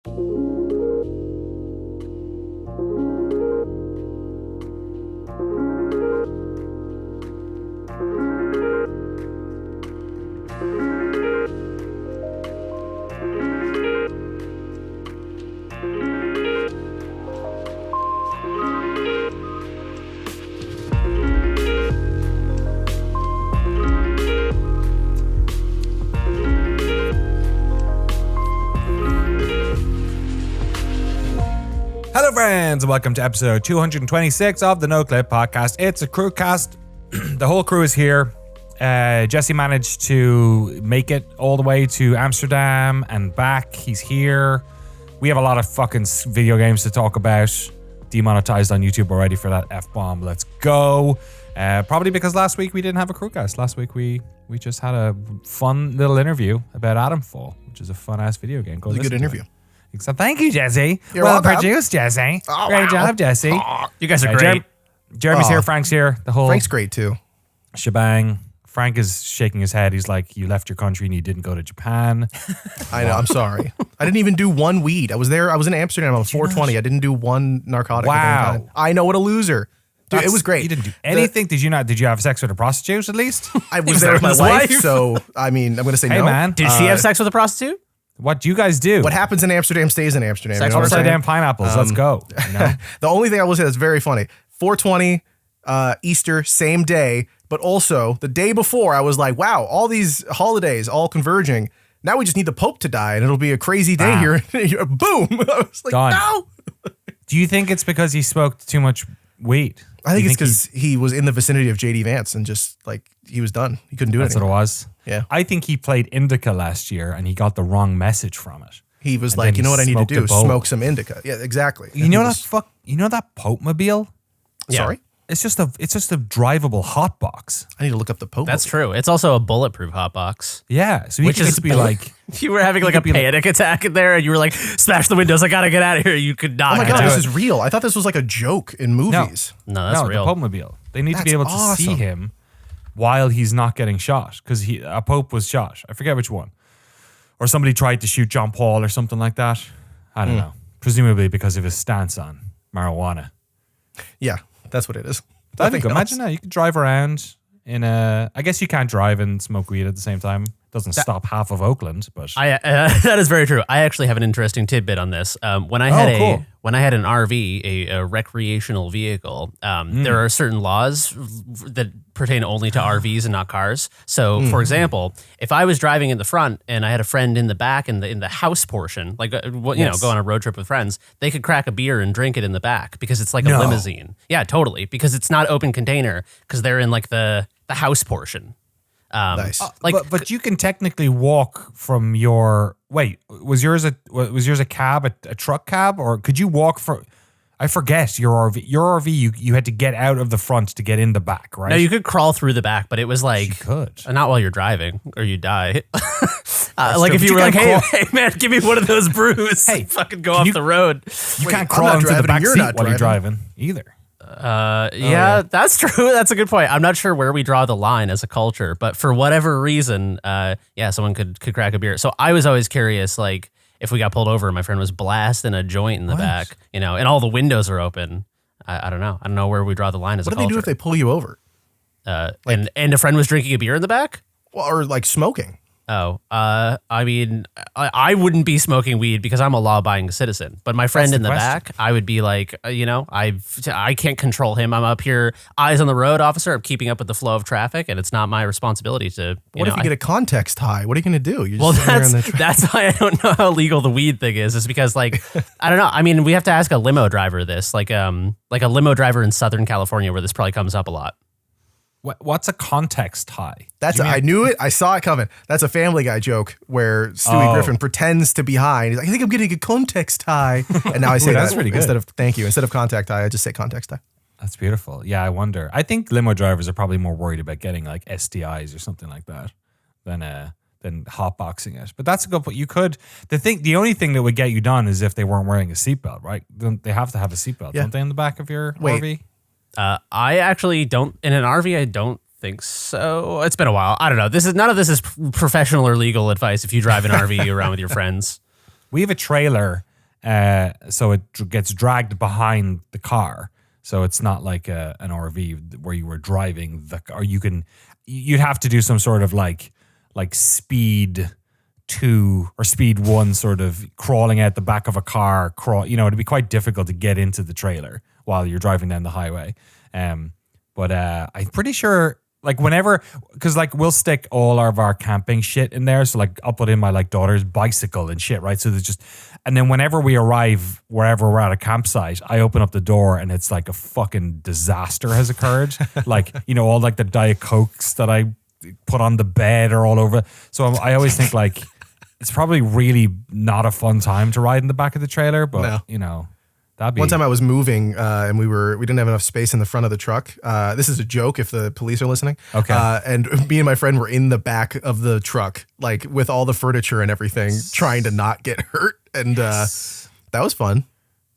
Hello friends, and welcome to episode 226 of the Noclip podcast. It's a Crewcast. The whole crew is here. Jesse managed to make it all the way to Amsterdam and back. He's here. We have a lot of fucking video games to talk about. Demonetized on YouTube already for that F-bomb. Let's go. Probably because last week we didn't have a Crewcast. Last week we just had a fun little interview about Adamfall, which is a fun-ass video game. It was a good interview. So thank you, Jesse. You're well welcome. produced, Jesse. Oh, Great wow. job, Jesse. You guys are great. Jeremy's here. Frank's here. The whole Frank's great too. shebang. Frank is shaking his head. He's like, "You left your country and you didn't go to Japan." I know. I'm sorry. I didn't even do one weed. I was there. I was in Amsterdam on 420. I didn't do one narcotic. Wow. I know, what a loser. Dude, it was great. You didn't do anything. Did you not? Did you have sex with a prostitute at least? I was there with my wife, so I mean, I'm going to say Hey no. man, Did she have sex with a prostitute? what do you guys do? What happens in Amsterdam stays in Amsterdam. Sex you know what I'm Upside saying? down pineapples. Let's go. You know? The only thing I will say that's very funny, 420, Easter, same day, but also the day before, I was like, wow, all these holidays all converging. Now we just need the Pope to die, and it'll be a crazy day here. Boom. I was like, Done. no. Do you think it's because he smoked too much weed? I think You it's because he was in the vicinity of JD Vance and just like he was done. He couldn't do it That's what it anymore. was. Yeah. I think he played Indica last year and he got the wrong message from it. He was And like, then you know he what I need to smoked a do? bowl. Smoke some indica. Yeah, exactly. You know that Pope mobile? Sorry? It's just a drivable hot box. I need to look up the Pope. That's true. It's also a bulletproof hotbox. Yeah. So he Which could is just be like, You were having like a panic attack in there, and you were like, "Smash the windows! I gotta get out of here!" You could not. Oh my get God, out. this is real. I thought this was like a joke in movies. No, that's no, real. the Pope mobile. They need to be That's able to see awesome. him while he's not getting shot because a Pope was shot. I forget which one. Or somebody tried to shoot John Paul or something like that. I don't know. Presumably because of his stance on marijuana. Yeah, that's what it is. I think, Nothing imagine else. that. You could drive around in a... I guess you can't drive and smoke weed at the same time. Doesn't stop half of Oakland, but... That is very true. I actually have an interesting tidbit on this. When I had cool. when I had an RV, a recreational vehicle, there are certain laws that pertain only to RVs and not cars. So, for example, if I was driving in the front and I had a friend in the back in the house portion, like you know, go on a road trip with friends, they could crack a beer and drink it in the back because it's like a limousine. Yeah, totally. Because it's not open container because they're in like the house portion. Nice. But you can technically walk from your... Wait, was yours a cab, a truck cab? Or could you walk from... I forget your RV. Your RV, you had to get out of the front to get in the back, right? No, you could crawl through the back, but it was like... You could. Not while you're driving, or you die. Like true, if but you you were like, can't hey man, give me one of those brews. Hey, fucking go off the road. You Wait, can't I'm crawl not into the driving, back you're seat not while you're driving either. Yeah, that's true. That's a good point. I'm not sure where we draw the line as a culture, but for whatever reason, someone could crack a beer. So I was always curious, like, if we got pulled over and my friend was blasting a joint in the back, you know, and all the windows are open. I don't know. I don't know where we draw the line as What a do they culture. do if they pull you over? And a friend was drinking a beer in the back? Well, or like smoking? Oh, I mean, I wouldn't be smoking weed because I'm a law-abiding citizen. But my friend That's in the the question. back, I would be like, I can't control him. I'm up here, eyes on the road, officer. I'm keeping up with the flow of traffic, and it's not my responsibility to. What if you get a context high? What are you going to do? You're just Well, sitting there in the that's why I don't know how legal the weed thing is. Is because like I don't know. I mean, we have to ask a limo driver this, like a limo driver in Southern California, where this probably comes up a lot. What's a context high? I knew it. I saw it coming. That's a Family Guy joke where Stewie Griffin pretends to be high. And he's like, I think I'm getting a context high. And now I say That's that pretty good. Instead of contact high, I just say context high. That's beautiful. Yeah, I wonder. I think limo drivers are probably more worried about getting like STIs or something like that than hotboxing it. But that's a good point. You could. The only thing that would get you done is if they weren't wearing a seatbelt, right? They have to have a seatbelt, don't they, in the back of your RV? I actually don't in an RV. I don't think so. It's been a while. I don't know. None of this is professional or legal advice. If you drive an RV around with your friends, We have a trailer so it gets dragged behind the car. So it's not like an RV where you were driving the car. You'd have to do some sort of like speed 2 or speed 1 sort of crawling out the back of a car. It'd be quite difficult to get into the trailer while you're driving down the highway. But I'm pretty sure like whenever, because like we'll stick all of our camping shit in there. So like I'll put in my like daughter's bicycle and shit, right? So there's just, and then whenever we arrive wherever we're at a campsite, I open up the door and it's like a fucking disaster has occurred. Like, all like the Diet Cokes that I put on the bed are all over. So I always think like it's probably really not a fun time to ride in the back of the trailer, but that'd be. One time I was moving and we didn't have enough space in the front of the truck. This is a joke if the police are listening. Okay. And me and my friend were in the back of the truck, like with all the furniture and everything, trying to not get hurt. And that was fun.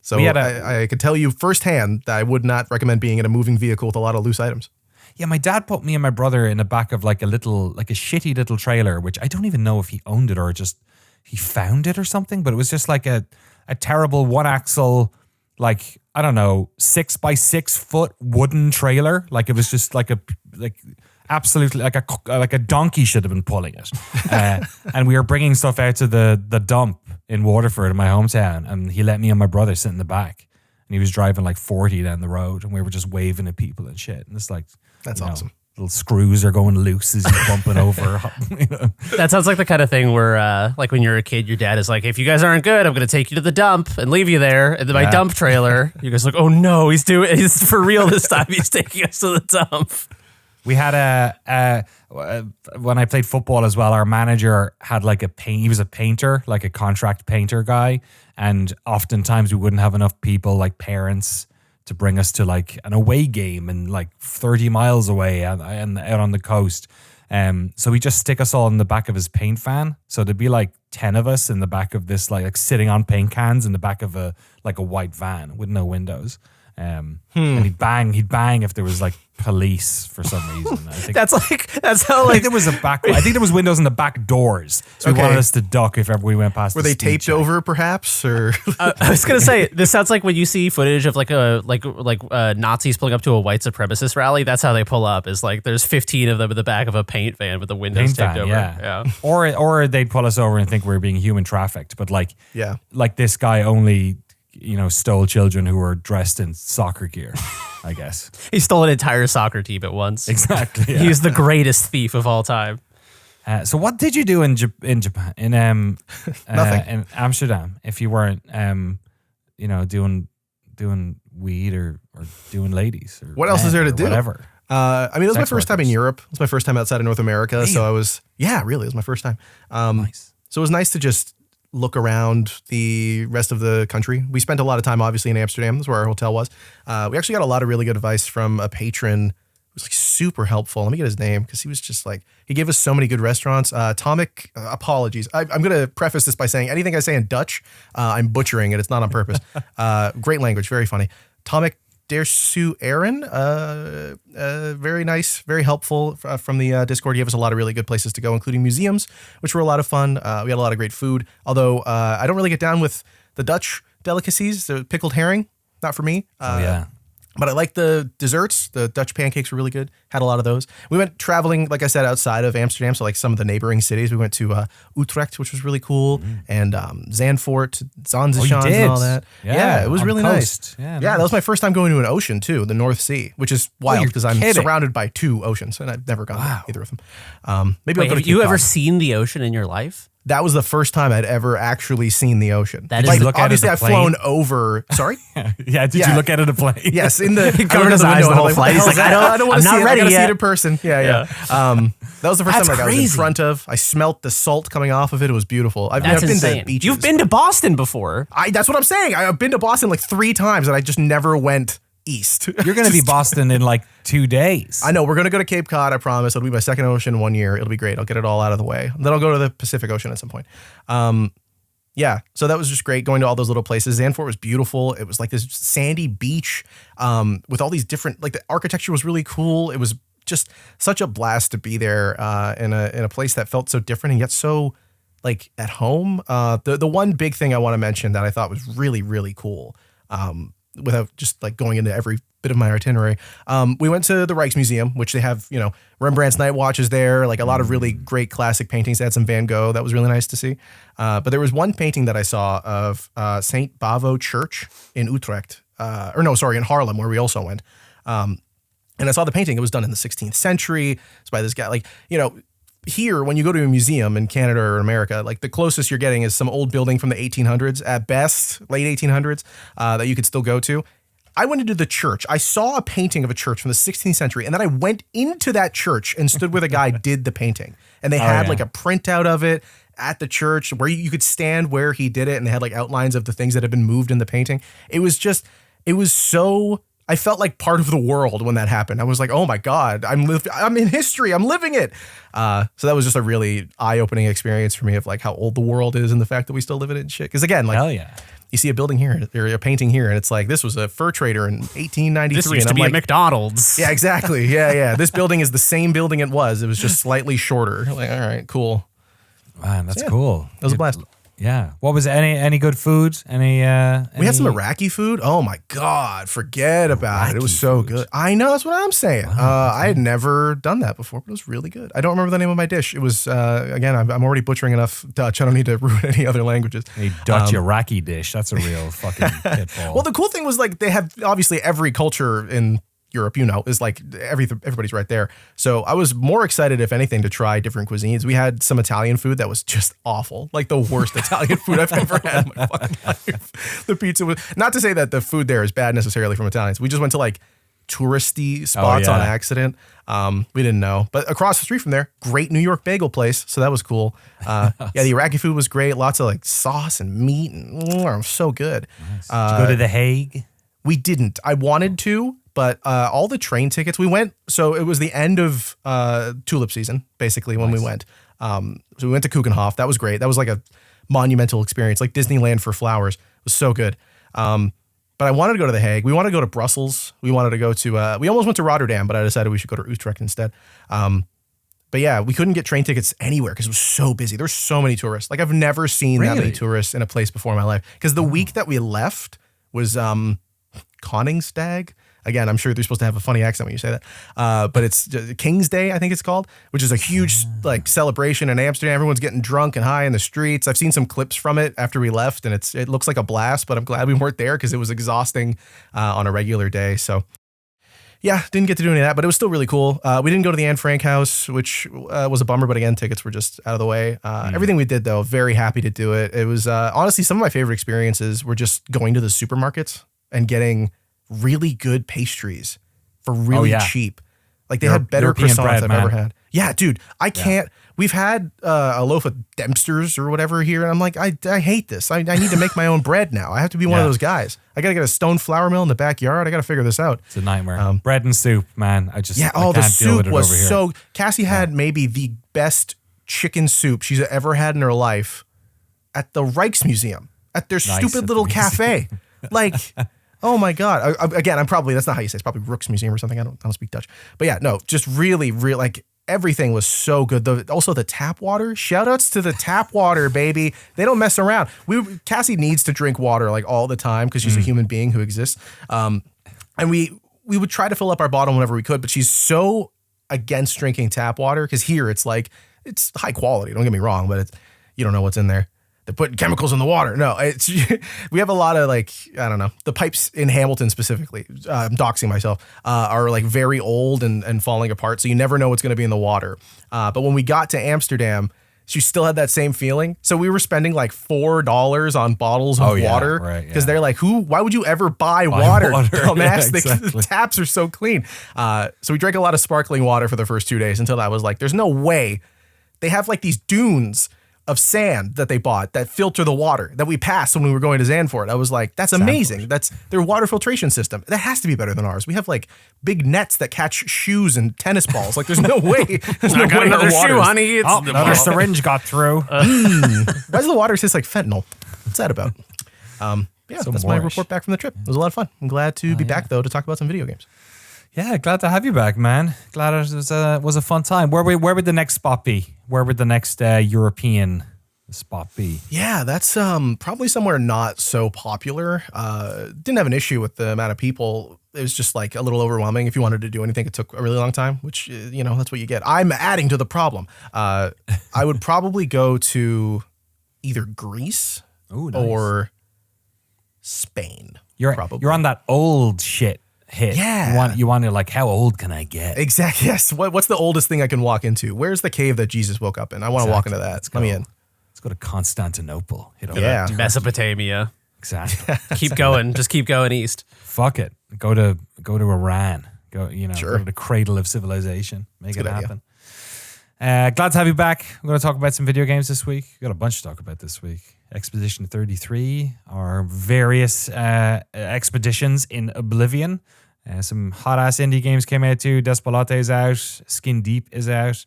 So I could tell you firsthand that I would not recommend being in a moving vehicle with a lot of loose items. Yeah, my dad put me and my brother in the back of like a shitty little trailer, which I don't even know if he owned it or just he found it or something, but it was just like a terrible 1-axle, like, I don't know, 6x6 foot wooden trailer. Like it was just like absolutely like a donkey should have been pulling it. And we were bringing stuff out to the dump in Waterford in my hometown. And he let me and my brother sit in the back and he was driving like 40 down the road and we were just waving at people and shit. And it's like, that's awesome. Little screws are going loose as you're bumping over. That sounds like the kind of thing where, like when you're a kid, your dad is like, if you guys aren't good, I'm going to take you to the dump and leave you there in my dump trailer. You guys are like, oh no, he's for real this time. He's taking us to the dump. We had when I played football as well, our manager had like he was a painter, like a contract painter guy. And oftentimes we wouldn't have enough people, like parents, to bring us to like an away game and like 30 miles away and out on the coast. So we just stick us all in the back of his paint van. So there'd be like 10 of us in the back of this, like sitting on paint cans in the back of a white van with no windows. And he'd bang if there was like police for some reason. I think that's how I think there was I think there was windows in the back doors, so he wanted us to duck if ever we went past. Were they taped over, perhaps? Or I was gonna say, this sounds like when you see footage of like Nazis pulling up to a white supremacist rally. That's how they pull up. Is like there's 15 of them in the back of a paint van with the windows taped over. Yeah. Or they'd pull us over and think we were being human trafficked. But like this guy only stole children who were dressed in soccer gear, I guess. He stole an entire soccer team at once. Exactly. Yeah. He's the greatest thief of all time. So what did you do in Japan? Nothing. In Amsterdam, if you weren't doing weed or doing ladies or what else is there to do? Whatever. It was my first time in Europe. It was my first time outside of North America. Really? So it was my first time. Nice. So it was nice to just look around the rest of the country. We spent a lot of time, obviously, in Amsterdam. That's where our hotel was. We actually got a lot of really good advice from a patron who was like super helpful. Let me get his name because he was just like, he gave us so many good restaurants. Tomic, apologies. I'm going to preface this by saying anything I say in Dutch, I'm butchering it. It's not on purpose. Great language, very funny. Tomic Dersu Aaron, very nice, very helpful from the Discord. He gave us a lot of really good places to go, including museums, which were a lot of fun. We had a lot of great food, although I don't really get down with the Dutch delicacies. The pickled herring, not for me. But I like the desserts. The Dutch pancakes were really good. Had a lot of those. We went traveling, like I said, outside of Amsterdam. So like some of the neighboring cities. We went to Utrecht, which was really cool. And Zandvoort, Zanzischans and all that. Yeah, it was really nice. Yeah, that was my first time going to an ocean too, the North Sea, which is wild because I'm surrounded by 2 oceans and I've never gone to either of them. Have you ever seen the ocean in your life? That was the first time I'd ever actually seen the ocean. That is obviously I've flown over. Sorry? Did you look at it in a plane? Yes, in the covered his eyes the whole flight. He's like, I don't want to see it. I gotta see it in person. Yeah. That was the first time I was in front of. I smelt the salt coming off of it. It was beautiful. I've been to beaches. You've been to Boston before. That's what I'm saying. I've been to Boston like 3 times and I just never went east. You're going to be Boston in like 2 days. I know. We're going to go to Cape Cod, I promise. It'll be my second ocean in 1 year. It'll be great. I'll get it all out of the way. Then I'll go to the Pacific Ocean at some point. So that was just great going to all those little places. Zandvoort was beautiful. It was like this sandy beach with all these different, like the architecture was really cool. It was just such a blast to be there in a place that felt so different and yet so like at home. The one big thing I want to mention that I thought was really, really cool, without just like going into every bit of my itinerary. We went to the Rijksmuseum, which they have, Rembrandt's Night Watches there, like a lot of really great classic paintings. They had some Van Gogh. That was really nice to see. But there was one painting that I saw of St. Bavo Church in Utrecht, in Haarlem, where we also went. And I saw the painting. It was done in the 16th century. It's by this guy. Here, when you go to a museum in Canada or America, like the closest you're getting is some old building from the 1800s at best, late 1800s, that you could still go to. I went into the church. I saw a painting of a church from the 16th century, and then I went into that church and stood where the guy did the painting. And they had like a printout of it at the church where you could stand where he did it, and they had like outlines of the things that had been moved in the painting. It was so... I felt like part of the world when that happened. I was like, oh my God, I'm in history. I'm living it. So that was just a really eye-opening experience for me of like how old the world is and the fact that we still live in it and shit. Because again, like, hell yeah. You see a building here or a painting here, and it's like, this was a fur trader in 1893. This used to be a McDonald's. Yeah, exactly. Yeah. This building is the same building it was. It was just slightly shorter. Like, all right, cool. Man, that's cool. That was a blast. Yeah. What was it? Any good food? We had some Iraqi food. Oh my God. Forget about it. It was so good. I know. That's what I'm saying. Wow, I had never done that before, but it was really good. I don't remember the name of my dish. It was, again, I'm already butchering enough Dutch. I don't need to ruin any other languages. A Dutch Iraqi dish. That's a real fucking pitfall. Well, the cool thing was like they have obviously every culture in Europe, is like everybody's right there. So I was more excited, if anything, to try different cuisines. We had some Italian food that was just awful, like the worst Italian food I've ever had in my fucking life. The pizza was, not to say that the food there is bad necessarily from Italians. We just went to like touristy spots on accident. We didn't know, but across the street from there, great New York bagel place. So that was cool. The Iraqi food was great. Lots of like sauce and meat and so good. Nice. Did you go to The Hague? We didn't. I wanted to. But all the train tickets, we went, so it was the end of tulip season, basically, when we went. So we went to Keukenhof. That was great. That was like a monumental experience, like Disneyland for flowers. It was so good. But I wanted to go to The Hague. We wanted to go to Brussels. We wanted to go to, we almost went to Rotterdam, but I decided we should go to Utrecht instead. But yeah, we couldn't get train tickets anywhere because it was so busy. There were so many tourists. Like I've never seen that many tourists in a place before in my life. Because the week that we left was Koningsdag. Again, I'm sure they're supposed to have a funny accent when you say that. But it's King's Day, I think it's called, which is a huge like celebration in Amsterdam. Everyone's getting drunk and high in the streets. I've seen some clips from it after we left, and it looks like a blast, but I'm glad we weren't there because it was exhausting on a regular day. So yeah, didn't get to do any of that, but it was still really cool. We didn't go to the Anne Frank house, which was a bummer, but again, tickets were just out of the way. Everything we did, though, very happy to do it. It was honestly some of my favorite experiences were just going to the supermarkets and getting really good pastries for really cheap. Like they had better European croissants bread, I've ever had. Yeah, dude, I can't. We've had a loaf of Dempster's or whatever here, and I'm like, I hate this. I need to make my own bread now. I have to be one of those guys. I got to get a stone flour mill in the backyard. I got to figure this out. It's a nightmare. Bread and soup, man. I the can't soup deal with it was over here. so. Cassie had maybe the best chicken soup she's ever had in her life at the Rijksmuseum at their stupid little cafe. Like. Oh my God. Again, that's not how you say it. It's probably Rook's Museum or something. I don't speak Dutch. But yeah, no, just really, like everything was so good. Also the tap water, shout outs to the tap water, baby. They don't mess around. Cassie needs to drink water like all the time because she's a human being who exists. And we would try to fill up our bottle whenever we could, but she's so against drinking tap water because here it's like, it's high quality. Don't get me wrong, but you don't know what's in there. They're putting chemicals in the water. No, we have a lot of like, I don't know, the pipes in Hamilton specifically, I'm doxing myself, are like very old and falling apart. So you never know what's going to be in the water. But when we got to Amsterdam, she still had that same feeling. So we were spending like $4 on bottles of water because they're like, why would you ever buy water? Dumbass. Exactly. The taps are so clean. So we drank a lot of sparkling water for the first 2 days until I was like, there's no way. They have like these dunes of sand that they bought that filter the water that we passed when we were going to Zandvoort. I was like, that's amazing. That's their water filtration system. That has to be better than ours. We have like big nets that catch shoes and tennis balls. Like there's no way. There's no way another shoe, honey. It's another syringe got through. Why does the water taste like fentanyl? What's that about? That's my report back from the trip. It was a lot of fun. I'm glad to be back though to talk about some video games. Yeah, glad to have you back, man. Glad it was a fun time. Where would the next spot be? Where would the next European Spot B. Yeah, that's probably somewhere not so popular. Didn't have an issue with the amount of people. It was just like a little overwhelming. If you wanted to do anything, it took a really long time, which, that's what you get. I'm adding to the problem. I would probably go to either Greece or Spain. You're on that old shit hit. Yeah. You want to like, how old can I get? Exactly. Yes. What's the oldest thing I can walk into? Where's the cave that Jesus woke up in? I want to walk into that. Let me in. Let's go to Constantinople. Yeah. Mesopotamia. Exactly. Keep going. Just keep going east. Fuck it. Go to Iran. Go Sure. to the cradle of civilization. Make it happen. Glad to have you back. We're going to talk about some video games this week. We've got a bunch to talk about this week. Expedition 33, our various expeditions in Oblivion. Some hot-ass indie games came out too. Despelote is out. Skin Deep is out.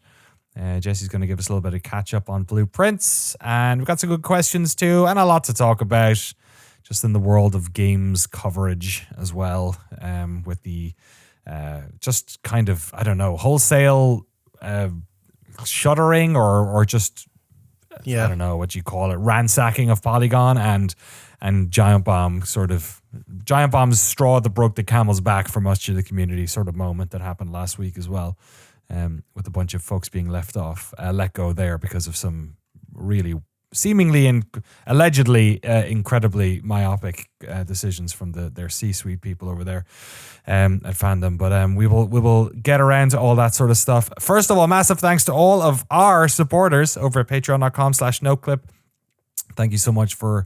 Jesse's going to give us a little bit of catch-up on Blueprints. And we've got some good questions too, and a lot to talk about just in the world of games coverage as well, with the just kind of, I don't know, wholesale shuttering or just, I don't know what you call it, ransacking of Polygon and Giant Bomb Giant Bomb's straw that broke the camel's back for much of the community sort of moment that happened last week as well, with a bunch of folks being let go there because of some really seemingly and allegedly incredibly myopic decisions from their C-suite people over there at Fandom. But we will get around to all that sort of stuff. First of all, massive thanks to all of our supporters over at patreon.com/Noclip. Thank you so much for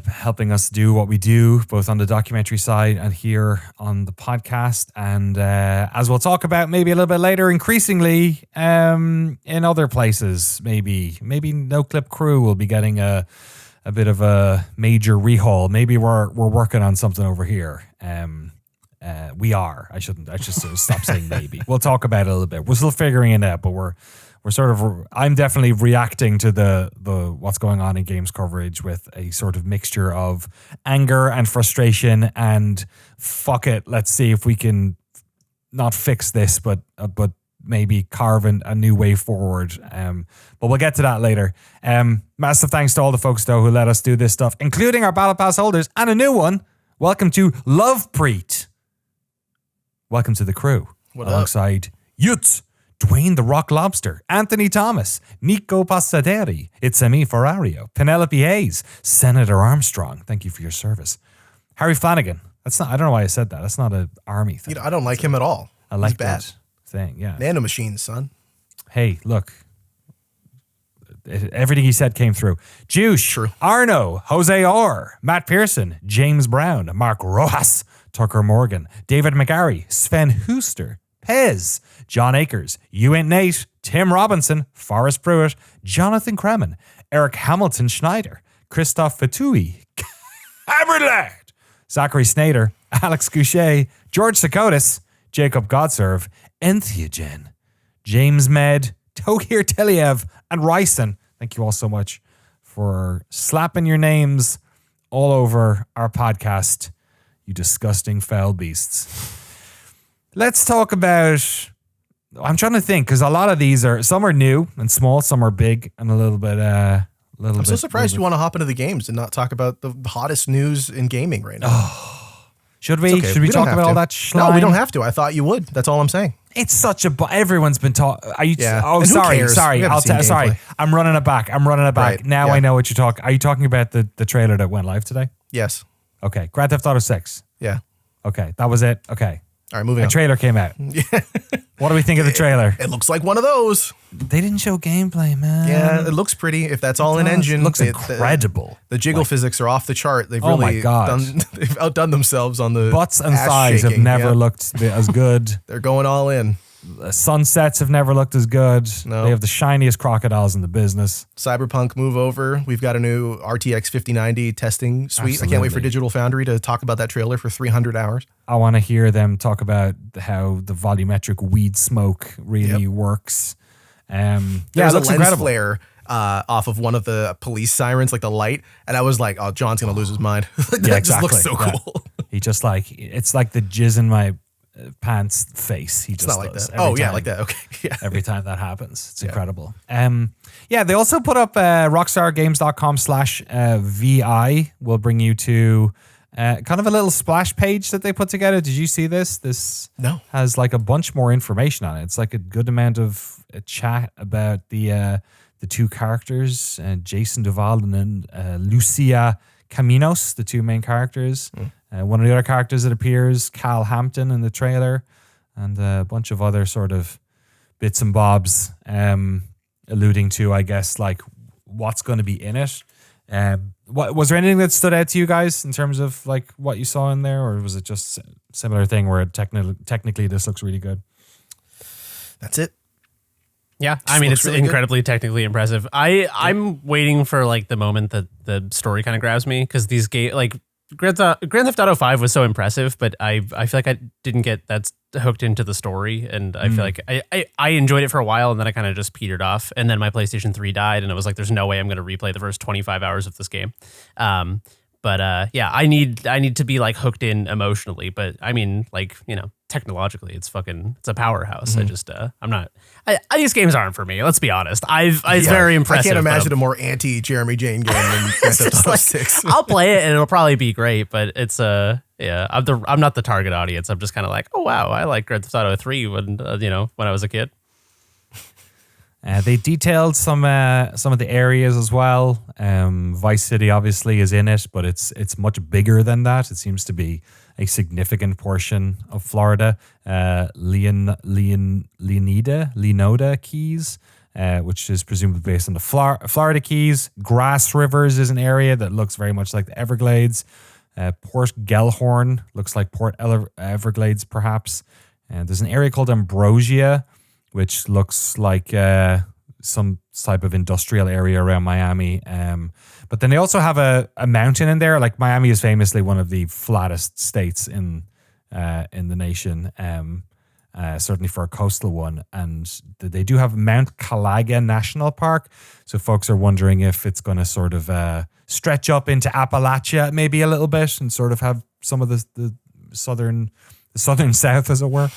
helping us do what we do, both on the documentary side and here on the podcast. And as we'll talk about maybe a little bit later, increasingly in other places, maybe Noclip Crew will be getting a bit of a major rehaul. Maybe we're working on something over here. We are. I should stop saying maybe. We'll talk about it a little bit. We're still figuring it out, but we're sort of, I'm definitely reacting to the what's going on in games coverage with a sort of mixture of anger and frustration and fuck it, let's see if we can not fix this, but maybe carve a new way forward. But we'll get to that later. Massive thanks to all the folks though who let us do this stuff, including our Battle Pass holders and a new one. Welcome to Lovepreet. Welcome to the crew. Alongside Yutz, Dwayne the Rock Lobster, Anthony Thomas, Nico Passaderi, Itzemi Ferrario, Penelope Hayes, Senator Armstrong. Thank you for your service. Harry Flanagan. That's not. I don't know why I said that. That's not an army thing. I don't like him at all. I like He's bad. that thing. Yeah. Nanomachines, son. Hey, look. Everything he said came through. Juice, True. Arno, Jose Orr, Matt Pearson, James Brown, Mark Rojas, Tucker Morgan, David McGarry, Sven Hooster, Pez, John Akers, Ewan Nate, Tim Robinson, Forrest Pruitt, Jonathan Kremen, Eric Hamilton Schneider, Christoph Fatui, Aberlard, Zachary Snader, Alex Goucher, George Sakotis, Jacob Godserve, Entheogen, James Med, Togir Teliev, and Ryson. Thank you all so much for slapping your names all over our podcast, you disgusting foul beasts. Let's talk about, I'm trying to think, because a lot of these some are new and small, some are big and a little bit, I'm so surprised you want to hop into the games and not talk about the hottest news in gaming right now. Should we? Okay. Should we talk about all that No, we don't have to. I thought you would. That's all I'm saying. It's such a. Everyone's been talking. Are you? Yeah. Oh, And who sorry. cares? Sorry. We haven't seen Sorry. gameplay. I'm running it back. Right. Now Yeah. I know what you're talking. Are you talking about the trailer that went live today? Yes. Okay. Grand Theft Auto 6. Yeah. Okay. That was it. Okay. All right, moving A on. trailer came out. What do we think of the trailer? It looks like one of those. They didn't show gameplay, man. Yeah, it looks pretty. If that's all in engine, It looks incredible. The jiggle physics are off the chart. They've Oh my really God. they've outdone themselves on the Butts and ass thighs have shaking. never Yeah. looked as good. They're going all in. Sunsets have never looked as good. No. They have the shiniest crocodiles in the business. Cyberpunk move over. We've got a new RTX 5090 testing suite. I can't wait for Absolutely. Digital Foundry to talk about that trailer for 300 hours. I want to hear them talk about how the volumetric weed smoke really works. Yeah, There's it looks a lens incredible. flare off of one of the police sirens, like the light, and I was like, "Oh, John's gonna lose his mind." That Yeah, just looks exactly. so Yeah. cool. He just it's like the jizz in my pants face. He just It's not like does that. every Oh, yeah, time. like that. Okay. Yeah. Every time that happens. It's incredible. Yeah, they also put up rockstargames.com/VI will bring you to kind of a little splash page that they put together. Did you see this? This No. has like a bunch more information on it. It's like a good amount of chat about the two characters, Jason Duval and Lucia Caminos, the two main characters. One of the other characters that appears, Cal Hampton in the trailer, and a bunch of other sort of bits and bobs alluding to, I guess, like what's going to be in it. What was there anything that stood out to you guys in terms of like what you saw in there, or was it just a similar thing where technically this looks really good? That's it. Yeah, I mean, looks it's really incredibly technically impressive. I'm waiting for like the moment that the story kind of grabs me, because these Grand Theft Auto 5 was so impressive, but I feel like I didn't get that hooked into the story, and I feel like I enjoyed it for a while, and then I kind of just petered off, and then my PlayStation 3 died, and it was like, there's no way I'm going to replay the first 25 hours of this game. But yeah, I need to be like hooked in emotionally, but I mean, like, you know, technologically, it's a powerhouse. I just I'm not. These games aren't for me. Let's be honest. It's very impressive. I can't imagine a more anti Jeremy Jane game than Grand Theft Auto 6. I'll play it and it'll probably be great, but it's yeah, I'm not the target audience. I'm just kind of like, oh wow, I like Grand Theft Auto 3 when when I was a kid. They detailed some of the areas as well. Vice City obviously is in it, but it's much bigger than that. It seems to be a significant portion of Florida. Leonida Keys, which is presumably based on the Florida Keys. Grass Rivers is an area that looks very much like the Everglades. Port Gellhorn looks like Port Everglades, perhaps. There's an area called Ambrosia, which looks like some type of industrial area around Miami. But then they also have a mountain in there. Like, Miami is famously one of the flattest states in the nation, certainly for a coastal one. And they do have Mount Calaga National Park. So folks are wondering if it's going to sort of stretch up into Appalachia maybe a little bit and sort of have some of the southern south, as it were,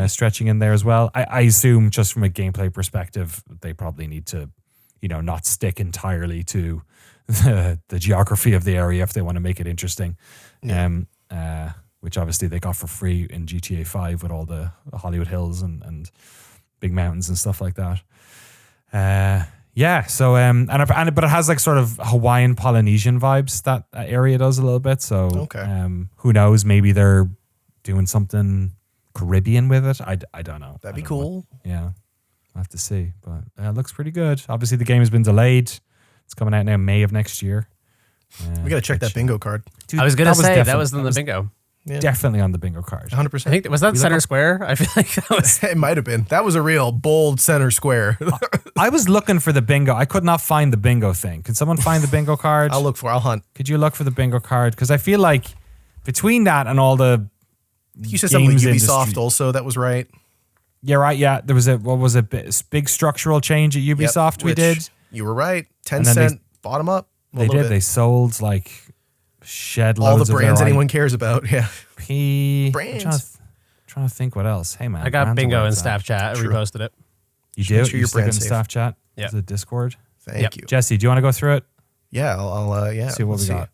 stretching in there as well. I assume, just from a gameplay perspective, they probably need to, not stick entirely to the geography of the area if they want to make it interesting. Yeah. Which obviously they got for free in GTA 5 with all the Hollywood Hills and big mountains and stuff like that. Yeah. So but it has like sort of Hawaiian Polynesian vibes, that area does a little bit. So okay. Who knows? Maybe they're doing something Caribbean with it. I don't know. That'd be cool. Know. Yeah, I'll have to see. But it looks pretty good. Obviously, the game has been delayed. It's coming out now May of next year. We got to check that bingo card. Dude, I was going to say, that was on the bingo. Yeah. Definitely on the bingo card. 100%. I think, was that center square? I feel like that was... It might have been. That was a real bold center square. I was looking for the bingo. I could not find the bingo thing. Can someone find the bingo card? I'll hunt. Could you look for the bingo card? Because I feel like between that and all the... You said something with Ubisoft also, that was right. Yeah, right. Yeah, there was a big structural change at Ubisoft we did. You were right. 10 cent bottom up. They did. They sold like shed loads all of the brands anyone cares about. Yeah. Brands. I'm trying to think what else. Hey man, I got bingo in staff chat. I reposted it. You do? Sure, you stick it in staff chat? Yeah. Is it Discord? Thank you. Jesse, do you want to go through it? Yeah, I'll see what we got.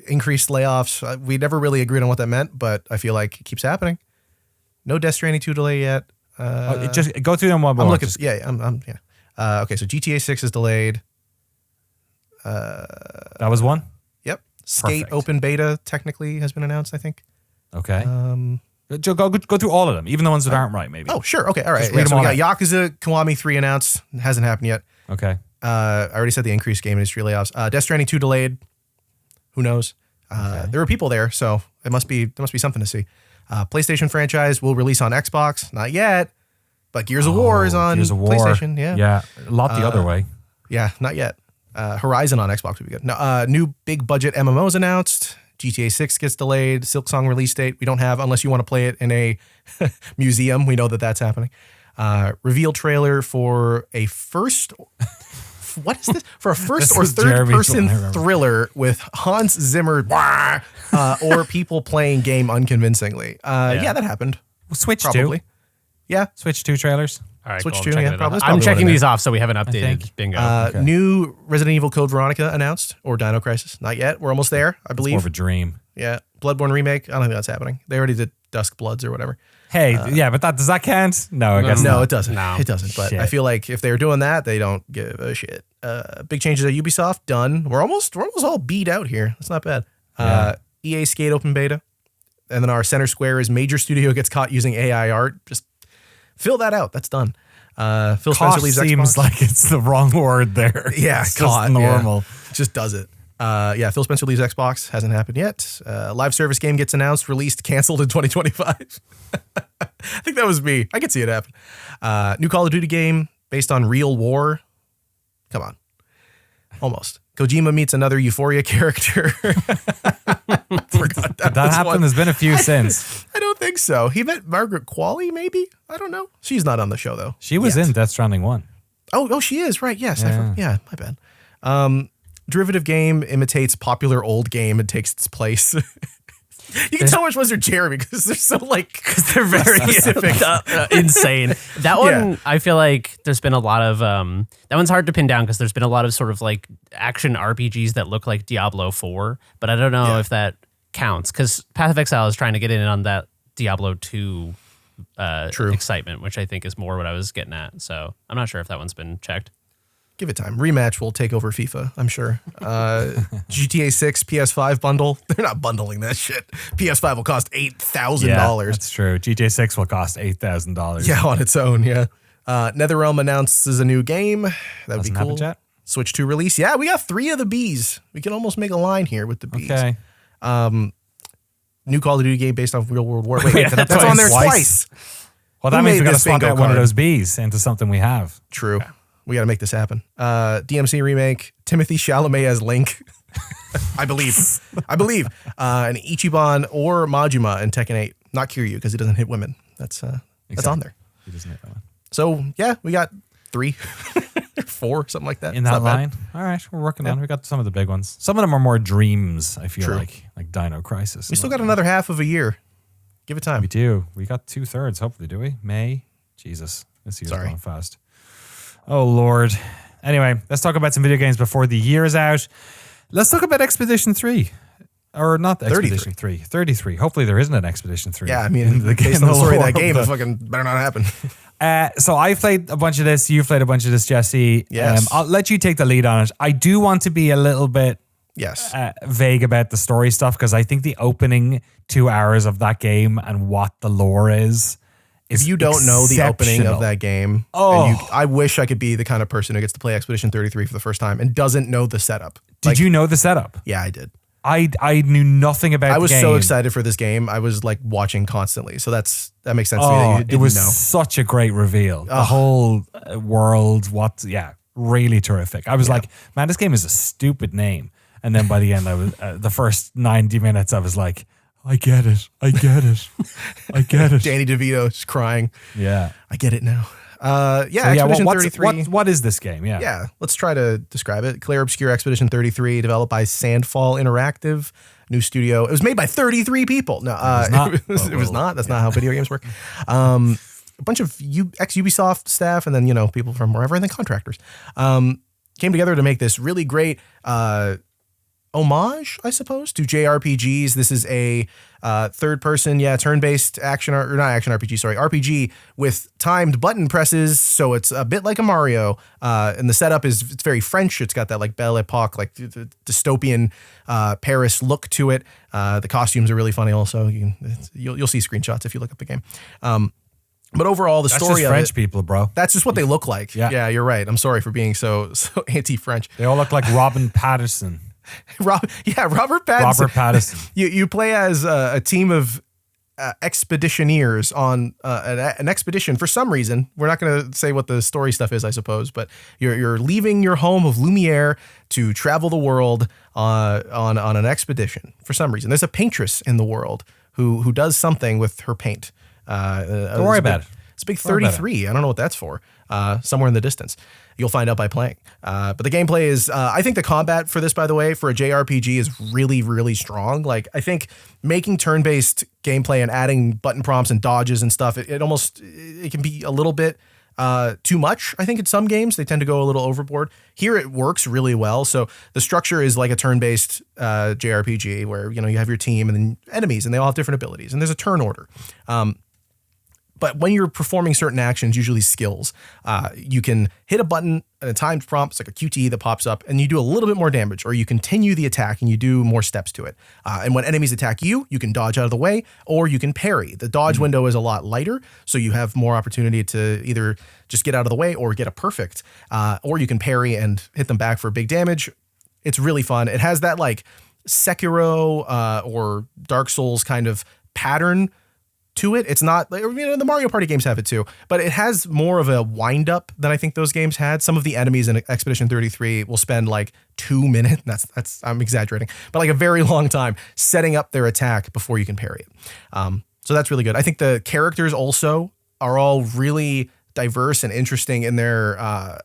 Increased layoffs. We never really agreed on what that meant, but I feel like it keeps happening. No Death Stranding 2 delay yet. Just go through them one by one. Okay, so GTA 6 is delayed. That was one? Yep. Skate Perfect. open beta technically has been announced, I think. Okay. Go through all of them, even the ones that aren't right, maybe. Oh, sure. Okay, all right. Just read them so all we got Yakuza Kiwami 3 announced. It hasn't happened yet. Okay. I already said the increased game industry layoffs. Death Stranding 2 delayed. Who knows? There were people there, so there must be something to see. PlayStation franchise will release on Xbox. Not yet, but Gears of War is on PlayStation. Yeah. A lot the other way. Yeah, not yet. Horizon on Xbox would be good. No, new big budget MMOs announced. GTA 6 gets delayed. Silksong release date we don't have unless you want to play it in a museum. We know that that's happening. Reveal trailer for a first what is this? For a first This or is third Jeremy's person one, I remember. thriller with Hans Zimmer or people playing game unconvincingly. Yeah, that happened. Switch Probably. 2. Yeah. Switch 2 trailers. All right, Switch cool, to, I'm checking yeah, it out. probably- that's I'm probably checking one in these off so we have an think. updated bingo. Okay. New Resident Evil Code Veronica announced, or Dino Crisis. Not yet. We're almost there, I More believe. of a dream. Yeah. Bloodborne remake. I don't think that's happening. They already did Dusk Bloods or whatever. Hey, yeah, but does that count? No, I guess No, not. it doesn't. No. It doesn't. But Shit. I feel like if they're doing that, they don't give a shit. Big changes at Ubisoft. Done. We're almost all beat out here. That's not bad. EA Skate open beta, and then our center square is major studio gets caught using AI art. Just fill that out. That's done. Phil Spencer Cost leaves seems Xbox. like it's the wrong word there. Yeah, it's caught, just normal. yeah. Just does it. Phil Spencer leaves Xbox. Hasn't happened yet. Live service game gets announced, released, canceled in 2025. I think that was me. I could see it happen. New Call of Duty game based on real war. Come on. Almost. Kojima meets another Euphoria character. Forgot that That was happened. one. There's been a few since. I don't think so. He met Margaret Qualley, maybe? I don't know. She's not on the show, though. She was yet. in Death Stranding 1. Oh, she is, right. Yes. Yeah, my bad. Derivative game imitates popular old game and takes its place. You can tell which ones are Jeremy because they're so They're very specific. insane. That one, Yeah. I feel like there's been a lot of that one's hard to pin down because there's been a lot of sort of like action RPGs that look like Diablo 4, but I don't know if that counts because Path of Exile is trying to get in on that Diablo 2 True. excitement, which I think is more what I was getting at. So I'm not sure if that one's been checked. Give it time. Rematch will take over FIFA, I'm sure. GTA 6 PS5 bundle. They're not bundling that shit. PS5 will cost $8,000. That's true. GTA 6 will cost $8,000. Yeah, on its own, yeah. NetherRealm announces a new game. That would Hasn't be cool. happened yet? Switch 2 release. Yeah, we got 3 of the Bs. We can almost make a line here with the Bs. Okay. New Call of Duty game based off Real World War. Wait, Yeah, that's on there twice. Well, Who that means made we got to this swap bingo out one of card? those Bs into something we have. True. We got to make this happen. DMC remake. Timothy Chalamet as Link. I believe. And Ichiban or Majima in Tekken 8. Not Kiryu because he doesn't hit women. That's on there. He doesn't hit that one. So yeah, we got 3, 4, something like that. In It's that not bad. line? All right, we're working on it. We got some of the big ones. Some of them are more dreams, I feel True. like Dino Crisis. We still got another half of a year. Give it time. We do. We got 2/3, hopefully, do we? May? Jesus. This year's going fast. Oh, Lord. Anyway, let's talk about some video games before the year is out. Let's talk about Expedition 3. Or not Expedition 3. 33. Hopefully there isn't an Expedition 3. Yeah, I mean, based on the story of that game, it fucking better not happen. So I played a bunch of this. You played a bunch of this, Jesse. Yes. I'll let you take the lead on it. I do want to be a little bit Yes. vague about the story stuff because I think the opening 2 hours of that game and what the lore is If you don't know the opening of exceptional. that game, I wish I could be the kind of person who gets to play Expedition 33 for the first time and doesn't know the setup. Did you know the setup? Yeah, I did. I knew nothing about I the was game. so excited for this game. I was like watching constantly. So that makes sense to me that you didn't it was know. such a great reveal. The whole world, really terrific. I was like, man, this game is a stupid name. And then by the end, I was the first 90 minutes, I was like, I get it. I get it. I get it. Danny DeVito's crying. Yeah. I get it now. So, Expedition what's- 33. what is this game? Yeah. Yeah, let's try to describe it. Clair Obscur Expedition 33, developed by Sandfall Interactive, new studio. It was made by 33 people. No, was not. it was not. That's not how video games work. A bunch of ex-Ubisoft staff and then, people from wherever and then contractors came together to make this really great homage, I suppose, to JRPGs. This is a third-person, turn-based action, or not action RPG, sorry, RPG with timed button presses. So it's a bit like a Mario, and the setup it's very French. It's got that like Belle Epoque, like dystopian Paris look to it. The costumes are really funny. Also, you'll see screenshots if you look up the game. But overall, the That's story just of French it, people, bro. that's just what they look like. Yeah. You're right. I'm sorry for being so anti-French. They all look like Robin Patterson. Robert Pattinson. Robert Pattinson. You play as a team of expeditioneers on an expedition for some reason. We're not going to say what the story stuff is, I suppose, but you're leaving your home of Lumiere to travel the world on an expedition for some reason. There's a paintress in the world who does something with her paint. Don't worry about it. It's a big Don't worry about 33. I don't know what that's for. somewhere in the distance. You'll find out by playing. But the gameplay is, I think the combat for this, by the way, for a JRPG is really, really strong. Like, I think making turn-based gameplay and adding button prompts and dodges and stuff, it can be a little bit too much. I think in some games they tend to go a little overboard. Here it works really well. So the structure is like a turn-based JRPG where, you have your team and then enemies, and they all have different abilities, and there's a turn order. But when you're performing certain actions, usually skills, you can hit a button and a timed prompt, it's like a QTE that pops up, and you do a little bit more damage, or you continue the attack and you do more steps to it. And when enemies attack you, you can dodge out of the way, or you can parry. The dodge window is a lot lighter, so you have more opportunity to either just get out of the way or get a perfect, or you can parry and hit them back for big damage. It's really fun. It has that like Sekiro or Dark Souls kind of pattern to it. It's not like, the Mario Party games have it too, but it has more of a wind up than I think those games had. Some of the enemies in Expedition 33 will spend like 2 minutes. That's I'm exaggerating, but like a very long time setting up their attack before you can parry it. So that's really good. I think the characters also are all really diverse and interesting in their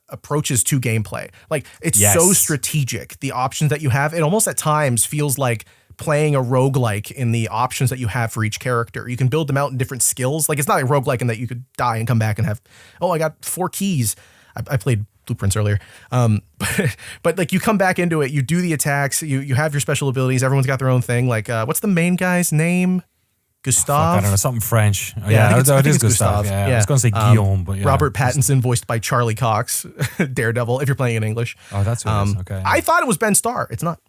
approaches to gameplay. Like it's so strategic. The options that you have, it almost at times feels like playing a roguelike in the options that you have for each character. You can build them out in different skills. Like it's not a roguelike in that you could die and come back and have, I got 4 keys. I played Blueprints earlier. But like you come back into it, you do the attacks, you have your special abilities. Everyone's got their own thing. Like what's the main guy's name? Gustave? I don't know, something French. Yeah, it is Gustave. Yeah. I was going to say Guillaume, but yeah. Robert Pattinson, voiced by Charlie Cox, Daredevil, if you're playing in English. Oh, that's what it is. Okay. I thought it was Ben Starr. It's not.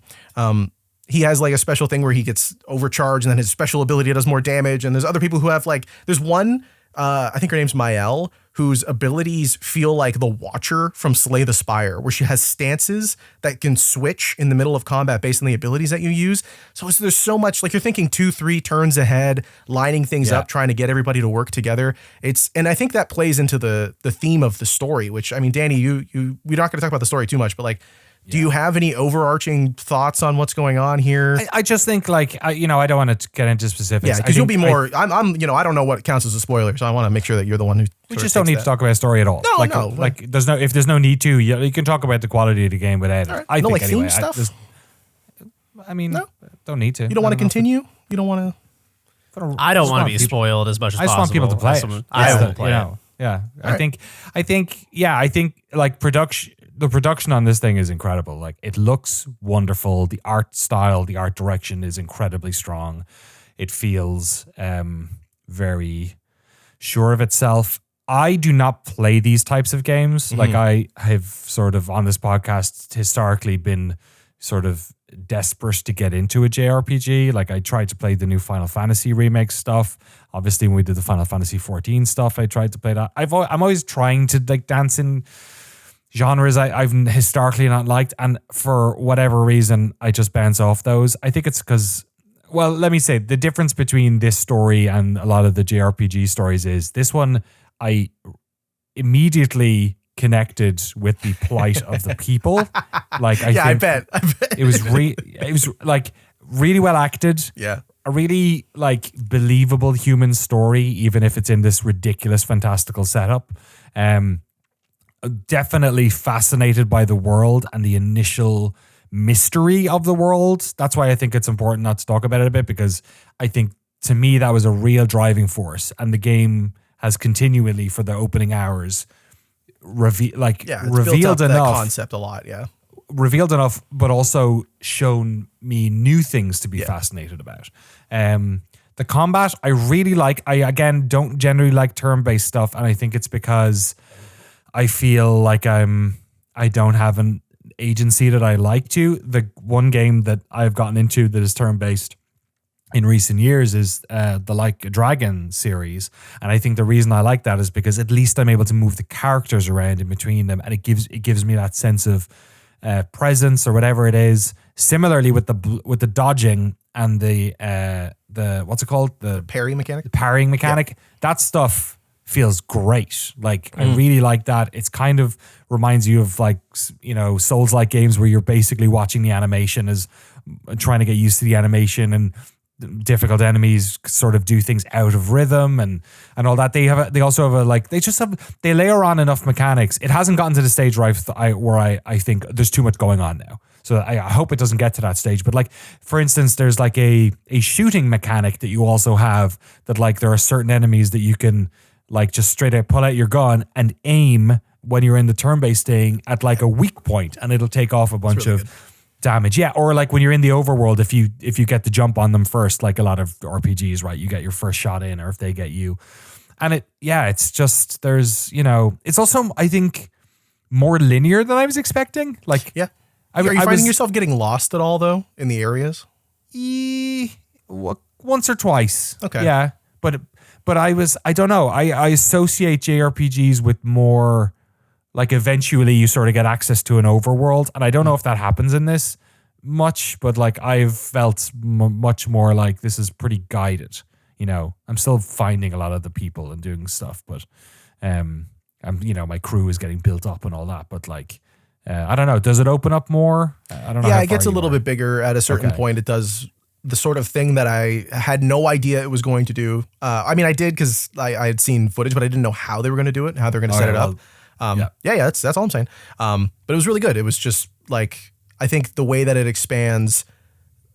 He has like a special thing where he gets overcharged and then his special ability does more damage. And there's other people who have like, there's one, I think her name's Mael, whose abilities feel like the Watcher from Slay the Spire, where she has stances that can switch in the middle of combat based on the abilities that you use. So there's so much, like you're thinking 2-3 turns ahead, lining things up, trying to get everybody to work together. And I think that plays into the theme of the story, which, I mean, Danny, we're not going to talk about the story too much, but like, do you have any overarching thoughts on what's going on here? I just think like, I don't want to get into specifics. Yeah, because you'll be more, I don't know what counts as a spoiler, so I want to make sure that you're the one who. We just don't need to talk about a story at all. No. Like if there's no need to, you can talk about the quality of the game without. Right. I think like anyway. theme stuff? Don't need to. You don't want to continue? You don't want to? I don't want to be spoiled as much as possible. I just want people to play it. I won't play it. Yeah. I think like the production on this thing is incredible. Like it looks wonderful. The art style, the art direction is incredibly strong. It feels very sure of itself. I do not play these types of games. Like I have sort of on this podcast historically been sort of desperate to get into a JRPG. Like I tried to play the new Final Fantasy remake stuff. Obviously when we did the Final Fantasy 14 stuff, I tried to play that. I'm always trying to like dance in genres I've historically not liked, and for whatever reason, I just bounce off those. I think it's because, well, let me say, the difference between this story and a lot of the JRPG stories is this one, I immediately connected with the plight of the people. Like, I bet it was like really well acted. Yeah. A really like believable human story, even if it's in this ridiculous, fantastical setup. Definitely fascinated by the world and the initial mystery of the world. That's why I think it's important not to talk about it a bit, because I think to me that was a real driving force, and the game has continually for the opening hours revealed enough that concept a lot. Yeah, revealed enough, but also shown me new things to be fascinated about. The combat I really like. I again don't generally like turn-based stuff, and I think it's because I feel like I don't have an agency that I like to. The one game that I've gotten into that is turn-based in recent years is the Like a Dragon series. And I think the reason I like that is because at least I'm able to move the characters around in between them, and it gives me that sense of presence or whatever it is. Similarly with the dodging and the what's it called? The parry mechanic. The parrying mechanic. Yeah. That stuff feels great. Like I really like that. It's kind of reminds you of like, Souls-like games where you're basically watching the animation as trying to get used to the animation and difficult enemies sort of do things out of rhythm and all that. They also have they layer on enough mechanics. It hasn't gotten to the stage where I think there's too much going on now. So I hope it doesn't get to that stage. But like, for instance, there's like a shooting mechanic that you also have that like there are certain enemies that you can like just straight out pull out your gun and aim when you're in the turn-based thing at like a weak point and it'll take off a bunch of damage. Yeah, or like when you're in the overworld, if you get the jump on them first, like a lot of RPGs, right? You get your first shot in, or if they get you. And it's just, there's, it's also, I think, more linear than I was expecting. Like, yeah. Are you finding yourself getting lost at all, though, in the areas? Once or twice. Okay. Yeah. But I don't know. I associate JRPGs with more, like eventually you sort of get access to an overworld. And I don't know if that happens in this much, but like I've felt much more like this is pretty guided. I'm still finding a lot of the people and doing stuff, but my crew is getting built up and all that. But like, I don't know. Does it open up more? I don't know. Yeah, it gets a little bit bigger at a certain point. It does the sort of thing that I had no idea it was going to do. I mean, I did because I had seen footage, but I didn't know how they were going to do it and how they're going to set it up. That's all I'm saying. But it was really good. It was just like, I think the way that it expands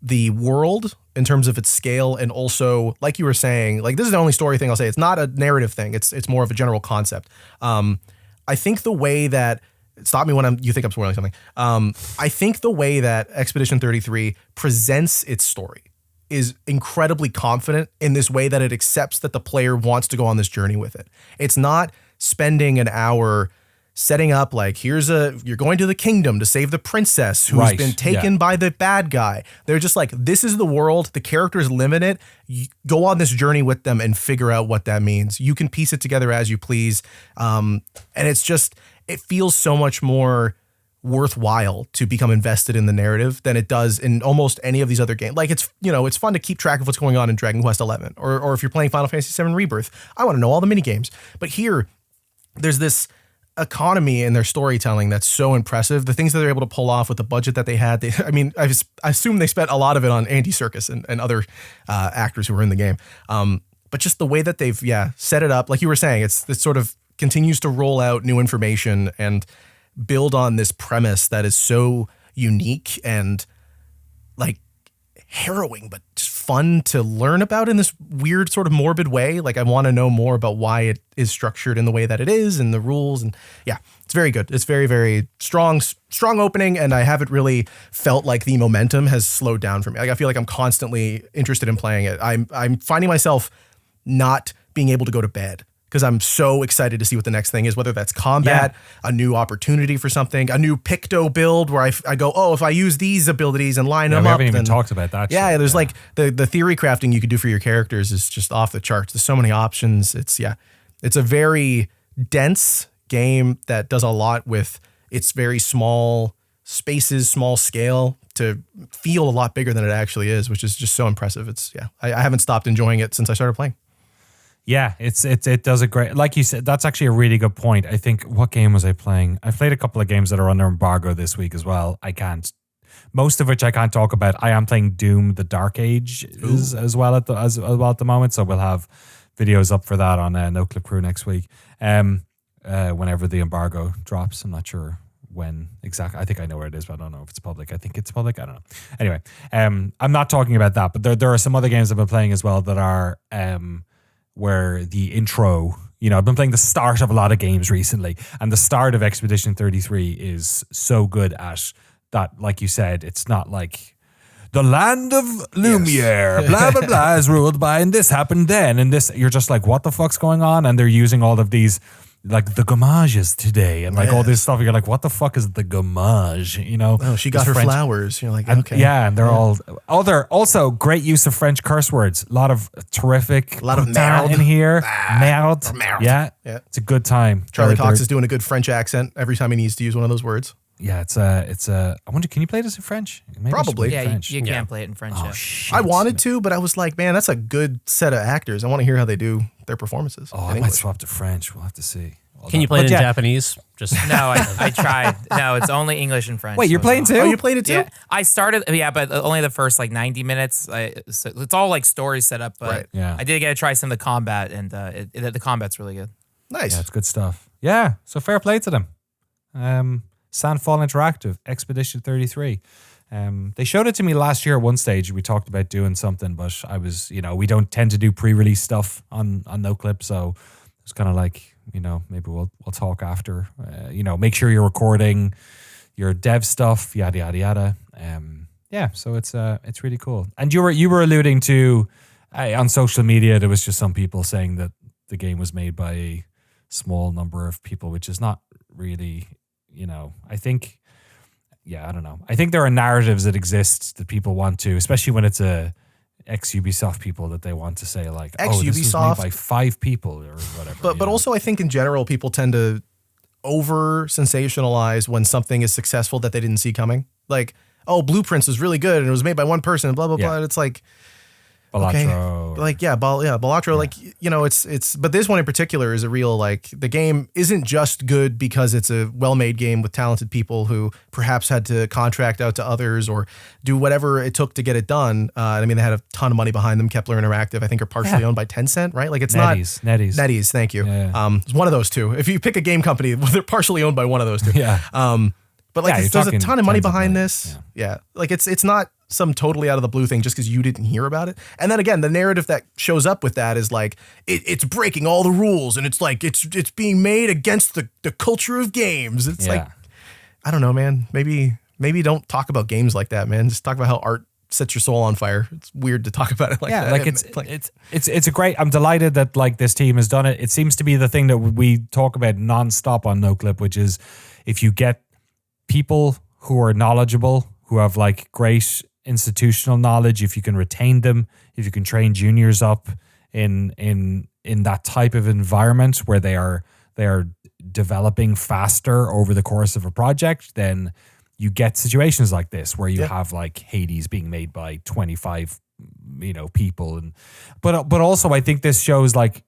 the world in terms of its scale, and also, like you were saying, like this is the only story thing I'll say. It's not a narrative thing. It's more of a general concept. I think the way that, stop me when you think I'm spoiling something. I think the way that Expedition 33 presents its story is incredibly confident in this way that it accepts that the player wants to go on this journey with it. It's not spending an hour setting up like, you're going to the kingdom to save the princess who's been taken by the bad guy. They're just like, this is the world. The characters limit it. You go on this journey with them and figure out what that means. You can piece it together as you please. And it's just, it feels so much more worthwhile to become invested in the narrative than it does in almost any of these other games. Like it's fun to keep track of what's going on in Dragon Quest XI, or if you're playing Final Fantasy VII Rebirth, I want to know all the mini games. But here, there's this economy in their storytelling that's so impressive. The things that they're able to pull off with the budget that they had. I assume they spent a lot of it on Andy Serkis and other actors who were in the game. But just the way that they've set it up, like you were saying, it's sort of continues to roll out new information and build on this premise that is so unique and like harrowing, but just fun to learn about in this weird sort of morbid way. Like I want to know more about why it is structured in the way that it is and the rules. And it's very good. It's very, very strong opening. And I haven't really felt like the momentum has slowed down for me. Like I feel like I'm constantly interested in playing it. I'm finding myself not being able to go to bed because I'm so excited to see what the next thing is, whether that's combat, a new opportunity for something, a new Picto build where I go, oh, if I use these abilities and line them up. We haven't even talked about that. Yeah, there's like the theory crafting you could do for your characters is just off the charts. There's so many options. It's a very dense game that does a lot with its very small spaces, small scale to feel a lot bigger than it actually is, which is just so impressive. I haven't stopped enjoying it since I started playing. Yeah, it does a great, like you said, that's actually a really good point. I think, what game was I playing? I played a couple of games that are under embargo this week as well. Most of which I can't talk about. I am playing Doom: The Dark Age as well at the moment, so we'll have videos up for that on Noclip Crew next week. Whenever the embargo drops, I'm not sure when exactly. I think I know where it is, but I don't know if it's public. I think it's public. I don't know. Anyway, I'm not talking about that, but there are some other games I've been playing as well that are where the intro, I've been playing the start of a lot of games recently, and the start of Expedition 33 is so good at that. Like you said, it's not like the land of Lumiere, blah, blah, blah, is ruled by, and this happened then, and this, you're just like, what the fuck's going on? And they're using all of these, like the gommages today, and like all this stuff. You're like, what the fuck is the gommage? Oh, she got her French flowers. You're like, okay. Yeah, and they're all also great use of French curse words. A lot of terrific, a lot of merde in here. Merde. Merde. Yeah, it's a good time. Charlie Cox is doing a good French accent every time he needs to use one of those words. Yeah, it's a. I wonder, can you play this in French? Maybe I should Probably. play it in Yeah, French. you can play it in French. Oh yeah. shit! I wanted to, but I was like, man, that's a good set of actors. I want to hear how they do their performances. Oh, in I might English. swap to French. We'll have to see. Can you play it in yeah. Japanese? Just No, I tried. No, it's only English and French. Wait, you're so playing no. too? Oh, you played it too? Yeah, I started. Yeah, but only the first like 90 minutes. So it's all like story set up, but Right. Yeah. I did get to try some of the combat, and the combat's really good. Nice. Yeah, it's good stuff. Yeah, so fair play to them. Sandfall Interactive, Expedition 33. They showed it to me last year at one stage. We talked about doing something, but I was, we don't tend to do pre-release stuff on Noclip, so it's kind of like, maybe we'll talk after. Make sure you're recording your dev stuff, yada yada yada. Yeah, so it's really cool. And you were alluding to on social media, there was just some people saying that the game was made by a small number of people, which is not really, I think, I don't know. I think there are narratives that exist that people want to, especially when it's a ex-Ubisoft people, that they want to say like, oh, this was made by 5 people or whatever. But also I think in general, people tend to over sensationalize when something is successful that they didn't see coming. Like, oh, Blueprints was really good and it was made by one person and blah, blah, blah. And it's like, Balatro. okay. Like, Balatro, like, it's, but this one in particular is a real, like, the game isn't just good because it's a well-made game with talented people who perhaps had to contract out to others or do whatever it took to get it done. I mean, they had a ton of money behind them. Kepler Interactive, I think, are partially owned by Tencent, right? Like, it's NetEase, thank you. Yeah. It's one of those two. If you pick a game company, they're partially owned by one of those two. Yeah. But like, Yeah, there's a you're ton of money talking behind tens of this. Yeah. Like it's not some totally out of the blue thing just because you didn't hear about it. And then again, the narrative that shows up with that is like, it's breaking all the rules and it's like, it's being made against the culture of games. It's like, I don't know, man. Maybe don't talk about games like that, man. Just talk about how art sets your soul on fire. It's weird to talk about it like that. Yeah, like it's a great. I'm delighted that like this team has done it. It seems to be the thing that we talk about nonstop on Noclip, which is if you get people who are knowledgeable, who have like great institutional knowledge, if you can retain them, if you can train juniors up in that type of environment where they are developing faster over the course of a project, then you get situations like this where you have like Hades being made by 25 people, and but also I think this shows like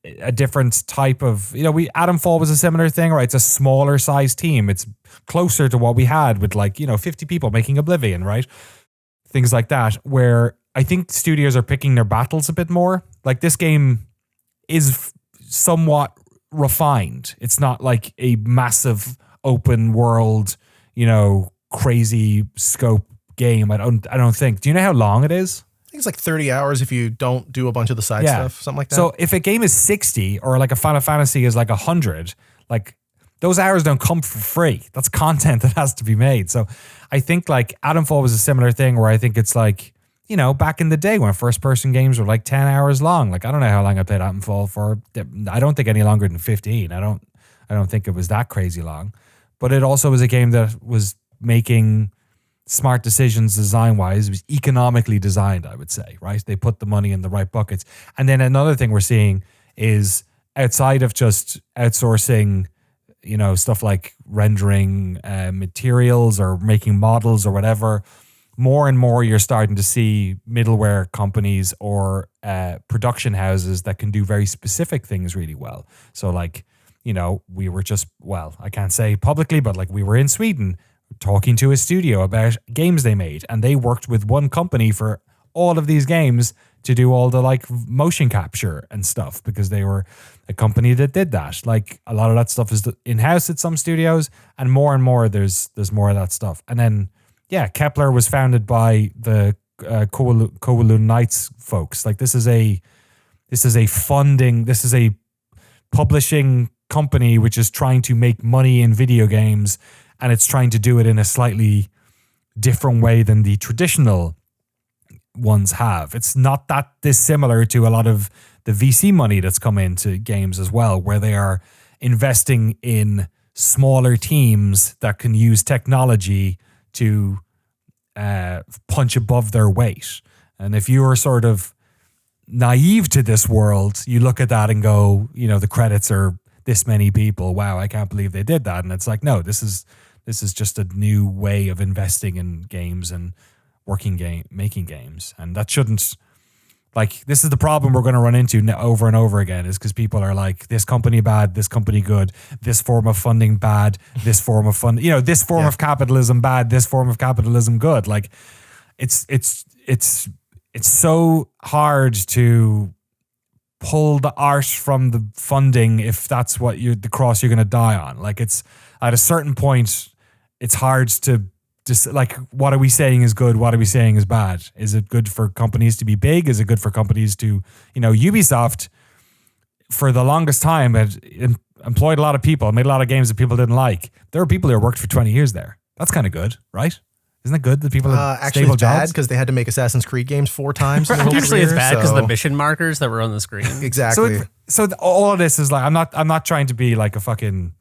a different type of, Adamfall was a similar thing, right? It's a smaller size team. It's closer to what we had with like, 50 people making Oblivion, right? Things like that, where I think studios are picking their battles a bit more. Like this game is somewhat refined. It's not like a massive open world, crazy scope game. I don't think. Do you know how long it is? I think it's like 30 hours if you don't do a bunch of the side stuff, something like that. So if a game is 60 or like a Final Fantasy is like 100, like those hours don't come for free. That's content that has to be made. So I think like Adamfall was a similar thing where I think it's like, back in the day when first person games were like 10 hours long. Like I don't know how long I played Adamfall for. I don't think any longer than 15. I don't think it was that crazy long. But it also was a game that was making smart decisions design-wise. It was economically designed, I would say, right? They put the money in the right buckets. And then another thing we're seeing is outside of just outsourcing, stuff like rendering materials or making models or whatever, more and more you're starting to see middleware companies or production houses that can do very specific things really well. So like, we were just, I can't say publicly, but like we were in Sweden talking to a studio about games they made, and they worked with one company for all of these games to do all the like motion capture and stuff because they were a company that did that. Like a lot of that stuff is in-house at some studios, and more there's more of that stuff. And then Kepler was founded by the Kowloon Knights folks. Like this is a publishing company which is trying to make money in video games, and it's trying to do it in a slightly different way than the traditional ones have. It's not that dissimilar to a lot of the VC money that's come into games as well, where they are investing in smaller teams that can use technology to punch above their weight. And if you are sort of naive to this world, you look at that and go, the credits are this many people. Wow, I can't believe they did that. And it's like, no, this is This is just a new way of investing in games and making games. And that shouldn't, like, this is the problem we're going to run into over and over again, is because people are like, this company bad, this company good, this form of funding bad, this form of this form of capitalism bad, this form of capitalism good. Like, it's so hard to pull the art from the funding if that's what the cross you're going to die on. Like, it's at a certain point, it's hard to just, like, what are we saying is good? What are we saying is bad? Is it good for companies to be big? Is it good for companies to, Ubisoft for the longest time had employed a lot of people, made a lot of games that people didn't like. There were people who worked for 20 years there. That's kind of good, right? Isn't it good that people have actually stable it's bad jobs? Because they had to make Assassin's Creed games 4 times. In their whole Usually it's career, bad because so- the mission markers that were on the screen. Exactly. So all of this is like, I'm not trying to be like a fucking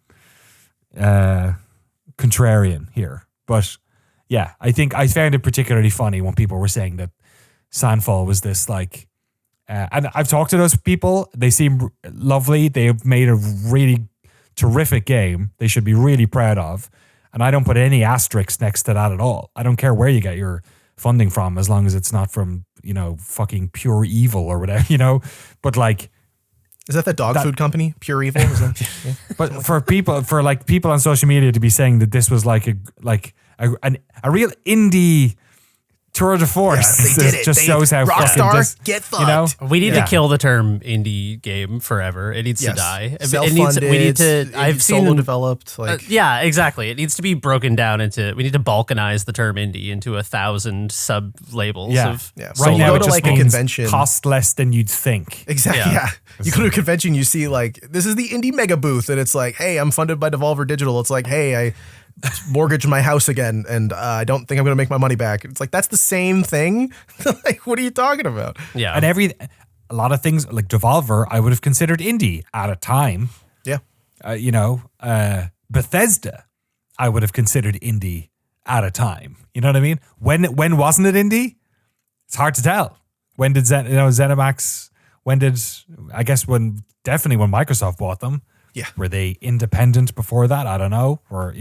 contrarian here, but yeah, I think I found it particularly funny when people were saying that Sandfall was this like, and I've talked to those people. They seem lovely. They have made a really terrific game. They should be really proud of. And I don't put any asterisks next to that at all. I don't care where you get your funding from, as long as it's not from, fucking pure evil or whatever, But like, is that the dog food company? Pure Evil? Is that, yeah. but for people on social media to be saying that this was like a real indie tour de force, they did it. just shows how Rockstar, get fucked. We need to kill the term indie game forever. It needs to die. Self-funded, We need to. I've seen solo developed. Like, yeah, exactly. It needs to be broken down into. We need to balkanize the term indie into 1,000 sub labels. Yeah. Of yeah. Right now, you it go to just like a means convention. cost less than you'd think. Exactly. Yeah. Yeah. You go to a convention, you see like, this is the indie mega booth, and it's like, hey, I'm funded by Devolver Digital. It's like, hey, I mortgaged my house again, and I don't think I'm going to make my money back. It's like, that's the same thing. Like, what are you talking about? Yeah, And a lot of things like Devolver, I would have considered indie at a time. Yeah. Bethesda, I would have considered indie at a time. You know what I mean? When wasn't it indie? It's hard to tell. When did ZeniMax? Definitely when Microsoft bought them. Yeah. Were they independent before that? I don't know. Or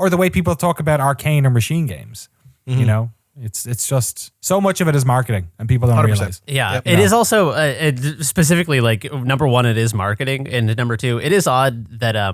the way people talk about Arcane or Machine Games. It's just so much of it is marketing, and people don't 100%. realize. Yeah, Yep. it is also specifically like number one, it is marketing, and number two, it is odd that I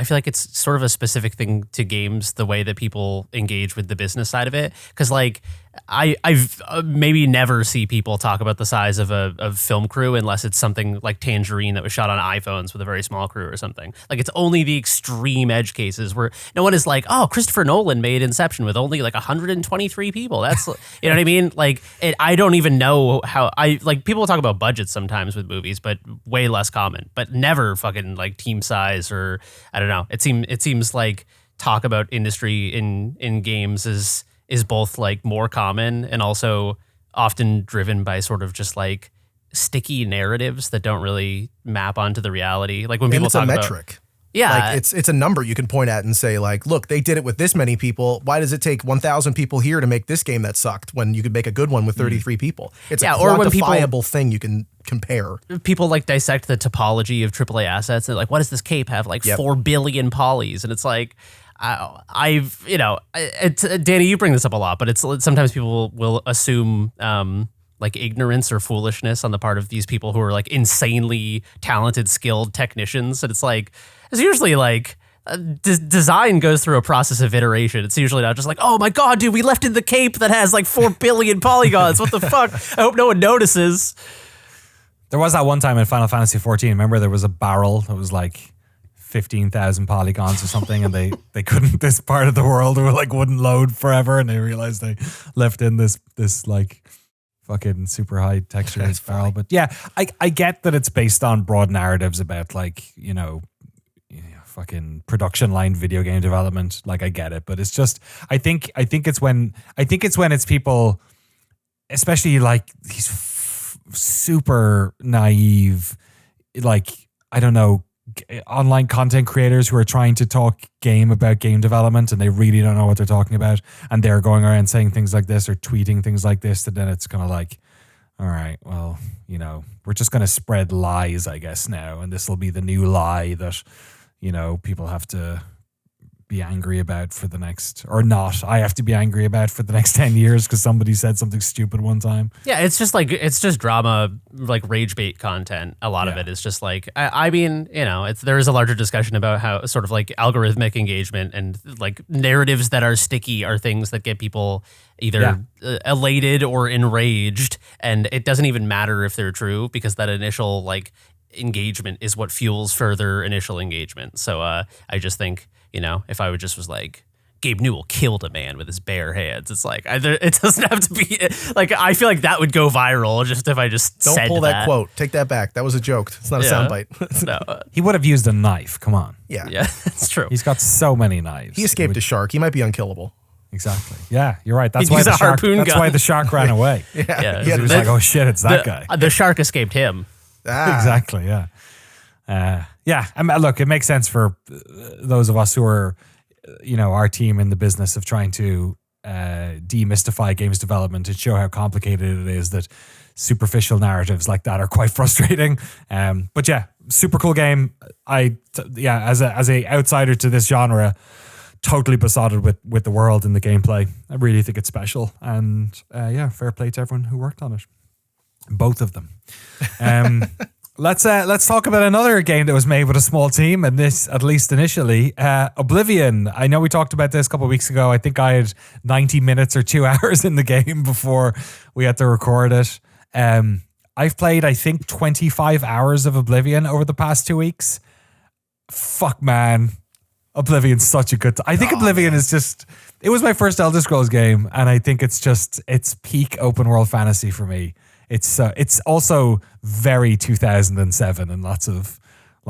feel like it's sort of a specific thing to games, the way that people engage with the business side of it, because like I've maybe never see people talk about the size of a film crew unless it's something like Tangerine that was shot on iPhones with a very small crew or something. Like, it's only the extreme edge cases where no one is like, oh, Christopher Nolan made Inception with only like 123 people. That's, you know what I mean? Like, I don't even know how people talk about budgets sometimes with movies, but way less common, but never fucking like team size, or I don't know. It seems like talk about industry in games is both like more common and also often driven by sort of just like sticky narratives that don't really map onto the reality. Like when And people it's a talk metric. about, yeah, Like, it's a number you can point at and say, like, look, they did it with this many people. Why does it take 1,000 people here to make this game that sucked when you could make a good one with 33 people? It's a or when quantifiable thing you can compare. people like dissect the topology of AAA assets and like, what does this cape have? Like 4 billion polys, and it's like, Danny, you bring this up a lot, but it's sometimes people will assume like ignorance or foolishness on the part of these people who are like insanely talented, skilled technicians, and it's like, it's usually like design goes through a process of iteration. It's usually not just like, oh my god, dude, we left in the cape that has like 4 billion polygons. What the fuck? I hope no one notices. There was that one time in Final Fantasy 14. Remember, there was a barrel that was like 15,000 polygons or something, and they couldn't. This part of the world wouldn't load forever, and they realized they left in this like fucking super high texture barrel. But yeah, I get that it's based on broad narratives about like fucking production line video game development. Like, I get it, but it's just I think it's when it's people, especially like these super naive, like, I don't know, online content creators who are trying to talk game about game development, and they really don't know what they're talking about, and they're going around saying things like this or tweeting things like this, and then it's kind of like, all right, well, we're just going to spread lies, I guess, now, and this will be the new lie that people have to be angry about for the next, or not, I have to be angry about for the next 10 years because somebody said something stupid one time. Yeah, it's just drama, like rage bait content. A lot of it is just like, I mean, there is a larger discussion about how sort of like algorithmic engagement and like narratives that are sticky are things that get people either elated or enraged, and it doesn't even matter if they're true because that initial like engagement is what fuels further initial engagement. So I just think, if I would just was like, Gabe Newell killed a man with his bare hands, it's like it doesn't have to be like, I feel like that would go viral just if I just don't said pull that quote. Take that back. That was a joke. It's not a soundbite. No, He would have used a knife. Come on. yeah, that's true. He's got so many knives. He escaped a shark. He might be unkillable. Exactly. Yeah, you're right. That's He'd why use the a shark. harpoon That's gun. why the shark ran away. Yeah, He was like, "Oh shit, it's that guy." The shark escaped him. Exactly. Yeah. I mean, look, it makes sense for those of us who are, our team in the business of trying to demystify games development and show how complicated it is. That superficial narratives like that are quite frustrating. But yeah, super cool game. As a outsider to this genre, totally besotted with the world and the gameplay. I really think it's special, and fair play to everyone who worked on it, both of them. Let's talk about another game that was made with a small team, and this, at least initially, Oblivion. I know we talked about this a couple of weeks ago. I think I had 90 minutes or 2 hours in the game before we had to record it. I've played, I think, 25 hours of Oblivion over the past 2 weeks. Fuck, man. Oblivion's such a good... I think Oblivion is just... It was my first Elder Scrolls game, and I think it's peak open world fantasy for me. It's also very 2007 in lots of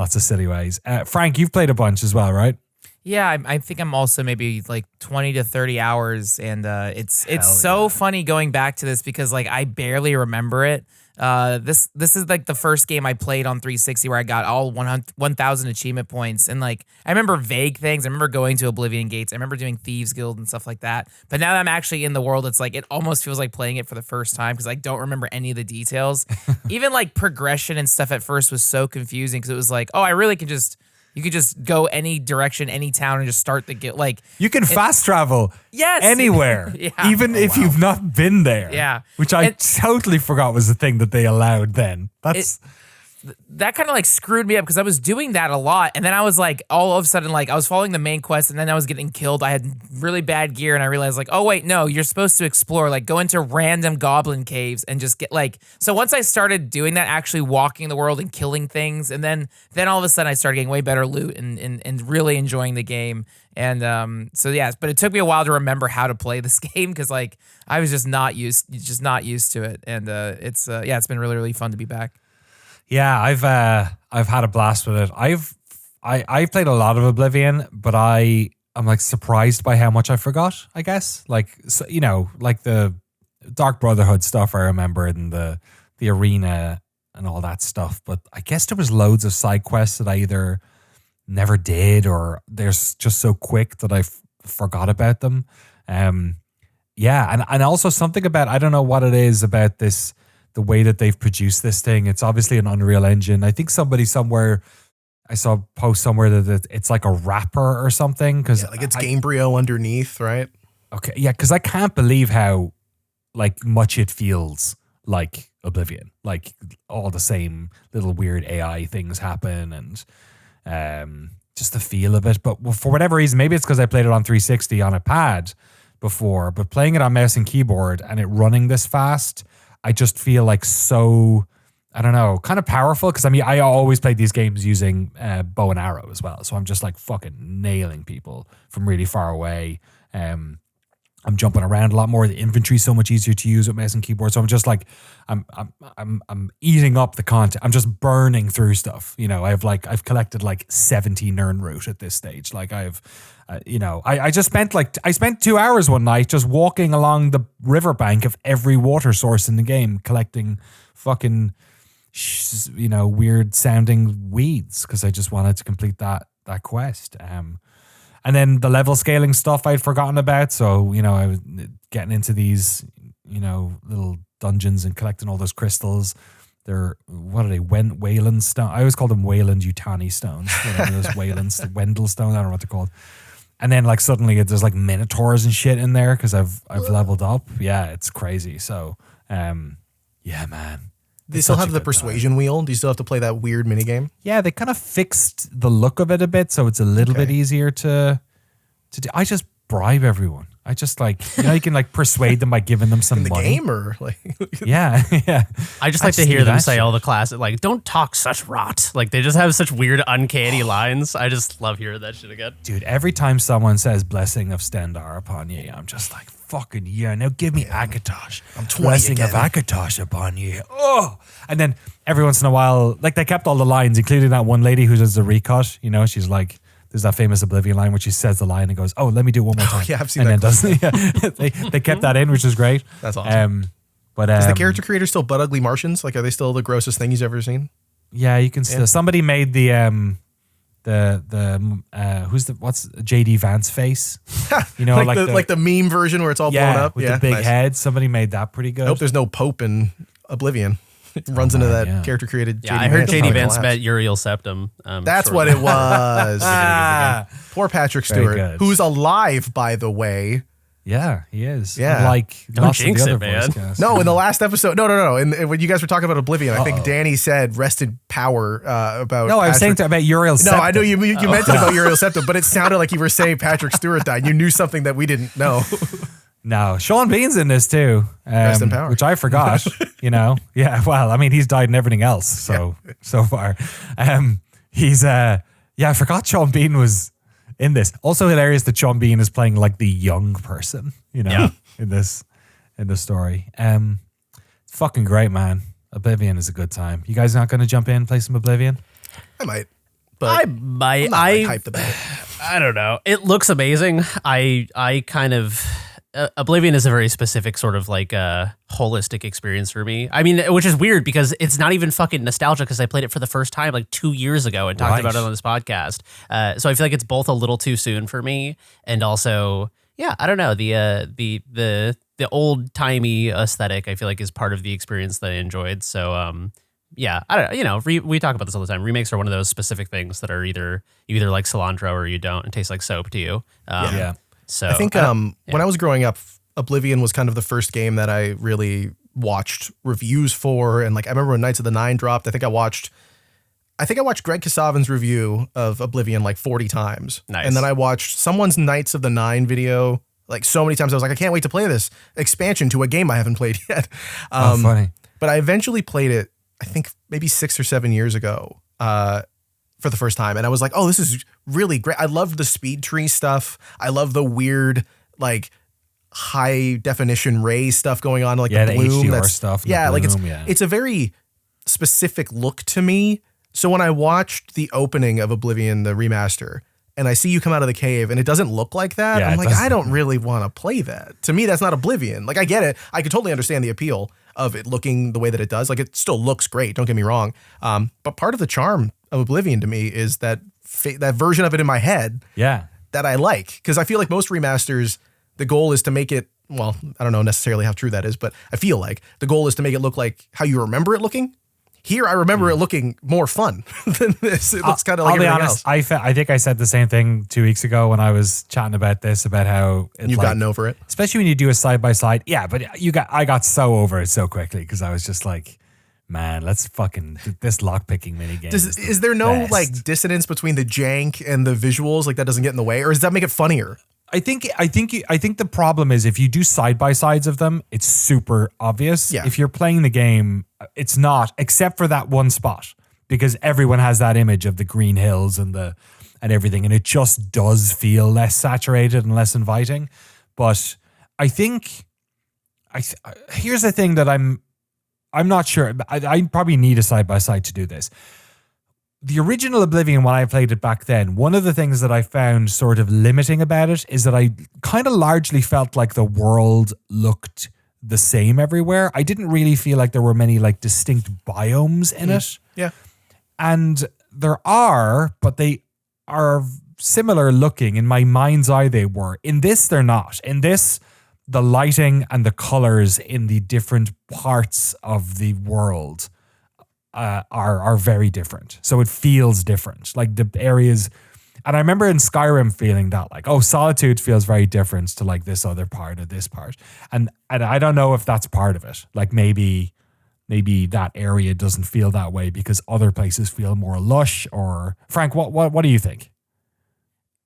silly ways. Frank, you've played a bunch as well, right? Yeah, I think I'm also maybe like 20 to 30 hours, and it's so funny going back to this because like I barely remember it. This is like the first game I played on 360 where I got all 1,000 achievement points, and like I remember vague things. I remember going to Oblivion Gates. I remember doing Thieves Guild and stuff like that. But now that I'm actually in the world, it's like it almost feels like playing it for the first time because I don't remember any of the details. Even like progression and stuff at first was so confusing because it was like, oh, I really could just. You could just go any direction, any town, and just start the guild. Like you can fast travel, yes, anywhere, even if you've not been there. Yeah, which I totally forgot was the thing that they allowed then. That kind of like screwed me up because I was doing that a lot, and then I was like, all of a sudden, like I was following the main quest, and then I was getting killed. I had really bad gear, and I realized like, oh wait, no, you're supposed to explore, like go into random goblin caves and just get like. So once I started doing that, actually walking the world and killing things, and then all of a sudden I started getting way better loot and really enjoying the game. And so yes, but it took me a while to remember how to play this game because like I was just not used to it, and it's been really really fun to be back. Yeah, I've had a blast with it. I've played a lot of Oblivion, but I'm like surprised by how much I forgot, I guess. Like, so, like the Dark Brotherhood stuff I remember, and the arena and all that stuff. But I guess there was loads of side quests that I either never did or they're just so quick that I forgot about them. And also something about, I don't know what it is about this, the way that they've produced this thing. It's obviously an Unreal Engine. I think somebody somewhere, I saw a post somewhere that it's like a wrapper or something. Like it's Gamebryo underneath, right? Okay, yeah, because I can't believe how like much it feels like Oblivion. Like all the same little weird AI things happen and just the feel of it. But for whatever reason, maybe it's because I played it on 360 on a pad before, but playing it on mouse and keyboard and it running this fast, I just feel like so, I don't know, kind of powerful. Because I mean, I always played these games using bow and arrow as well. So I'm just like fucking nailing people from really far away. I'm jumping around a lot more. The inventory is so much easier to use with mouse and keyboard. So I'm just like, I'm eating up the content. I'm just burning through stuff. I've collected like 70 Nirnroot at this stage. Like I spent 2 hours one night just walking along the riverbank of every water source in the game, collecting fucking, weird sounding weeds because I just wanted to complete that quest. And then the level scaling stuff I'd forgotten about. So, I was getting into these, little dungeons and collecting all those crystals. What are they? Wayland stone. I always call them Wayland Yutani stones. Whatever those Wayland, Wendell stones. I don't know what they're called. And then like suddenly there's like minotaurs and shit in there because I've leveled up. Yeah, it's crazy. So yeah, man. They still have the persuasion wheel. Do you still have to play that weird minigame? Yeah, they kind of fixed the look of it a bit, so it's a little bit easier to do. I just bribe everyone. I just like, you can like persuade them by giving them some In the money. game or like Yeah. I just like to hear do them that say shit. all the classic, like, don't talk such rot. Like, they just have such weird, uncanny lines. I just love hearing that shit again. Dude, every time someone says blessing of Stendar upon you, I'm just like, fucking yeah, now give me Akatosh. I'm 20 blessing again. of Akatosh upon you. Oh! And then every once in a while, like they kept all the lines, including that one lady who does the recut. She's like, there's that famous Oblivion line where she says the line and goes, oh, let me do it one more time. yeah, I've seen and that then they kept that in, which is great. That's awesome. But Is the character creator still butt ugly Martians? Like, are they still the grossest thing he's ever seen? Yeah, you can still. Somebody made the what's JD Vance face? like the meme version where it's all blown up. with the big nice. head. Somebody made that pretty good. Hope there's no Pope in Oblivion. It runs into that yeah. character created. Yeah, JD I heard Vance. JD Vance met Uriel Septim. That's what it was. Poor Patrick Very Stewart, good. who's alive, by the way. Yeah, he is. Yeah. Like Don't lots of jinx the it, other man. voice casts. No, in the last episode. No. And when you guys were talking about Oblivion, I think Danny said rested power about. No, I was saying Patrick. about Uriel. No, I know you meant it about Uriel Septim, but it sounded like you were saying Patrick Stewart died. You knew something that we didn't know. No, Sean Bean's in this too, Rest in power. which I forgot. Yeah. Well, I mean, he's died in everything else so far. He's I forgot Sean Bean was in this. Also hilarious that Sean Bean is playing like the young person, in the story. It's fucking great, man. Oblivion is a good time. You guys not going to jump in and play some Oblivion? I might. But I I'm might. not hyped about it. I don't know. It looks amazing. I kind of Oblivion is a very specific sort of like holistic experience for me. I mean, which is weird because it's not even fucking nostalgia because I played it for the first time like 2 years ago and talked about it on this podcast. So I feel like it's both a little too soon for me and also, yeah, I don't know, the old timey aesthetic I feel like is part of the experience that I enjoyed. So yeah, I don't know. We talk about this all the time. Remakes are one of those specific things that are you either like cilantro or you don't. It tastes like soap to you. Yeah. So I think when I was growing up, Oblivion was kind of the first game that I really watched reviews for, and like I remember when Knights of the Nine dropped. I think I watched Greg Kasavin's review of Oblivion like 40 times, Nice. and then I watched someone's Knights of the Nine video like so many times. I was like, I can't wait to play this expansion to a game I haven't played yet. Funny. But I eventually played it. I think maybe 6 or 7 years ago. For the first time. And I was like, oh, this is really great. I loved the speed tree stuff. I love the weird, like, high definition ray stuff going on, like Yeah, the the bloom. HDR stuff and the Yeah, like bloom, yeah. it's a very specific look to me. So when I watched the opening of Oblivion, the remaster, and I see you come out of the cave and it doesn't look like that, Yeah, I'm it like, doesn't. I don't really want to play that. To me, that's not Oblivion. Like, I get it. I could totally understand the appeal of it looking the way that it does. Like, it still looks great. Don't get me wrong. But part of the charm of Oblivion to me is that that version of it in my head Yeah. that I like. Because I feel like most remasters, the goal is to make it, well, I don't know necessarily how true that is, but I feel like the goal is to make it look like how you remember it looking. Here, I remember it looking more fun than this. It looks kind of like I'll be everything honest. else. I think I said the same thing 2 weeks ago when I was chatting about this, about how You've gotten over it. especially when you do a side by side. Yeah, but I got so over it so quickly because I was just like, man, let's fucking this lockpicking minigame. Is there no best. like dissonance between the jank and the visuals? Like that doesn't get in the way, or does that make it funnier? I think the problem is if you do side by sides of them, it's super obvious. Yeah. If you're playing the game, it's not, except for that one spot, because everyone has that image of the green hills and everything, and it just does feel less saturated and less inviting. But I think here's the thing that I'm not sure. I probably need a side by side to do this. The original Oblivion, when I played it back then, one of the things that I found sort of limiting about it is that I kind of largely felt like the world looked the same everywhere. I didn't really feel like there were many like distinct biomes in it. Yeah. And there are, but they are similar looking. In my mind's eye, they were. In this, they're not. In this, the lighting and the colors in the different parts of the world are very different. So it feels different. Like the areas, And I remember in Skyrim feeling that like, oh, Solitude feels very different to like this other part or this part. And I don't know if that's part of it. Like maybe that area doesn't feel that way because other places feel more lush. Or Frank, what do you think?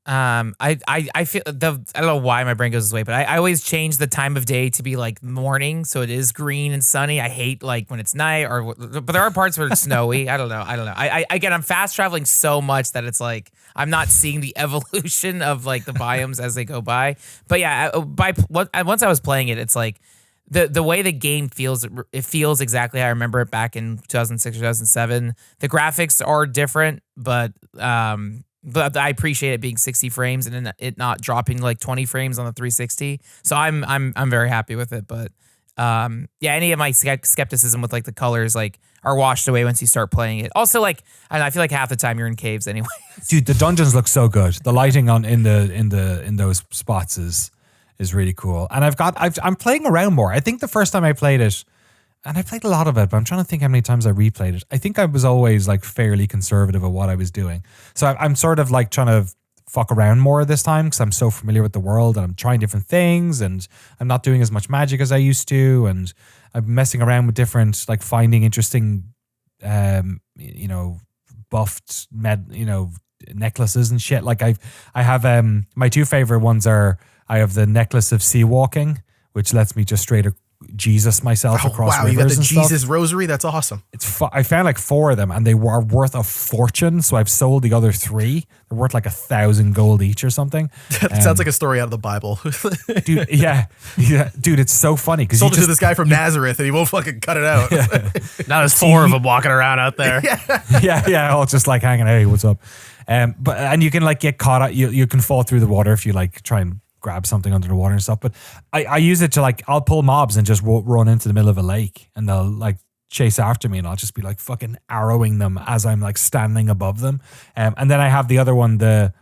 I feel I don't know why my brain goes this way, but I always change the time of day to be like morning, so it is green and sunny. I hate like when it's night, but there are parts where it's snowy. I don't know. Again, I'm fast traveling so much that it's like I'm not seeing the evolution of like the biomes as they go by. But yeah, once I was playing it, it's like the way the game feels. It feels exactly how I remember it back in 2006 or 2007. The graphics are different, but I appreciate it being 60 frames and then it not dropping like 20 frames on the 360. So I'm very happy with it. But any of my skepticism with like the colors like are washed away once you start playing it. Also, like I feel like half the time you're in caves anyway. Dude, the dungeons look so good. The lighting in those spots is really cool. And I'm playing around more. I think the first time I played it, and I played a lot of it, but I'm trying to think how many times I replayed it. I think I was always like fairly conservative of what I was doing. So I'm sort of like trying to fuck around more this time because I'm so familiar with the world and I'm trying different things and I'm not doing as much magic as I used to. And I'm messing around with different, like finding interesting, buffed necklaces and shit. Like I have my two favorite ones are I have the necklace of sea walking, which lets me just straight Jesus myself across rivers. Wow, you got the and Jesus stuff. rosary? That's awesome. I found like 4 of them and they were worth a fortune. So I've sold the other 3. They're worth like 1,000 gold each or something. That sounds like a story out of the Bible. Dude, yeah. Dude, it's so funny. Sold it to this guy from Nazareth and he won't fucking cut it out. Yeah. Now there's 4 of them walking around out there. Yeah, all just like hanging, hey, what's up? And you can like get caught out. You can fall through the water if you like try and grab something under the water and stuff. But I use it to like, I'll pull mobs and just run into the middle of a lake and they'll like chase after me and I'll just be like fucking arrowing them as I'm like standing above them. And then I have the other one, the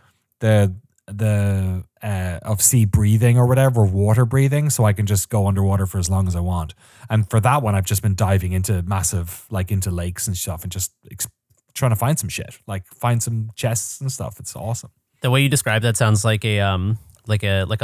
of sea breathing or whatever, water breathing. So I can just go underwater for as long as I want. And for that one, I've just been diving into massive, like into lakes and stuff and just trying to find some shit, like find some chests and stuff. It's awesome. The way you describe that sounds like a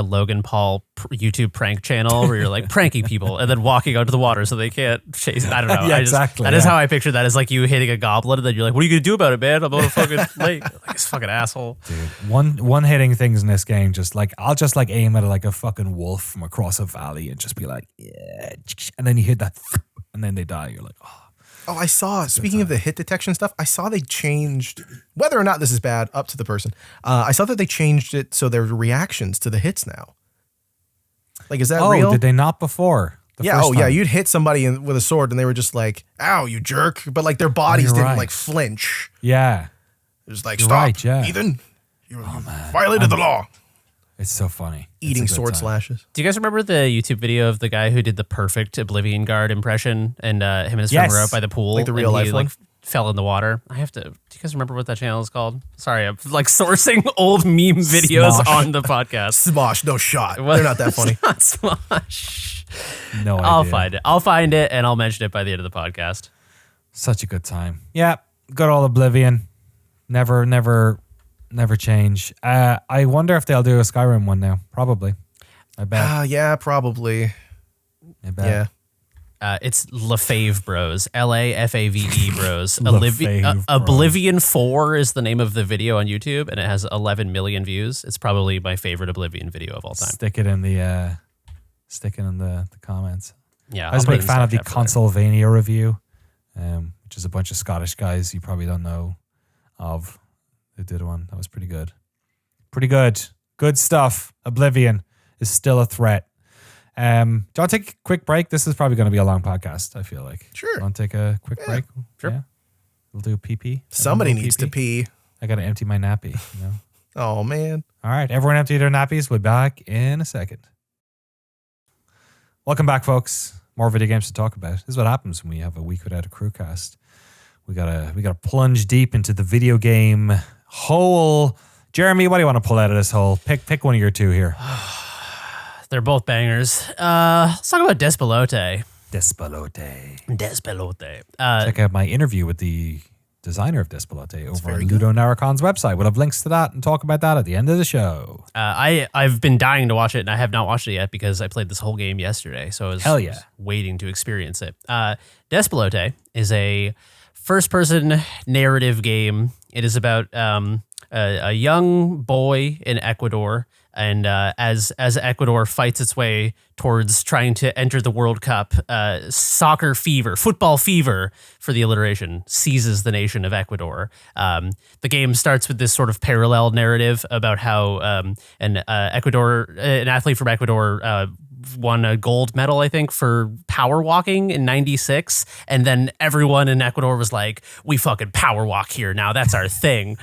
Logan Paul YouTube prank channel where you're like pranking people and then walking onto the water so they can't chase. I don't know. Yeah, exactly. That is how I picture that. Is like you hitting a goblin and then you're like, what are you gonna do about it, man? I'm on a fucking lake. Like this fucking asshole. Dude, one hitting things in this game, just like I'll just like aim at like a fucking wolf from across a valley and just be like, yeah, and then you hit that, and then they die. You're like, oh. Oh, I saw, speaking of the hit detection stuff, I saw they changed, whether or not this is bad, up to the person. I saw that they changed it so there's reactions to the hits now. Like, is that real? Oh, did they not before? Yeah, you'd hit somebody with a sword and they were just like, ow, you jerk. But like their bodies didn't like flinch. Yeah. It was like, stop, Ethan. You violated the law. It's so funny. Eating sword slashes. Do you guys remember the YouTube video of the guy who did the perfect Oblivion Guard impression and him and his friend were out by the pool? Like the real life one? Like fell in the water. Do you guys remember what that channel is called? Sorry, I'm like sourcing old meme videos on the podcast. Smosh, no shot. They're not that funny. Not Smosh. No idea. I'll find it and I'll mention it by the end of the podcast. Such a good time. Yeah, good old Oblivion. Never change. I wonder if they'll do a Skyrim one now. Probably. I bet. Yeah, probably. I bet. Yeah. It's LaFave Bros. LAFAVE Bros. LaFave Oblivion 4 is the name of the video on YouTube, and it has 11 million views. It's probably my favorite Oblivion video of all time. Stick it in the comments. Yeah, I was a big fan of the Consolvania review, which is a bunch of Scottish guys you probably don't know of. They did one. That was pretty good. Pretty good. Good stuff. Oblivion is still a threat. Do you want to take a quick break? This is probably going to be a long podcast, I feel like. Sure. You want to take a quick break? Sure. Yeah. We'll do a pee-pee. Somebody needs to pee. I got to empty my nappy. You know? Oh, man. All right. Everyone empty their nappies. We'll be back in a second. Welcome back, folks. More video games to talk about. This is what happens when we have a week without a Crewcast. We gotta plunge deep into the video game hole. Jeremy, what do you want to pull out of this hole? Pick one of your two here. They're both bangers. Let's talk about Despelote. Despelote. Despelote. Check out my interview with the designer of Despelote, over on Ludo Naracon's website. We'll have links to that and talk about that at the end of the show. I've been dying to watch it, and I have not watched it yet because I played this whole game yesterday, so I was waiting to experience it. Despelote is a first-person narrative game. It is about a young boy in Ecuador, and as Ecuador fights its way towards trying to enter the World Cup, soccer fever, football fever for the alliteration, seizes the nation of Ecuador. The game starts with this sort of parallel narrative about how an athlete from Ecuador won a gold medal, I think, for power walking in '96, and then everyone in Ecuador was like, "We fucking power walk here now. That's our thing."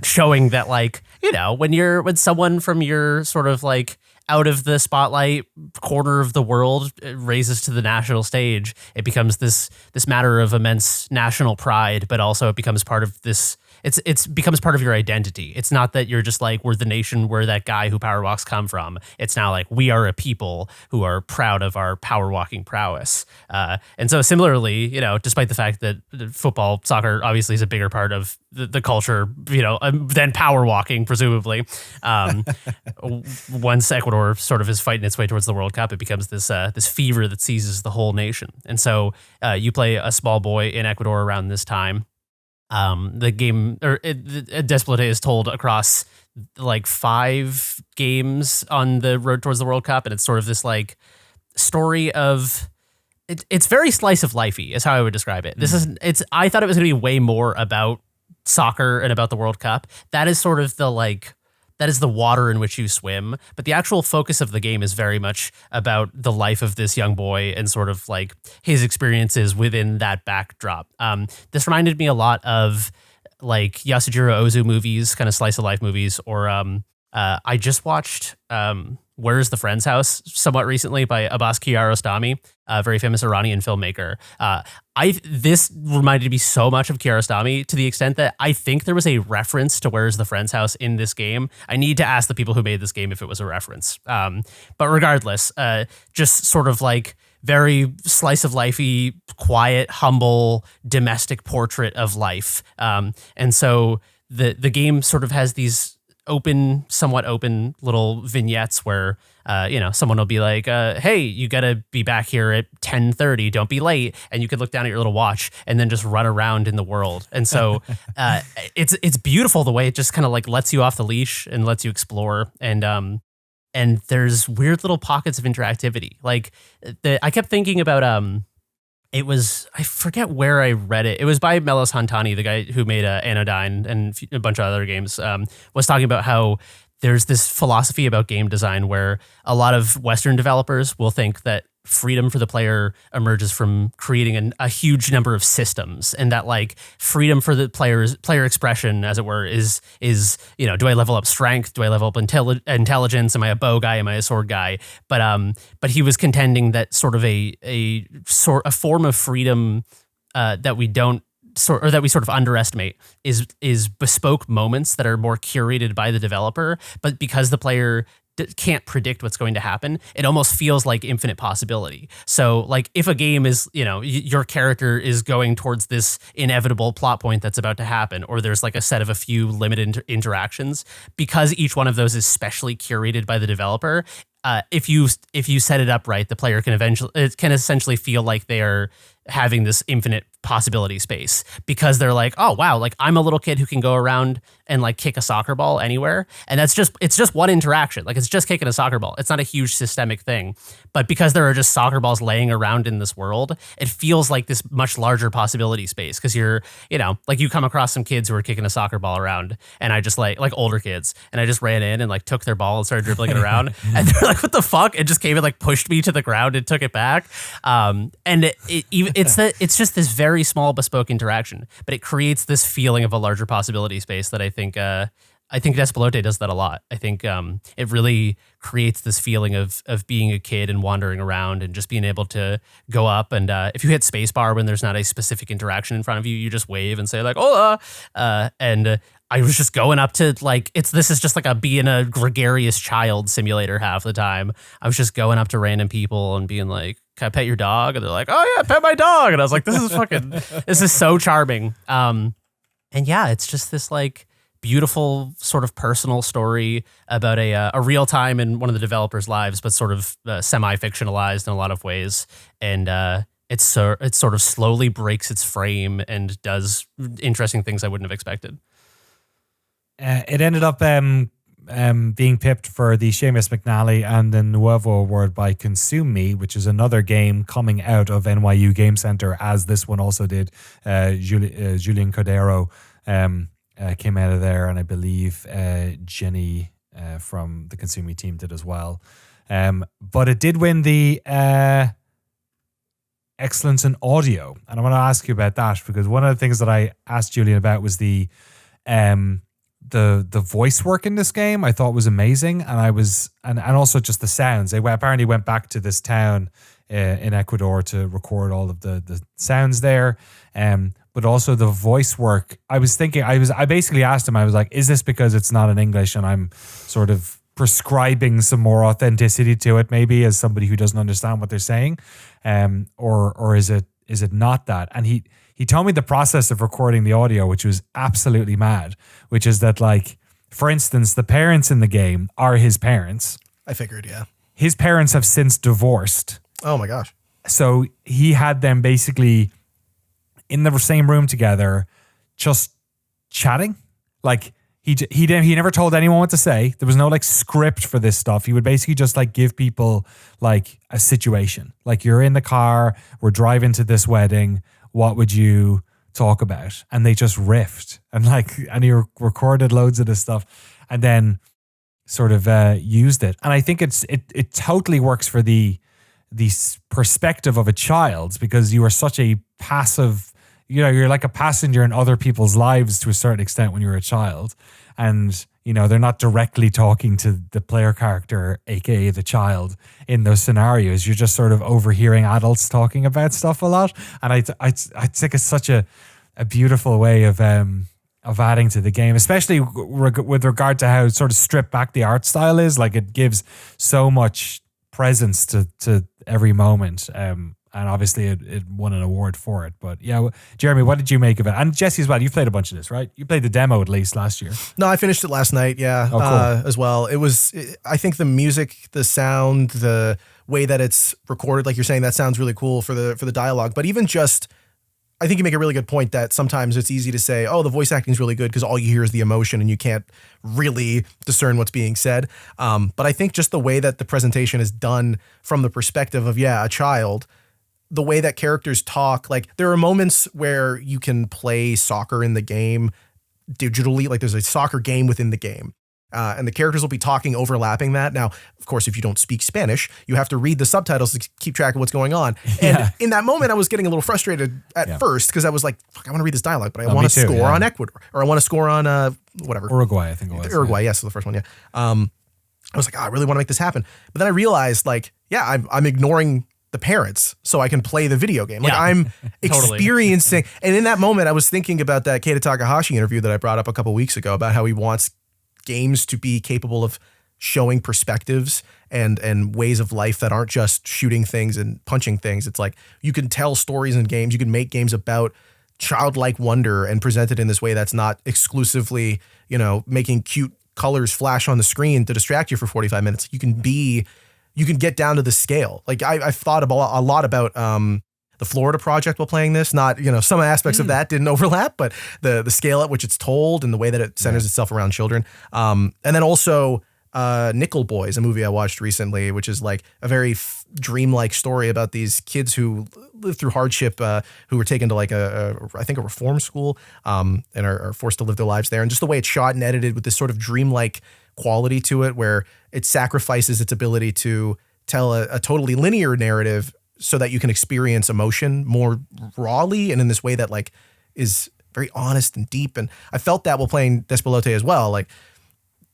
Showing that, like, you know, when someone from your sort of like out of the spotlight corner of the world raises to the national stage, it becomes this matter of immense national pride, but also it becomes part of this. It's becomes part of your identity. It's not that you're just like, we're the nation where that guy who power walks come from. It's now like, we are a people who are proud of our power walking prowess. And so similarly, you know, despite the fact that football, soccer obviously is a bigger part of the culture, you know, than power walking, presumably. Once Ecuador sort of is fighting its way towards the World Cup, it becomes this fever that seizes the whole nation. And so you play a small boy in Ecuador around this time. The game, Despelote is told across like 5 games on the road towards the World Cup, and it's sort of this like story of it's very slice of lifey is how I would describe it. I thought it was going to be way more about soccer and about the World Cup. That is sort of that is the water in which you swim. But the actual focus of the game is very much about the life of this young boy and sort of like his experiences within that backdrop. This reminded me a lot of like Yasujiro Ozu movies, kind of slice of life movies, or I just watched Where's the Friend's House somewhat recently by Abbas Kiarostami, a very famous Iranian filmmaker. This reminded me so much of Kiarostami to the extent that I think there was a reference to Where's the Friend's House in this game. I need to ask the people who made this game if it was a reference. But regardless, just sort of like very slice of lifey, quiet, humble, domestic portrait of life. And so the game sort of has these somewhat open little vignettes where, you know, someone will be like, hey, you got to be back here at 10:30. Don't be late. And you could look down at your little watch and then just run around in the world. And so it's beautiful the way it just kind of like lets you off the leash and lets you explore. And there's weird little pockets of interactivity. Like I kept thinking about, I forget where I read it. It was by Melos Hantani, the guy who made Anodyne and a bunch of other games, was talking about how there's this philosophy about game design where a lot of Western developers will think that freedom for the player emerges from creating a huge number of systems, and that like freedom for the player expression, as it were, is, you know, do I level up strength? Do I level up intelligence? Am I a bow guy? Am I a sword guy? But he was contending that sort of a form of freedom that we sort of underestimate is bespoke moments that are more curated by the developer, but because the player can't predict what's going to happen, it almost feels like infinite possibility. So like if a game is, you know, your character is going towards this inevitable plot point that's about to happen, or there's like a set of a few limited interactions, because each one of those is specially curated by the developer, if you set it up right, the player can essentially feel like they are having this infinite possibility space, because they're like, oh wow, like I'm a little kid who can go around and like kick a soccer ball anywhere, and it's just one interaction, like it's just kicking a soccer ball. It's not a huge systemic thing, but because there are just soccer balls laying around in this world, it feels like this much larger possibility space, because you're, you know, like you come across some kids who are kicking a soccer ball around, and I just like older kids, and I just ran in and like took their ball and started dribbling it around, and they're like, what the fuck? It just came and like pushed me to the ground and took it back. And it's just this very small bespoke interaction, but it creates this feeling of a larger possibility space that I think Despelote does that a lot. I think it really creates this feeling of being a kid and wandering around and just being able to go up, and if you hit spacebar when there's not a specific interaction in front of you, you just wave and say like hola, and I was just going up to like, this is just like a being a gregarious child simulator half the time. I was just going up to random people and being like, can I pet your dog? And they're like, oh yeah, pet my dog. And I was like, this is so charming. And yeah, it's just this like beautiful sort of personal story about a real time in one of the developers' lives, but sort of semi-fictionalized in a lot of ways. And it sort of slowly breaks its frame and does interesting things I wouldn't have expected. It ended up being pipped for the Seamus McNally and the Nuevo Award by Consume Me, which is another game coming out of NYU Game Center, as this one also did. Julian Cordero came out of there, and I believe Jenny from the Consume Me team did as well. But it did win the excellence in audio, and I want to ask you about that, because one of the things that I asked Julian about was the voice work in this game. I thought was amazing, and I was and also just the sounds. They apparently went back to this town in Ecuador to record all of the sounds there, but also the voice work. I was thinking, I basically asked him, I was like, is this because it's not in English and I'm sort of prescribing some more authenticity to it, maybe, as somebody who doesn't understand what they're saying, or is it not that? And he told me the process of recording the audio, which was absolutely mad, which is that, like, for instance, the parents in the game are his parents. I figured, yeah. His parents have since divorced. Oh my gosh. So he had them basically in the same room together, just chatting. Like, he never told anyone what to say. There was no like script for this stuff. He would basically just like give people like a situation. Like, you're in the car, we're driving to this wedding. What would you talk about? And they just riffed and he recorded loads of this stuff and then sort of used it. And I think it totally works for the perspective of a child, because you are such a passive, you're like a passenger in other people's lives to a certain extent when you're a child. And, they're not directly talking to the player character, aka the child, in those scenarios. You're just sort of overhearing adults talking about stuff a lot. And I think it's such a beautiful way of adding to the game, especially with regard to how sort of stripped back the art style is. Like, it gives so much presence to every moment. And obviously it won an award for it. But yeah, Jeremy, what did you make of it? And Jesse as well, you've played a bunch of this, right? You played the demo at least last year. No, I finished it last night, yeah, cool. As well. I think the music, the sound, the way that it's recorded, like you're saying, that sounds really cool for the dialogue. But even just, I think you make a really good point that sometimes it's easy to say, oh, the voice acting is really good because all you hear is the emotion and you can't really discern what's being said. But I think just the way that the presentation is done from the perspective of, a child, the way that characters talk, like there are moments where you can play soccer in the game digitally, like there's a soccer game within the game. And the characters will be talking, overlapping that. Now, of course, if you don't speak Spanish, you have to read the subtitles to keep track of what's going on. And in that moment, I was getting a little frustrated at first because I was like, fuck, I want to read this dialogue, but I want to score on Ecuador, or I want to score on whatever. Uruguay, I think it was. Uruguay, yes, the first one, yeah. I was like, I really want to make this happen. But then I realized, like, I'm ignoring the parents so I can play the video game. Like, I'm experiencing. And in that moment, I was thinking about that Keita Takahashi interview that I brought up a couple weeks ago about how he wants games to be capable of showing perspectives and ways of life that aren't just shooting things and punching things. It's like you can tell stories in games. You can make games about childlike wonder and present it in this way that's not exclusively, making cute colors flash on the screen to distract you for 45 minutes. You can get down to the scale. Like I've thought about a lot about the Florida project while playing this. Not, some aspects of that didn't overlap, but the scale at which it's told and the way that it centers itself around children. And then also Nickel Boys, a movie I watched recently, which is like a very dreamlike story about these kids who live through hardship, who were taken to like I think a reform school, and are forced to live their lives there. And just the way it's shot and edited with this sort of dreamlike quality to it, where it sacrifices its ability to tell a totally linear narrative so that you can experience emotion more rawly and in this way that like is very honest and deep. And I felt that while playing Despelote as well. Like,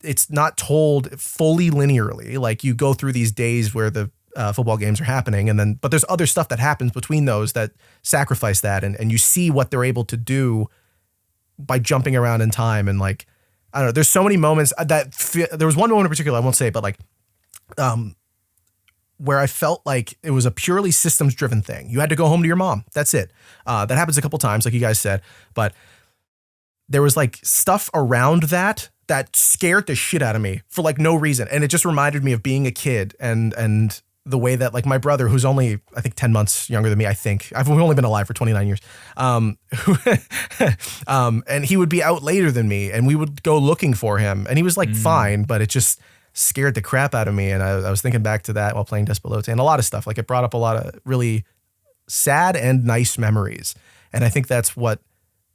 it's not told fully linearly. Like, you go through these days where the football games are happening, but there's other stuff that happens between those that sacrifice that, and you see what they're able to do by jumping around in time. And like, I don't know, there's so many moments there was one moment in particular, I won't say, but like, where I felt like it was a purely systems driven thing. You had to go home to your mom. That's it. That happens a couple times, like you guys said, but there was like stuff around that scared the shit out of me for like no reason. And it just reminded me of being a kid and the way that like my brother, who's only, I think 10 months younger than me, I think we've only been alive for 29 years. And he would be out later than me and we would go looking for him and he was like fine, but it just scared the crap out of me. And I was thinking back to that while playing Despelote and a lot of stuff. Like it brought up a lot of really sad and nice memories. And I think that's what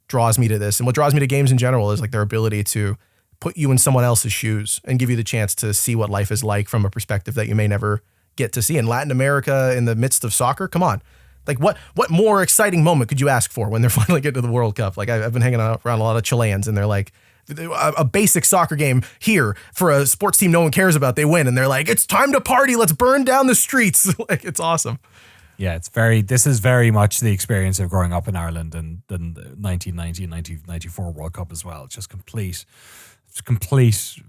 draws me to this. And what draws me to games in general is like their ability to put you in someone else's shoes and give you the chance to see what life is like from a perspective that you may never get to see. In Latin America, in the midst of soccer, come on. Like what more exciting moment could you ask for when they're finally getting to the World Cup? Like I've been hanging out around a lot of Chileans and they're like, a basic soccer game here for a sports team no one cares about, they win. And they're like, it's time to party. Let's burn down the streets. Like it's awesome. Yeah, this is very much the experience of growing up in Ireland and the 1990 and 1994 World Cup as well. It's just complete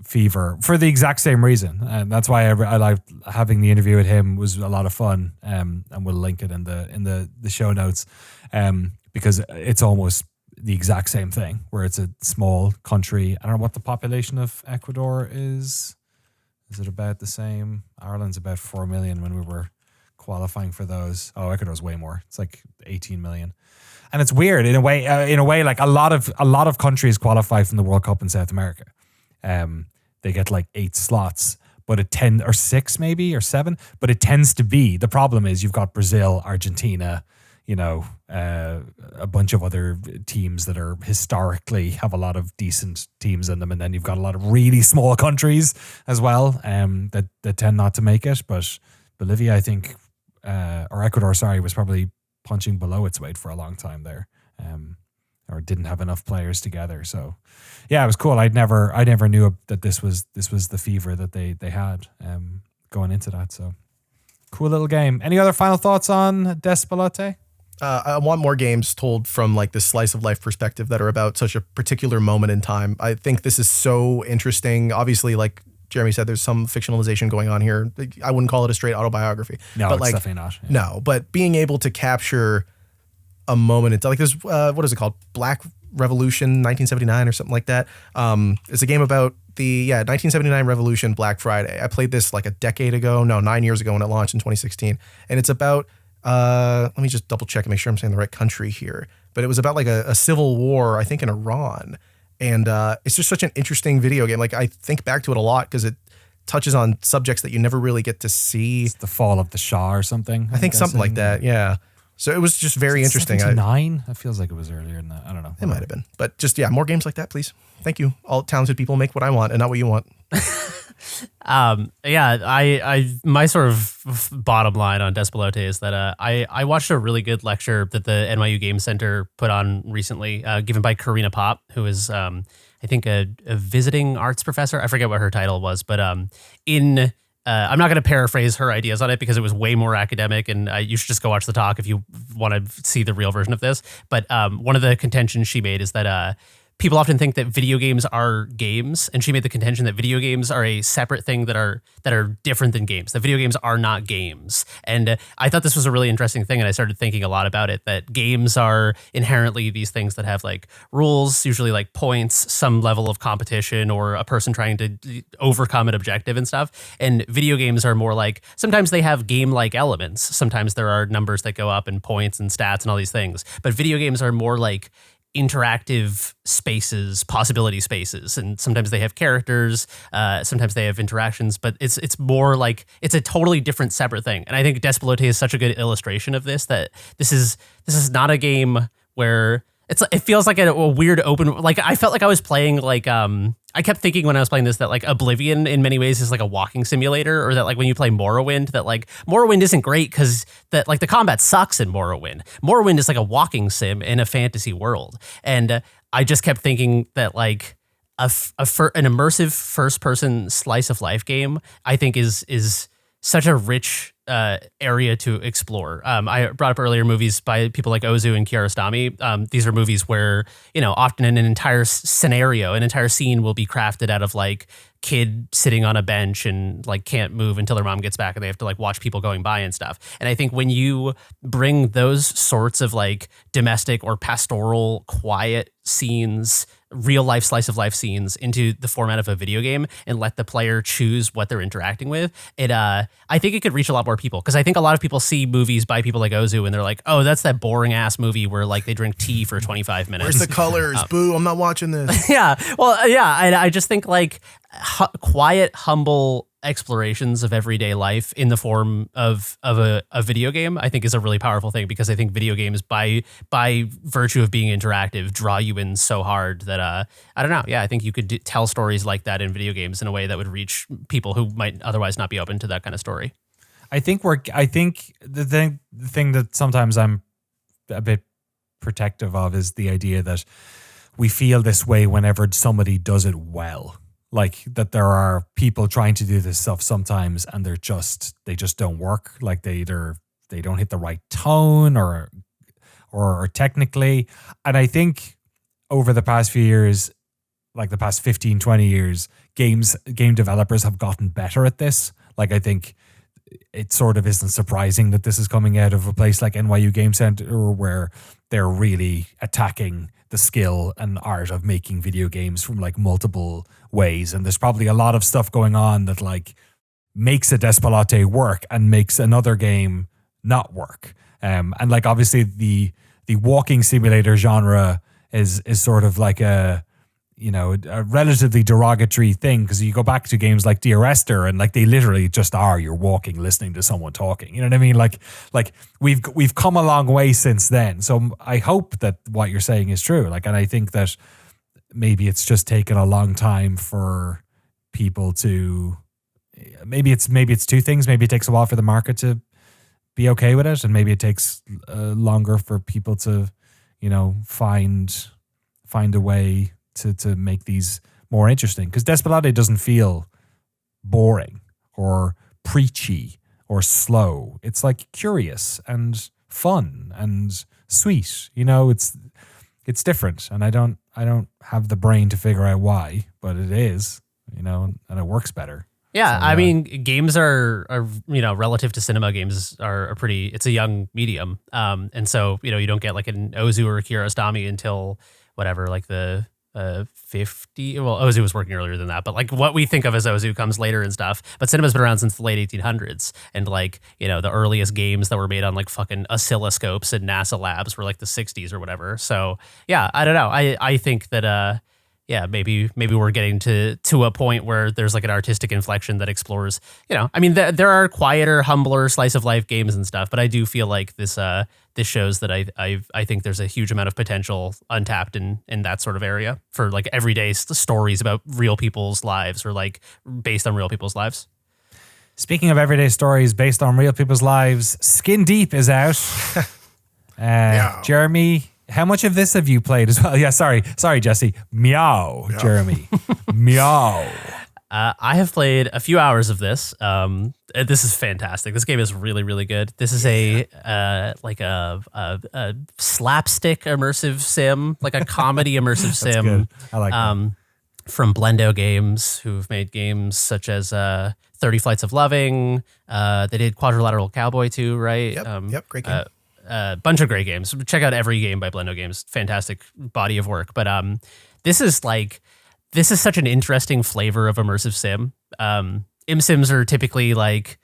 fever for the exact same reason. And that's why I like having the interview with him was a lot of fun. And we'll link it in the show notes because it's almost the exact same thing where it's a small country. I don't know what the population of Ecuador is. Is it about the same? Ireland's about 4 million when we were qualifying for those. Oh, Ecuador's way more. It's like 18 million. And it's weird in a way, like a lot of countries qualify from the World Cup in South America. They get like 8 slots, but it 10 or 6 maybe or 7, but it tends to be, the problem is you've got Brazil, Argentina, a bunch of other teams that are historically have a lot of decent teams in them. And then you've got a lot of really small countries as well, that tend not to make it. But Bolivia, I think, or Ecuador, sorry, was probably punching below its weight for a long time there, or didn't have enough players together. So, yeah, it was cool. I never knew that this was the fever that they had going into that. So, cool little game. Any other final thoughts on Despelote? I want more games told from like this slice of life perspective that are about such a particular moment in time. I think this is so interesting. Obviously, like Jeremy said, there's some fictionalization going on here. I wouldn't call it a straight autobiography. No, but it's like, definitely not. Yeah. No, but being able to capture a moment into like this, what is it called? Black Revolution 1979 or something like that. It's a game about the 1979 Revolution, Black Friday. I played this like 9 years ago when it launched in 2016. And it's about, let me just double check and make sure I'm saying the right country here. But it was about like a civil war, I think in Iran. And it's just such an interesting video game. Like I think back to it a lot because it touches on subjects that you never really get to see. It's the fall of the Shah or something. I think something like that. Yeah. So it was just very interesting. 79? That feels like it was earlier than that. I don't know. It might have been. But just, more games like that, please. Thank you. All talented people make what I want and not what you want. My sort of bottom line on Despelote is that I watched a really good lecture that the NYU Game Center put on recently, given by Karina Pop, who is I think a visiting arts professor. I forget what her title was, but I'm not going to paraphrase her ideas on it because it was way more academic, and you should just go watch the talk if you want to see the real version of this. But one of the contentions she made is that people often think that video games are games, and she made the contention that video games are a separate thing that are different than games. That video games are not games. And I thought this was a really interesting thing, and I started thinking a lot about it, that games are inherently these things that have like rules, usually like points, some level of competition, or a person trying to overcome an objective and stuff. And video games are more like, sometimes they have game-like elements. Sometimes there are numbers that go up and points and stats and all these things. But video games are more like interactive spaces, possibility spaces, and sometimes they have characters, sometimes they have interactions, but it's more like it's a totally different separate thing. And I think Despelote is such a good illustration of this, that this is not a game where it feels like a weird open, like I felt like I was playing like I kept thinking when I was playing this that like Oblivion in many ways is like a walking simulator, or that like when you play Morrowind, that like Morrowind isn't great because that like the combat sucks in Morrowind. Morrowind is like a walking sim in a fantasy world. And I just kept thinking that like an immersive first person slice of life game, I think is such a rich area to explore. I brought up earlier movies by people like Ozu and Kiarostami. These are movies where, often in an entire scenario, an entire scene will be crafted out of like kid sitting on a bench and like can't move until their mom gets back, and they have to like watch people going by and stuff. And I think when you bring those sorts of like domestic or pastoral quiet scenes, real life slice of life scenes into the format of a video game and let the player choose what they're interacting with, I think it could reach a lot more people, because I think a lot of people see movies by people like Ozu and they're like, oh, that's that boring ass movie where like they drink tea for 25 minutes. Where's the colors? Boo, I'm not watching this. Yeah. Well, yeah. I just think like quiet, humble explorations of everyday life in the form of a video game, I think is a really powerful thing, because I think video games by virtue of being interactive draw you in so hard that I don't know. Yeah, I think you could tell stories like that in video games in a way that would reach people who might otherwise not be open to that kind of story. I think the thing that sometimes I'm a bit protective of is the idea that we feel this way whenever somebody does it well. Like that there are people trying to do this stuff sometimes and they just don't work. Like they don't hit the right tone or technically. And I think over the past few years, like the past 15, 20 years, game developers have gotten better at this. Like I think it sort of isn't surprising that this is coming out of a place like NYU Game Center, where they're really attacking the skill and art of making video games from like multiple ways. And there's probably a lot of stuff going on that like makes a Despelote work and makes another game not work. And like obviously the walking simulator genre is sort of like a relatively derogatory thing, because you go back to games like Dear Esther and like they literally just are, you're walking listening to someone talking, you know what I mean? Like we've come a long way since then. So I hope that what you're saying is true. Like, and I think that maybe it's just taken a long time for people to, maybe it's two things. Maybe it takes a while for the market to be okay with it, and maybe it takes longer for people to, find a way to make these more interesting, because Despelote doesn't feel boring or preachy or slow. It's like curious and fun and sweet. It's different, and I don't have the brain to figure out why, but it is, and it works better. Yeah, so, I mean, games are relative to cinema, games are it's a young medium, and so you don't get like an Ozu or a Kiarostami until whatever, like the 50. Well, Ozu was working earlier than that, but like what we think of as Ozu comes later and stuff. But cinema's been around since the late 1800s, and like the earliest games that were made on like fucking oscilloscopes and NASA labs were like the 60s or whatever. So yeah, I don't know. I think that maybe we're getting to a point where there's like an artistic inflection that explores. I mean, there are quieter, humbler slice of life games and stuff, but I do feel like this shows that I think there's a huge amount of potential untapped in that sort of area for like everyday stories about real people's lives, or like based on real people's lives. Speaking of everyday stories based on real people's lives, Skin Deep is out. Jeremy, how much of this have you played as well? Yeah, sorry, Jesse. Meow, Jeremy. Meow. I have played a few hours of this. This is fantastic. This game is really, really good. This is a slapstick immersive sim, like a comedy immersive sim. Good. I like that. From Blendo Games, who've made games such as 30 Flights of Loving. They did Quadrilateral Cowboy 2, right? Yep, great game. Bunch of great games. Check out every game by Blendo Games. Fantastic body of work. But this is such an interesting flavor of immersive sim. Sims are typically like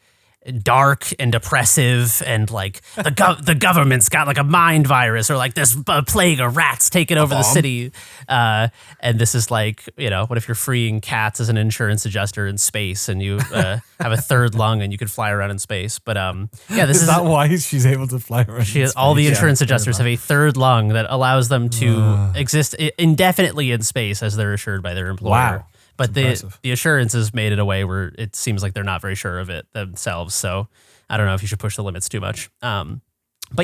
dark and depressive, and like the government's got like a mind virus, or like this plague of rats taking over the city. And this is like, what if you're freeing cats as an insurance adjuster in space, and you have a third lung and you could fly around in space. But this is that why she's able to fly around? She has all the insurance adjusters have a third lung that allows them to exist indefinitely in space, as they're assured by their employer. Wow. But the assurance is made in a way where it seems like they're not very sure of it themselves. So I don't know if you should push the limits too much. But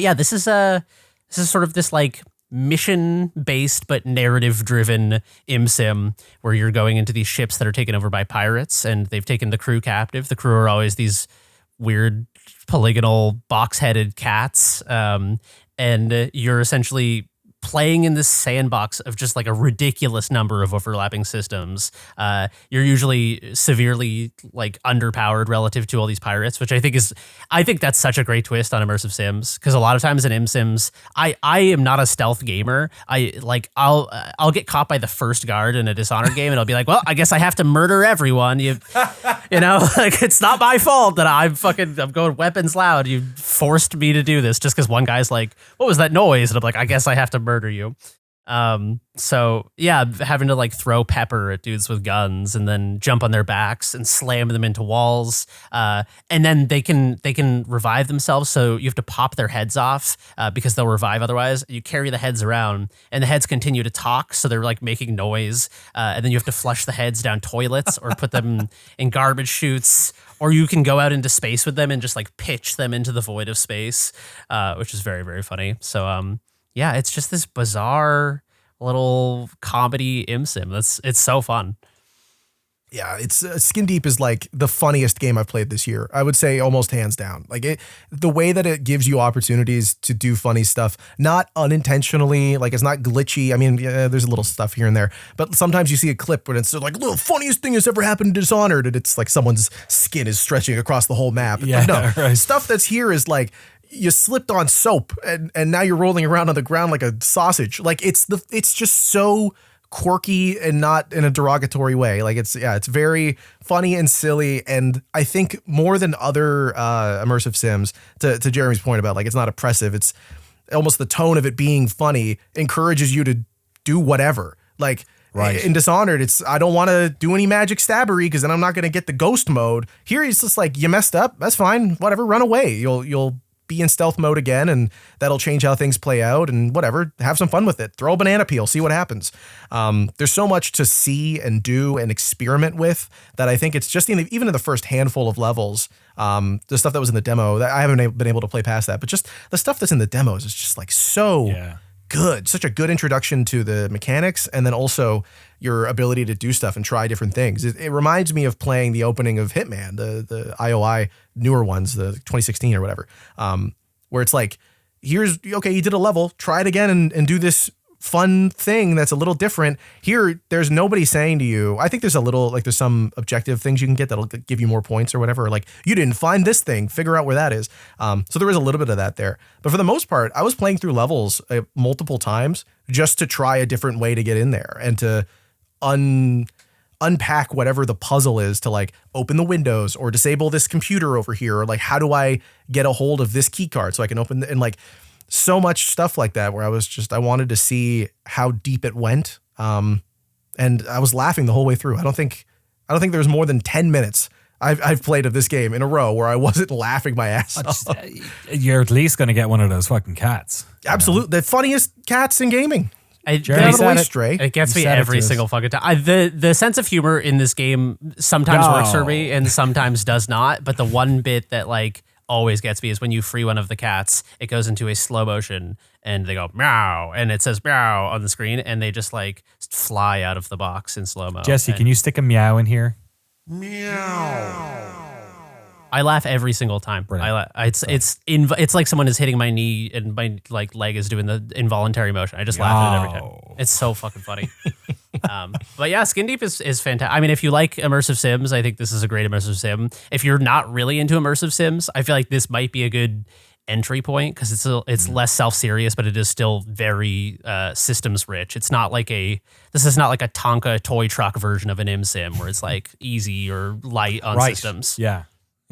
yeah, this is sort of this like mission-based but narrative-driven sim where you're going into these ships that are taken over by pirates, and they've taken the crew captive. The crew are always these weird polygonal box-headed cats, and you're essentially playing in this sandbox of just like a ridiculous number of overlapping systems. You're usually severely like underpowered relative to all these pirates, which I think that's such a great twist on immersive sims, because a lot of times in sims, I am not a stealth gamer. I'll get caught by the first guard in a Dishonored game, and I'll be like, well, I guess I have to murder everyone. You know, like it's not my fault that I'm going weapons loud. You forced me to do this just because one guy's like, what was that noise? And I'm like, I guess I have to murder you. So yeah, having to like throw pepper at dudes with guns and then jump on their backs and slam them into walls. And then they can revive themselves. So you have to pop their heads off, because they'll revive otherwise. You carry the heads around and the heads continue to talk. So they're like making noise. And then you have to flush the heads down toilets or put them in garbage chutes, or you can go out into space with them and just like pitch them into the void of space, which is very, very funny. So, yeah, it's just this bizarre little comedy sim. It's so fun. Yeah, it's Skin Deep is like the funniest game I've played this year. I would say almost hands down. Like the way that it gives you opportunities to do funny stuff, not unintentionally, like it's not glitchy. I mean, yeah, there's a little stuff here and there, but sometimes you see a clip when it's like, the funniest thing that's ever happened in Dishonored, and it's like someone's skin is stretching across the whole map. Yeah, no, right. Stuff that's here is like, you slipped on soap and now you're rolling around on the ground like a sausage. Like it's just so quirky and not in a derogatory way. Like it's very funny and silly. And I think more than other immersive sims, to Jeremy's point about like, it's not oppressive. It's almost the tone of it being funny encourages you to do whatever. Like, right. In Dishonored, it's I don't want to do any magic stabbery because then I'm not going to get the ghost mode. Here it's just like, you messed up. That's fine. Whatever. Run away. You'll be in stealth mode again, and that'll change how things play out, and whatever, have some fun with it. Throw a banana peel, see what happens. There's so much to see and do and experiment with that I think it's just even in the first handful of levels, the stuff that was in the demo, that I haven't been able to play past that, but just the stuff that's in the demos is just like so good. Such a good introduction to the mechanics, and then also your ability to do stuff and try different things. It reminds me of playing the opening of Hitman, the IOI newer ones, the 2016 or whatever, where it's like, you did a level, try it again and do this fun thing that's a little different. Here, there's nobody saying to you, I think there's there's some objective things you can get that'll give you more points or whatever. Like, you didn't find this thing, figure out where that is. So there is a little bit of that there. But for the most part, I was playing through levels multiple times just to try a different way to get in there and to unpack whatever the puzzle is, to like open the windows or disable this computer over here, or like, how do I get a hold of this key card so I can open and like so much stuff like that, where I wanted to see how deep it went. And I was laughing the whole way through. I don't think there's more than 10 minutes I've played of this game in a row where I wasn't laughing my ass off. You're at least going to get one of those fucking cats. Absolutely. The funniest cats in gaming. Get out of the way, Stray. It gets me every single fucking time. The sense of humor in this game sometimes works for me and sometimes does not. But the one bit that like always gets me is when you free one of the cats, it goes into a slow motion and they go meow, and it says meow on the screen, and they just like fly out of the box in slow mo. Jesse, can you stick a meow in here? Meow. I laugh every single time. It's like someone is hitting my knee and my like leg is doing the involuntary motion. I just laugh at it every time. It's so fucking funny. But yeah, Skin Deep is fantastic. I mean, if you like immersive sims, I think this is a great immersive sim. If you're not really into immersive sims, I feel like this might be a good entry point because it's less self-serious, but it is still very systems rich. This is not like a Tonka toy truck version of an sim where it's like easy or light on systems.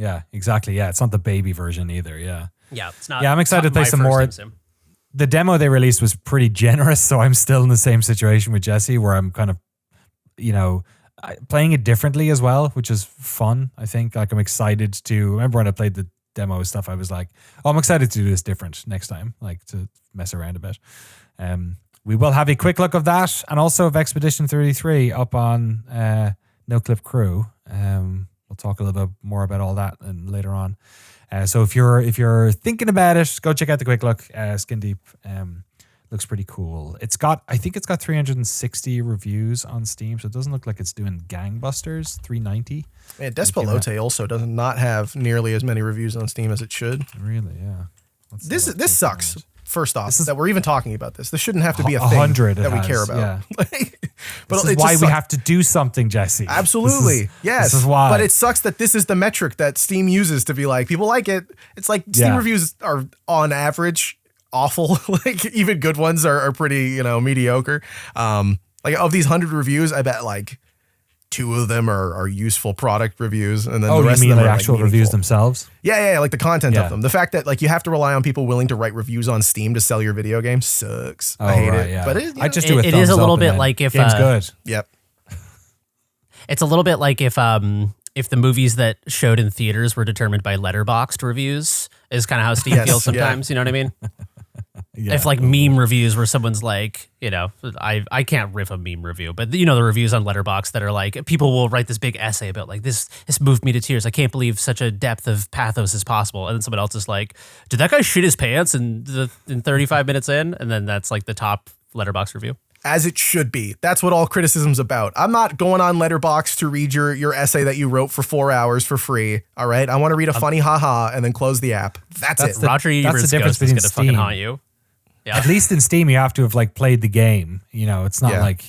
Yeah, exactly. Yeah, it's not the baby version either. Yeah, it's not. Yeah, I'm excited to play some more. The demo they released was pretty generous, so I'm still in the same situation with Jesse, where I'm kind of, playing it differently as well, which is fun. I think like I'm excited to. Remember when I played the demo stuff, I was like, oh, I'm excited to do this different next time, like to mess around a bit. We will have a quick look of that, and also of Expedition 33 up on Noclip Crew. We'll talk a little bit more about all that and later on. So if you're thinking about it, go check out the quick look. Skin Deep looks pretty cool. I think it's got 360 reviews on Steam, so it doesn't look like it's doing gangbusters. 390. Man, Despelote also does not have nearly as many reviews on Steam as it should. Really, yeah. This sucks. First off, that we're even talking about this. This shouldn't have to be a thing 100 that we care about. Yeah. But this is why we have to do something, Jesse. Absolutely. Yes. This is why. But it sucks that this is the metric that Steam uses to be like, people like it. It's like Steam reviews are on average awful. Like even good ones are pretty, mediocre. Like of these 100 reviews, I bet like 2 of them are useful product reviews, and then the rest you mean of them like are actual like reviews themselves? Yeah, like the content of them. The fact that like you have to rely on people willing to write reviews on Steam to sell your video game sucks. I hate it. Yeah. But I just do it is a little bit like if game's good. Yep. It's a little bit like if the movies that showed in theaters were determined by letterboxd reviews is kind of how Steam feels sometimes. You know what I mean? Yeah. If like meme reviews where someone's like, I can't riff a meme review, but the reviews on Letterboxd that are like, people will write this big essay about like this moved me to tears. I can't believe such a depth of pathos is possible. And then someone else is like, did that guy shit his pants in 35 minutes in? And then that's like the top Letterboxd review. As it should be. That's what all criticism's about. I'm not going on Letterboxd to read your essay that you wrote for 4 hours for free. All right. I want to read a funny haha and then close the app. That's it. Roger Ebert's ghost is going to fucking haunt you. Yeah. At least in Steam, you have to have like played the game. It's not like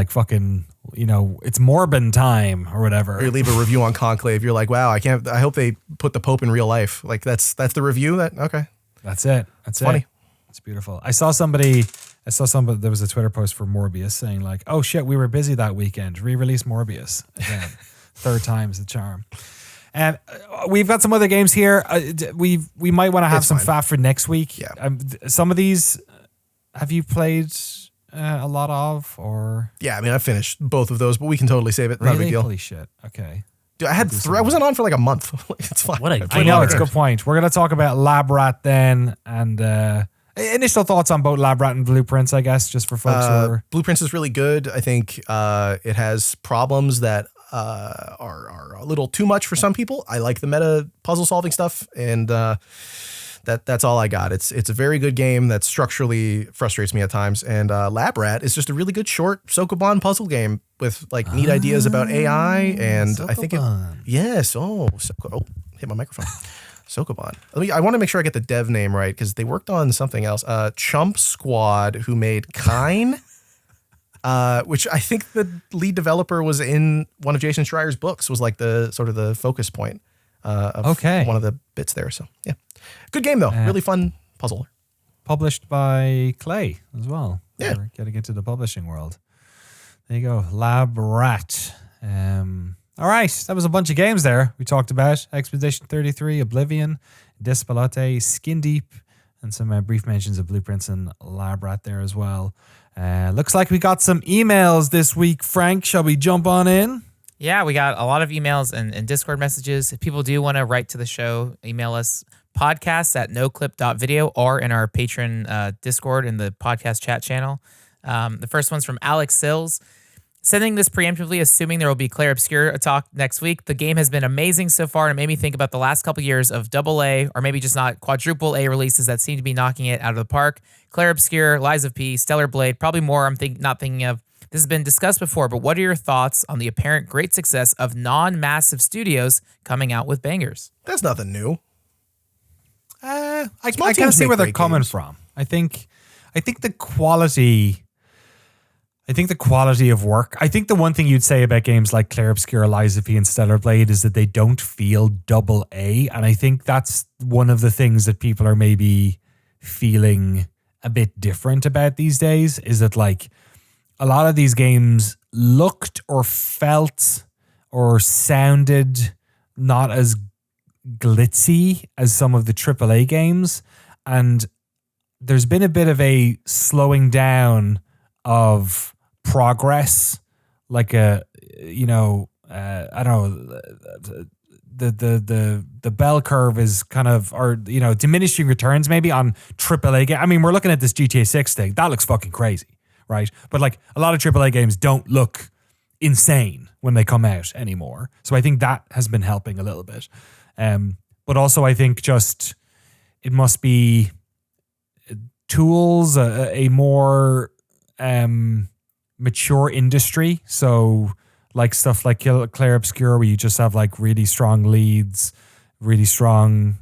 fucking, it's Morbin time or whatever. Or you leave a review on Conclave. You're like, wow, I hope they put the Pope in real life. Like that's the review. Okay. That's it. That's funny. It's beautiful. I saw somebody, there was a Twitter post for Morbius saying like, oh shit, we were busy that weekend. Re-release Morbius again. 3rd time's the charm. And we've got some other games here. We might want to have some faff for next week. Yeah. Some of these, have you played a lot of, or? Yeah, I mean, I finished both of those, but we can totally save it. Really? Not a big deal. Holy shit. Okay. Dude, I wasn't on for like a month. It's fine. I know, it's a good point. We're going to talk about Lab Rat then, and initial thoughts on both Lab Rat and Blueprints, I guess, just for folks who are... Blueprints is really good. I think it has problems that are a little too much for some people. I like the meta puzzle solving stuff, and that's all I got. It's a very good game that structurally frustrates me at times. And Lab Rat is just a really good short Sokoban puzzle game with like neat ideas about AI. And Sokoban. I think hit my microphone. Sokoban. I want to make sure I get the dev name right because they worked on something else. Chump Squad, who made Kine. Which I think the lead developer was in one of Jason Schreier's books, was like the sort of the focus point of one of the bits there. So yeah, good game though, really fun puzzle. Published by Clay as well. Yeah, we're getting into the publishing world. There you go, Lab Rat. All right, that was a bunch of games there we talked about. Expedition 33, Oblivion, Despelote, Skin Deep, and some brief mentions of Blueprints and Lab Rat there as well. Looks like we got some emails this week. Frank, shall we jump on in? Yeah, we got a lot of emails and Discord messages. If people do want to write to the show, email us podcast@noclip.video or in our patron Discord in the podcast chat channel. The first one's from Alex Sills. Sending this preemptively, assuming there will be Clair Obscur talk next week. The game has been amazing so far, and it made me think about the last couple years of AA, or maybe just not quadruple A releases that seem to be knocking it out of the park. Clair Obscur, Lies of P, Stellar Blade, probably more I'm not thinking of. This has been discussed before, but what are your thoughts on the apparent great success of non-massive studios coming out with bangers? That's nothing new. I can see where they're coming from. I think the quality... I think the quality of work, I think the one thing you'd say about games like Clair Obscur, Lies of P, and Stellar Blade is that they don't feel AA. And I think that's one of the things that people are maybe feeling a bit different about these days, is that like a lot of these games looked or felt or sounded not as glitzy as some of the AAA games. And there's been a bit of a slowing down of progress, like I don't know, the bell curve is kind of, or diminishing returns maybe on AAA games. I mean, we're looking at this GTA 6 thing that looks fucking crazy, right? But like a lot of AAA games don't look insane when they come out anymore. So I think that has been helping a little bit. But also I think just it must be tools, a more mature industry. So like stuff like Clair Obscur, where you just have like really strong leads, really strong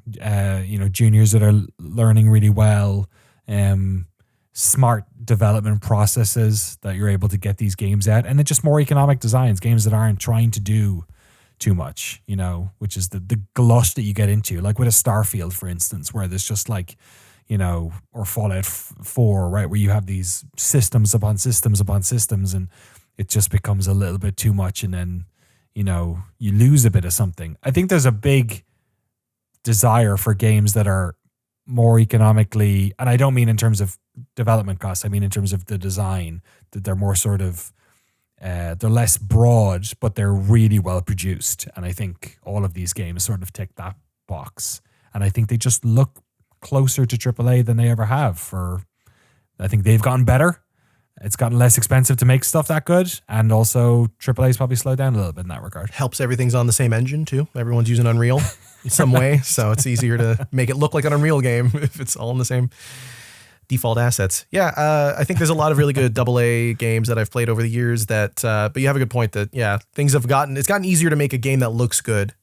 juniors that are learning really well. smart development processes that you're able to get these games out, and then just more economic designs, games that aren't trying to do too much, you know, which is the glut that you get into, like with a Starfield, for instance, where there's just like, you know, or Fallout 4, right, where you have these systems upon systems upon systems, and it just becomes a little bit too much, and then, you know, you lose a bit of something. I think there's a big desire for games that are more economically, and I don't mean in terms of development costs, I mean in terms of the design, that they're more sort of they're less broad, but they're really well produced. And I think all of these games sort of tick that box. And I think they just look closer to AAA than they ever have. I think they've gotten better. It's gotten less expensive to make stuff that good. And also AAA's probably slowed down a little bit in that regard. Helps everything's on the same engine too. Everyone's using Unreal in some way. So it's easier to make it look like an Unreal game if it's all in the same default assets. Yeah, I think there's a lot of really good AA games that I've played over the years that, but you have a good point that, yeah, it's gotten easier to make a game that looks good,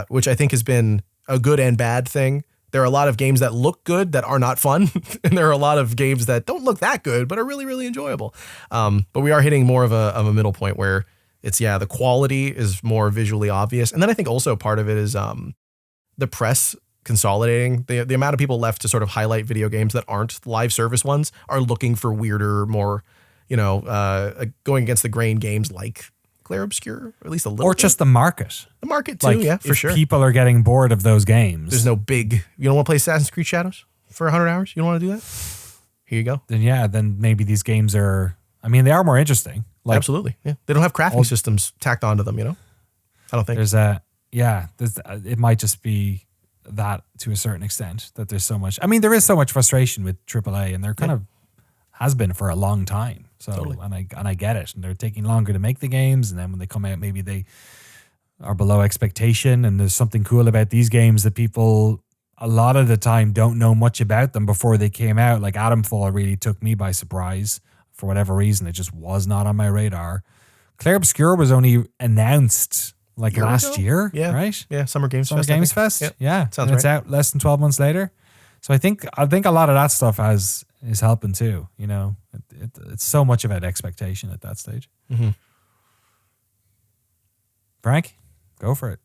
which I think has been a good and bad thing. There are a lot of games that look good that are not fun, and there are a lot of games that don't look that good but are really, really enjoyable. But we are hitting more of a middle point where it's, the quality is more visually obvious. And then I think also part of it is the press consolidating. The amount of people left to sort of highlight video games that aren't live service ones are looking for weirder, more, going against the grain games like Clair Obscur, or at least a little or bit. Just the market. The market too, like, for sure. People are getting bored of those games. There's no big, you don't want to play Assassin's Creed Shadows for 100 hours? You don't want to do that? Here you go. Then maybe these games are, they are more interesting. Like, absolutely. Yeah. They don't have crafting systems tacked onto them, I don't think. It might just be that to a certain extent that there's so much. There is so much frustration with AAA, and there kind of has been for a long time. So, totally. and I get it. And they're taking longer to make the games, and then when they come out, maybe they are below expectation. And there's something cool about these games that people a lot of the time don't know much about them before they came out. Like Atomfall really took me by surprise for whatever reason. It just was not on my radar. Clair Obscur was only announced like last year, right? Yeah, Summer Games Fest. Yep. Yeah, sounds and it's out less than 12 months later. So I think a lot of that stuff is helping too. It's so much about expectation at that stage. Mm-hmm. Frank, go for it.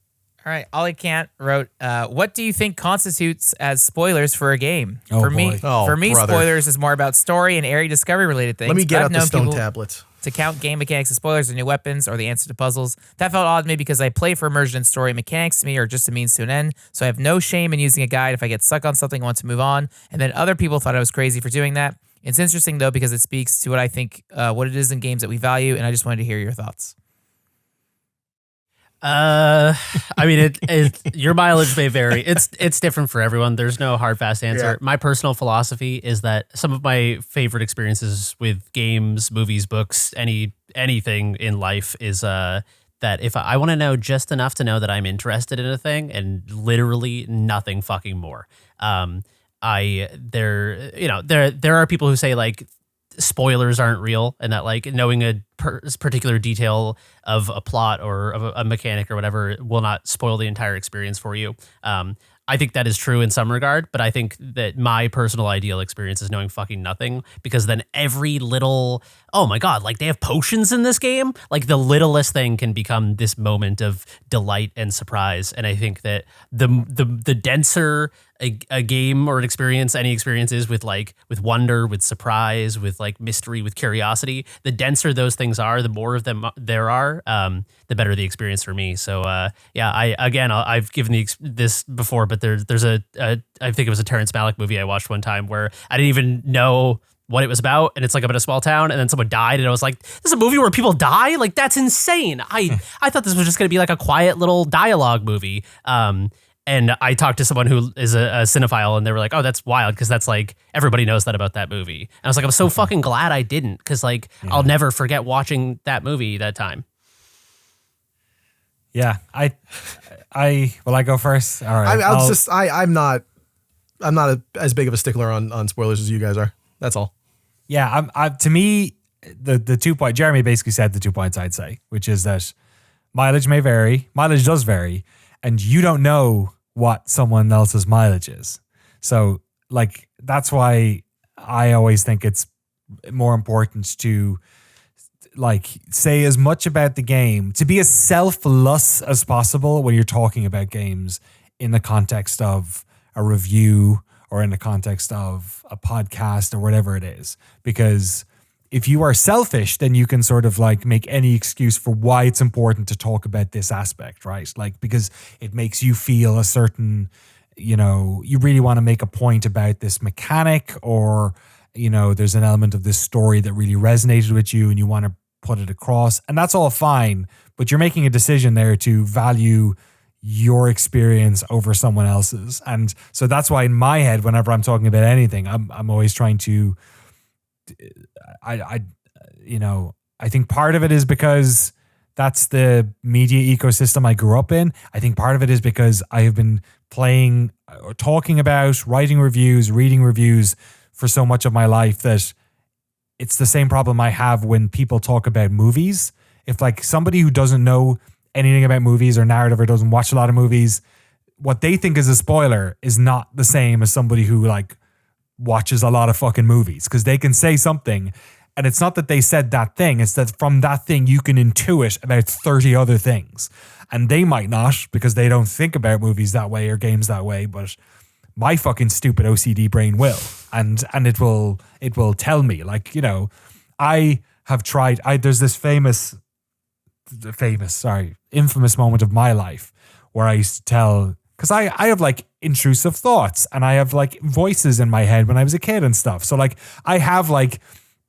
All right, Ollie Kant wrote, "What do you think constitutes as spoilers for a game? Oh, for boy. me, spoilers is more about story and area discovery related things. Let me get out the stone people tablets to count game mechanics as spoilers or new weapons or the answer to puzzles. That felt odd to me because I play for immersion and story. Mechanics to me are just a means to an end, so I have no shame in using a guide if I get stuck on something and want to move on. And then other people thought I was crazy for doing that. It's interesting though because it speaks to what I think, what it is in games that we value, and I just wanted to hear your thoughts." Your mileage may vary. It's different for everyone. There's no hard, fast answer. Yeah. My personal philosophy is that some of my favorite experiences with games, movies, books, anything in life is that if I want to know just enough to know that I'm interested in a thing and literally nothing fucking more. There are people who say like spoilers aren't real, and that like knowing a particular detail of a plot or of a mechanic or whatever will not spoil the entire experience for you. I think that is true in some regard, but I think that my personal ideal experience is knowing fucking nothing, because then every little, oh my God, like they have potions in this game. Like the littlest thing can become this moment of delight and surprise. And I think that the denser a game or an experience, any experience is with wonder, with surprise, with like mystery, with curiosity, the denser those things are, the more of them there are, the better the experience for me. So I've given this before, but there's I think it was a Terrence Malick movie I watched one time where I didn't even know what it was about, and it's like I'm in a small town and then someone died and I was like, this is a movie where people die? Like that's insane. I thought this was just gonna be like a quiet little dialogue movie. And I talked to someone who is a cinephile, and they were like, oh, that's wild, because that's like, everybody knows that about that movie. And I was like, I'm so fucking glad I didn't, because like, I'll never forget watching that movie that time. Yeah, will I go first? All right. I'm not as big of a stickler on spoilers as you guys are. That's all. Yeah, to me, the 2 point, Jeremy basically said the 2 points I'd say, which is that mileage may vary. Mileage does vary, and you don't know what someone else's mileage is. So like, that's why I always think it's more important to like say as much about the game, to be as selfless as possible when you're talking about games in the context of a review or in the context of a podcast or whatever it is. Because if you are selfish, then you can sort of like make any excuse for why it's important to talk about this aspect, right? Like, because it makes you feel a certain, you know, you really want to make a point about this mechanic, or, you know, there's an element of this story that really resonated with you and you want to put it across. And that's all fine, but you're making a decision there to value your experience over someone else's. And so that's why in my head, whenever I'm talking about anything, I'm always trying to, I think part of it is because that's the media ecosystem I grew up in. I think part of it is because I have been playing or talking about, writing reviews, reading reviews for so much of my life that it's the same problem I have when people talk about movies. If like somebody who doesn't know anything about movies or narrative or doesn't watch a lot of movies, what they think is a spoiler is not the same as somebody who like watches a lot of fucking movies, because they can say something and it's not that they said that thing, it's that from that thing you can intuit about 30 other things, and they might not because they don't think about movies that way or games that way, but my fucking stupid OCD brain will, and it will tell me, like, you know, I have tried, there's this infamous moment of my life where I used to tell, because I have like intrusive thoughts and I have like voices in my head when I was a kid and stuff. So like I have like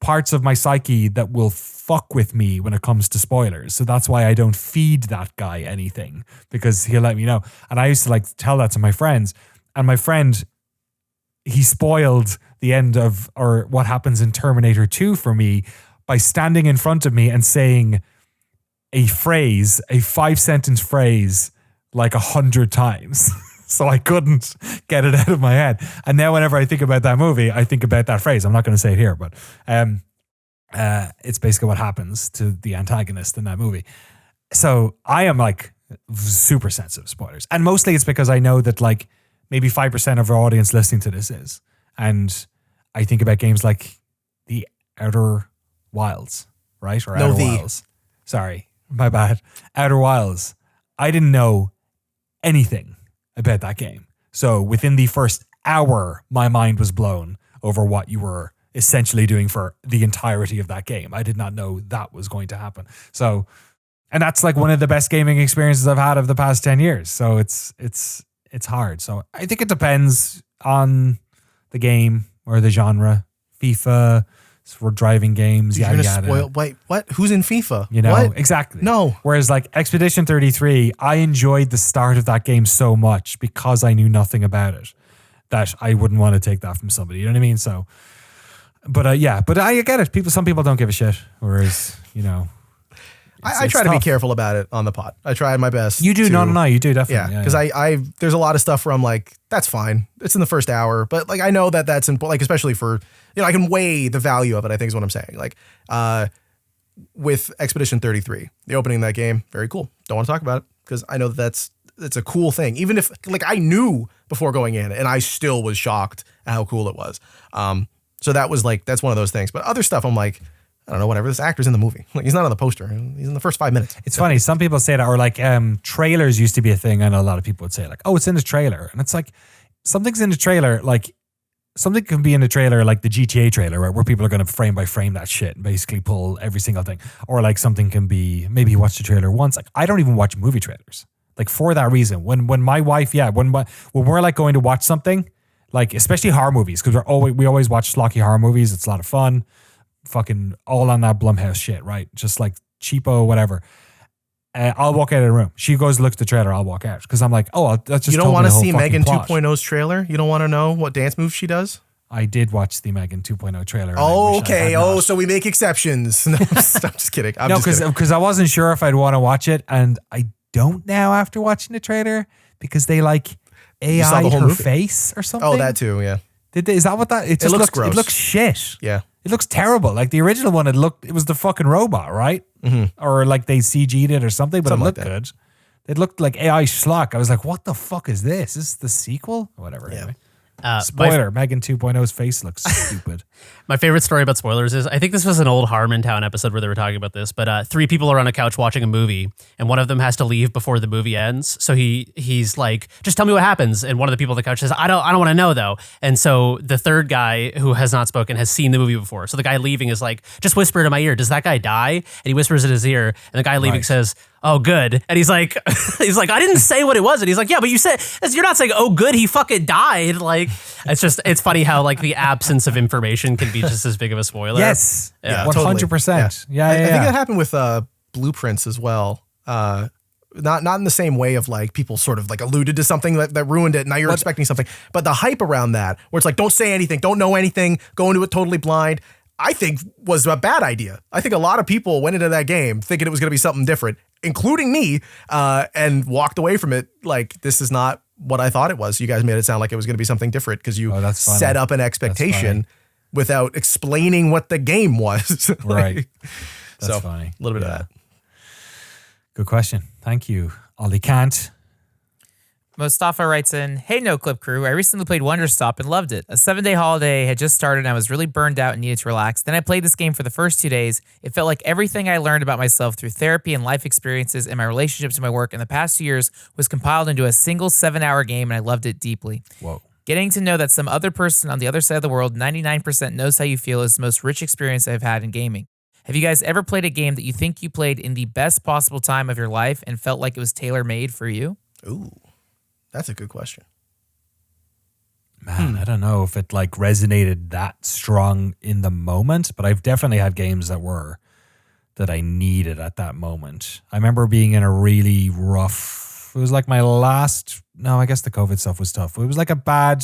parts of my psyche that will fuck with me when it comes to spoilers. So that's why I don't feed that guy anything, because he'll let me know. And I used to like tell that to my friends, and my friend, he spoiled the end of, or what happens in Terminator 2 for me by standing in front of me and saying a 5-sentence phrase like 100 times. So I couldn't get it out of my head. And now whenever I think about that movie, I think about that phrase. I'm not going to say it here, but it's basically what happens to the antagonist in that movie. So I am like super sensitive to spoilers. And mostly it's because I know that like maybe 5% of our audience listening to this is. And I think about games like The Outer Wilds, right? Or Outer Wilds. Sorry, my bad. Outer Wilds. I didn't know anything about that game. So within the first hour, my mind was blown over what you were essentially doing for the entirety of that game. I did not know that was going to happen. So, and that's like one of the best gaming experiences I've had of the past 10 years. So it's hard. So I think it depends on the game or the genre. FIFA, for driving games, You're yada gonna yada. spoil. Wait, what? Who's in FIFA? You know, what? exactly. No. Whereas like Expedition 33, I enjoyed the start of that game so much because I knew nothing about it that I wouldn't want to take that from somebody. You know what I mean? So, but I get it. Some people don't give a shit. Whereas, you know, I try to be careful about it on the pod. I try my best. You do? No, you do definitely. Yeah, because I there's a lot of stuff where I'm like, that's fine. It's in the first hour, but like I know that's important. Like especially for, you know, I can weigh the value of it. I think is what I'm saying. Like, with Expedition 33, the opening of that game, very cool. Don't want to talk about it because I know that's a cool thing. Even if like I knew before going in, and I still was shocked at how cool it was. So that was like that's one of those things. But other stuff, I'm like, I don't know, whatever. This actor's in the movie. Like, he's not on the poster. He's in the first 5 minutes. It's funny. Some people say that, or like trailers used to be a thing. I know a lot of people would say like, oh, it's in the trailer. And it's like, something's in the trailer. Like something can be in the trailer, like the GTA trailer, right, where people are going to frame by frame that shit and basically pull every single thing. Or like something can be, maybe you watch the trailer once. Like I don't even watch movie trailers. Like for that reason, when my wife, when we're like going to watch something, like especially horror movies, because we always watch schlocky horror movies. It's a lot of fun. Fucking all on that Blumhouse shit, right? Just like cheapo, whatever. I'll walk out of the room. She goes, looks at the trailer. I'll walk out because I'm like, oh, that's just. You don't want to see Megan 2.0's trailer? You don't want to know what dance moves she does? I did watch the Megan 2.0 trailer. Oh, okay. Oh, so we make exceptions. No, I'm just kidding. No, because I wasn't sure if I'd want to watch it, and I don't now after watching the trailer because they like AI her face or something. Oh, that too. Yeah. Is that what that? It looks gross. It looks shit. Yeah. It looks terrible. Like the original one, it was the fucking robot, right? Mm-hmm. Or like they CG'd it or something, but it looked good. It looked like AI schlock. I was like, what the fuck is this? Is this the sequel? Or whatever. Yeah. Anyway. Spoiler: Megan 2.0's face looks stupid. My favorite story about spoilers is, I think this was an old Harmontown episode where they were talking about this, but 3 people are on a couch watching a movie, and one of them has to leave before the movie ends. So he's like, just tell me what happens. And one of the people on the couch says, I don't want to know though. And so the third guy who has not spoken has seen the movie before. So the guy leaving is like, just whisper it in my ear. Does that guy die? And he whispers in his ear, and the guy leaving says, oh, good. And he's like, I didn't say what it was. And he's like, yeah, but you said, you're not saying, oh, good, he fucking died. Like, it's funny how like the absence of information can be just as big of a spoiler. Yes. Yeah, 100%. Yeah. I think that happened with Blueprints as well. Not in the same way of like people sort of like alluded to something that ruined it. Now you're expecting something, but the hype around that, where it's like, don't say anything, don't know anything, go into it totally blind, I think was a bad idea. I think a lot of people went into that game thinking it was going to be something different, including me, and walked away from it like, this is not what I thought it was. You guys made it sound like it was going to be something different because you set up an expectation without explaining what the game was. Right. That's funny. A little bit of that. Good question. Thank you, Ollie Kant. Mostafa writes in, hey, Noclip crew, I recently played Wonderstop and loved it. A 7-day holiday had just started and I was really burned out and needed to relax. Then I played this game for the first 2 days. It felt like everything I learned about myself through therapy and life experiences and my relationships and my work in the past 2 years was compiled into a single 7-hour game, and I loved it deeply. Whoa. Getting to know that some other person on the other side of the world, 99% knows how you feel, is the most rich experience I've had in gaming. Have you guys ever played a game that you think you played in the best possible time of your life and felt like it was tailor-made for you? Ooh. That's a good question. Man, I don't know if it like resonated that strong in the moment, but I've definitely had games that I needed at that moment. I remember being in a really rough, it was like my last, no, I guess the COVID stuff was tough. It was like a bad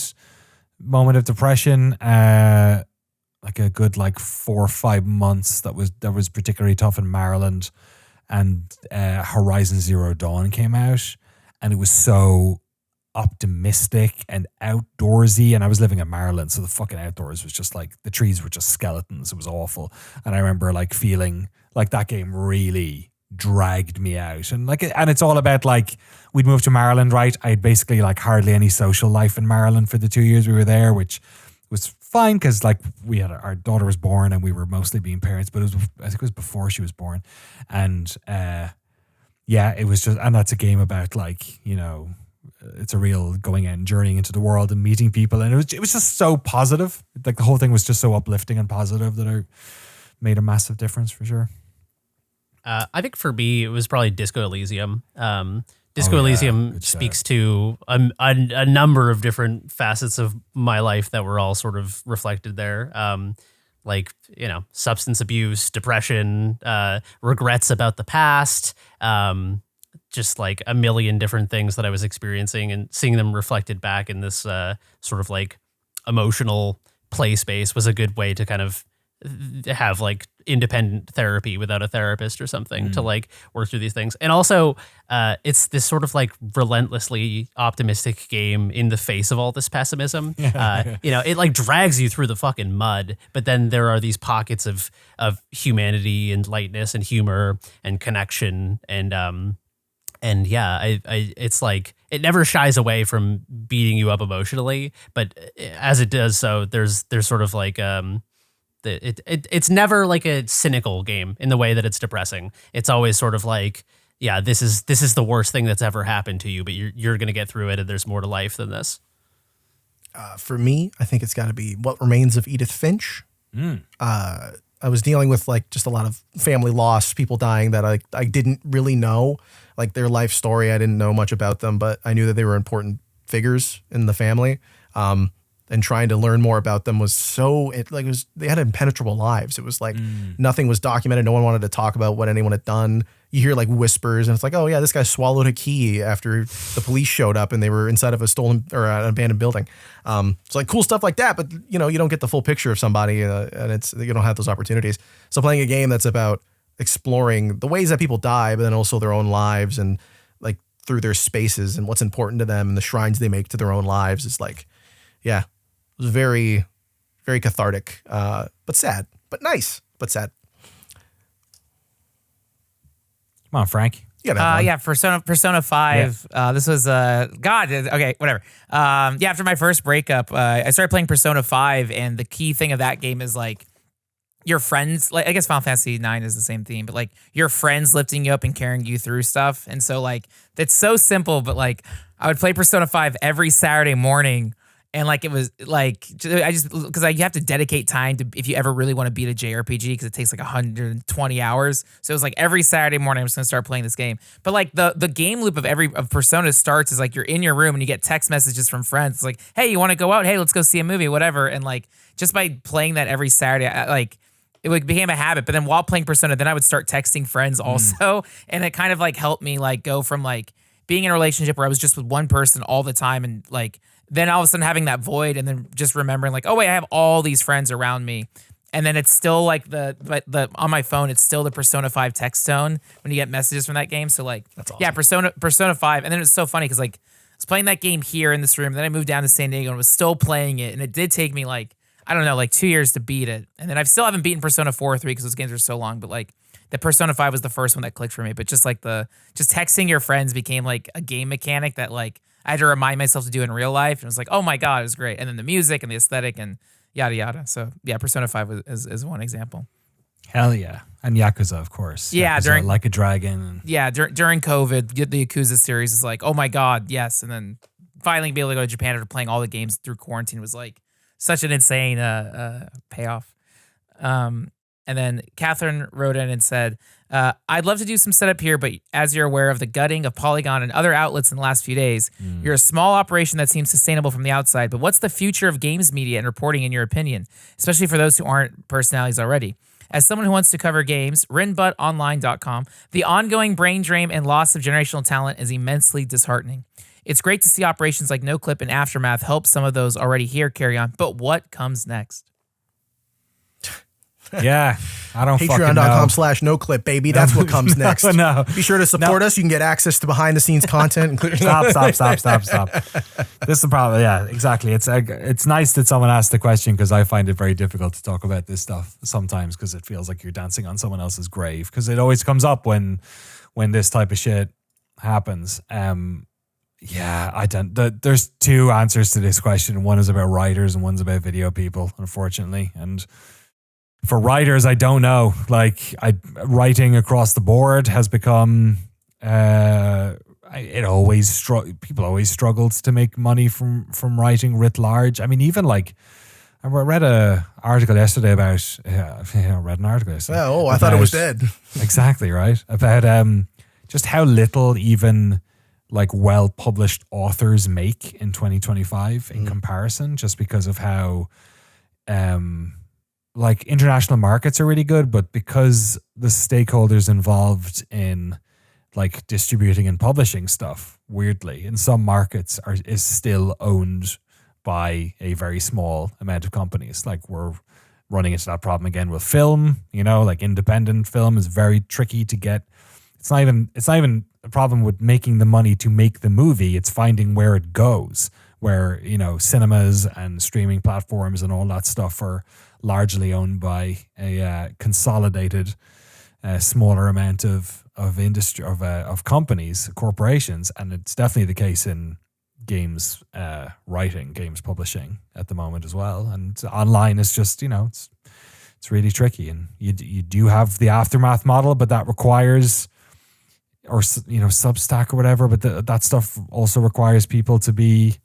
moment of depression, like a good like 4 or 5 months that was particularly tough in Maryland, and Horizon Zero Dawn came out, and it was so optimistic and outdoorsy, and I was living in Maryland, so the fucking outdoors was just like, the trees were just skeletons. It was awful. And I remember like feeling like that game really dragged me out, and it's all about like, we'd moved to Maryland, right? I had basically like hardly any social life in Maryland for the 2 years we were there, which was fine because like we had, our daughter was born and we were mostly being parents, but I think it was before she was born. And it was just, and that's a game about like, you know, it's a real going out and journeying into the world and meeting people, and it was just so positive. Like the whole thing was just so uplifting and positive that it made a massive difference for sure. I think for me it was probably Disco Elysium. Disco Elysium speaks to a number of different facets of my life that were all sort of reflected there. Like, you know, substance abuse, depression, regrets about the past, just like a million different things that I was experiencing, and seeing them reflected back in this sort of like emotional play space was a good way to kind of have like independent therapy without a therapist or something to like work through these things. And also it's this sort of like relentlessly optimistic game in the face of all this pessimism. You know, it like drags you through the fucking mud, but then there are these pockets of humanity and lightness and humor and connection, and yeah, I it's like, it never shies away from beating you up emotionally, but as it does so, there's sort of like it's never like a cynical game in the way that it's depressing. It's always sort of like, yeah, this is the worst thing that's ever happened to you, but you're gonna get through it, and there's more to life than this. For me, I think it's got to be What Remains of Edith Finch. I was dealing with like just a lot of family loss, people dying that I didn't really know, like their life story. I didn't know much about them, but I knew that they were important figures in the family. And trying to learn more about them was they had impenetrable lives. It was like nothing was documented. No one wanted to talk about what anyone had done. You hear like whispers, and it's like, oh yeah, this guy swallowed a key after the police showed up and they were inside of a stolen or an abandoned building. It's like cool stuff like that, but you know, you don't get the full picture of somebody, and you don't have those opportunities. So playing a game that's about exploring the ways that people die, but then also their own lives, and like through their spaces and what's important to them and the shrines they make to their own lives, is like, yeah, it was very, very cathartic, but sad, but nice, but sad. Come on, Frank. You gotta have one. Yeah, Persona 5. This was okay, whatever. After my first breakup, I started playing Persona 5, and the key thing of that game is like your friends. Like I guess Final Fantasy 9 is the same theme, but like your friends lifting you up and carrying you through stuff. And so like that's so simple, but like I would play Persona 5 every Saturday morning. And like it was like I just because you have to dedicate time to if you ever really want to beat a JRPG because it takes like 120 hours. So it was like every Saturday morning I'm just gonna start playing this game. But like the game loop of Persona starts is like you're in your room and you get text messages from friends. It's like, hey, you want to go out? Hey, let's go see a movie, whatever. And like just by playing that every Saturday, it became a habit. But then while playing Persona, then I would start texting friends also, and it kind of like helped me like go from like being in a relationship where I was just with one person all the time and like. Then all of a sudden having that void and then just remembering like, oh wait, I have all these friends around me. And then it's still like the on my phone, it's still the Persona 5 text tone when you get messages from that game. So like, that's awesome. Yeah, Persona 5. And then it was so funny because like I was playing that game here in this room. Then I moved down to San Diego and was still playing it. And it did take me like, I don't know, like 2 years to beat it. And then I still haven't beaten Persona 4 or 3 because those games are so long. But like the Persona 5 was the first one that clicked for me. But just like just texting your friends became like a game mechanic that like, I had to remind myself to do in real life. And it was like, oh my God, it was great. And then the music and the aesthetic and yada, yada. So yeah, Persona 5 is one example. Hell yeah. And Yakuza, of course. Yeah. Yakuza, Like a Dragon. Yeah. During COVID, the Yakuza series is like, oh my God, yes. And then finally be able to go to Japan after playing all the games through quarantine was like such an insane payoff. And then Catherine wrote in and said, I'd love to do some setup here, but as you're aware of the gutting of Polygon and other outlets in the last few days, you're a small operation that seems sustainable from the outside. But what's the future of games media and reporting in your opinion, especially for those who aren't personalities already? As someone who wants to cover games, rinbuttonline.com, the ongoing brain drain and loss of generational talent is immensely disheartening. It's great to see operations like Noclip and Aftermath help some of those already here carry on, but what comes next? Yeah, I don't fucking know. Patreon.com/noclip, baby. That's what comes next. No. Be sure to support us. You can get access to behind the scenes content, including Stop. This is the problem. Yeah, exactly. It's nice that someone asked the question because I find it very difficult to talk about this stuff sometimes because it feels like you're dancing on someone else's grave because it always comes up when this type of shit happens. Yeah, there's two answers to this question. One is about writers and one's about video people, unfortunately. And for writers, I don't know. Like, writing across the board has become. People always struggled to make money from writing writ large. I mean, even like I read an article yesterday about. I thought it was dead. Exactly right about just how little even like well published authors make in 2025 in comparison, just because of how. Like international markets are really good, but because the stakeholders involved in like distributing and publishing stuff, weirdly, in some markets is still owned by a very small amount of companies. Like we're running into that problem again with film, like independent film is very tricky to get. It's not even a problem with making the money to make the movie. It's finding where it goes, where, cinemas and streaming platforms and all that stuff are largely owned by a consolidated, smaller amount of industry of companies, corporations, and it's definitely the case in games writing, games publishing at the moment as well. And online is just it's really tricky, and you do have the Aftermath model, but that requires Substack or whatever. But that stuff also requires people to be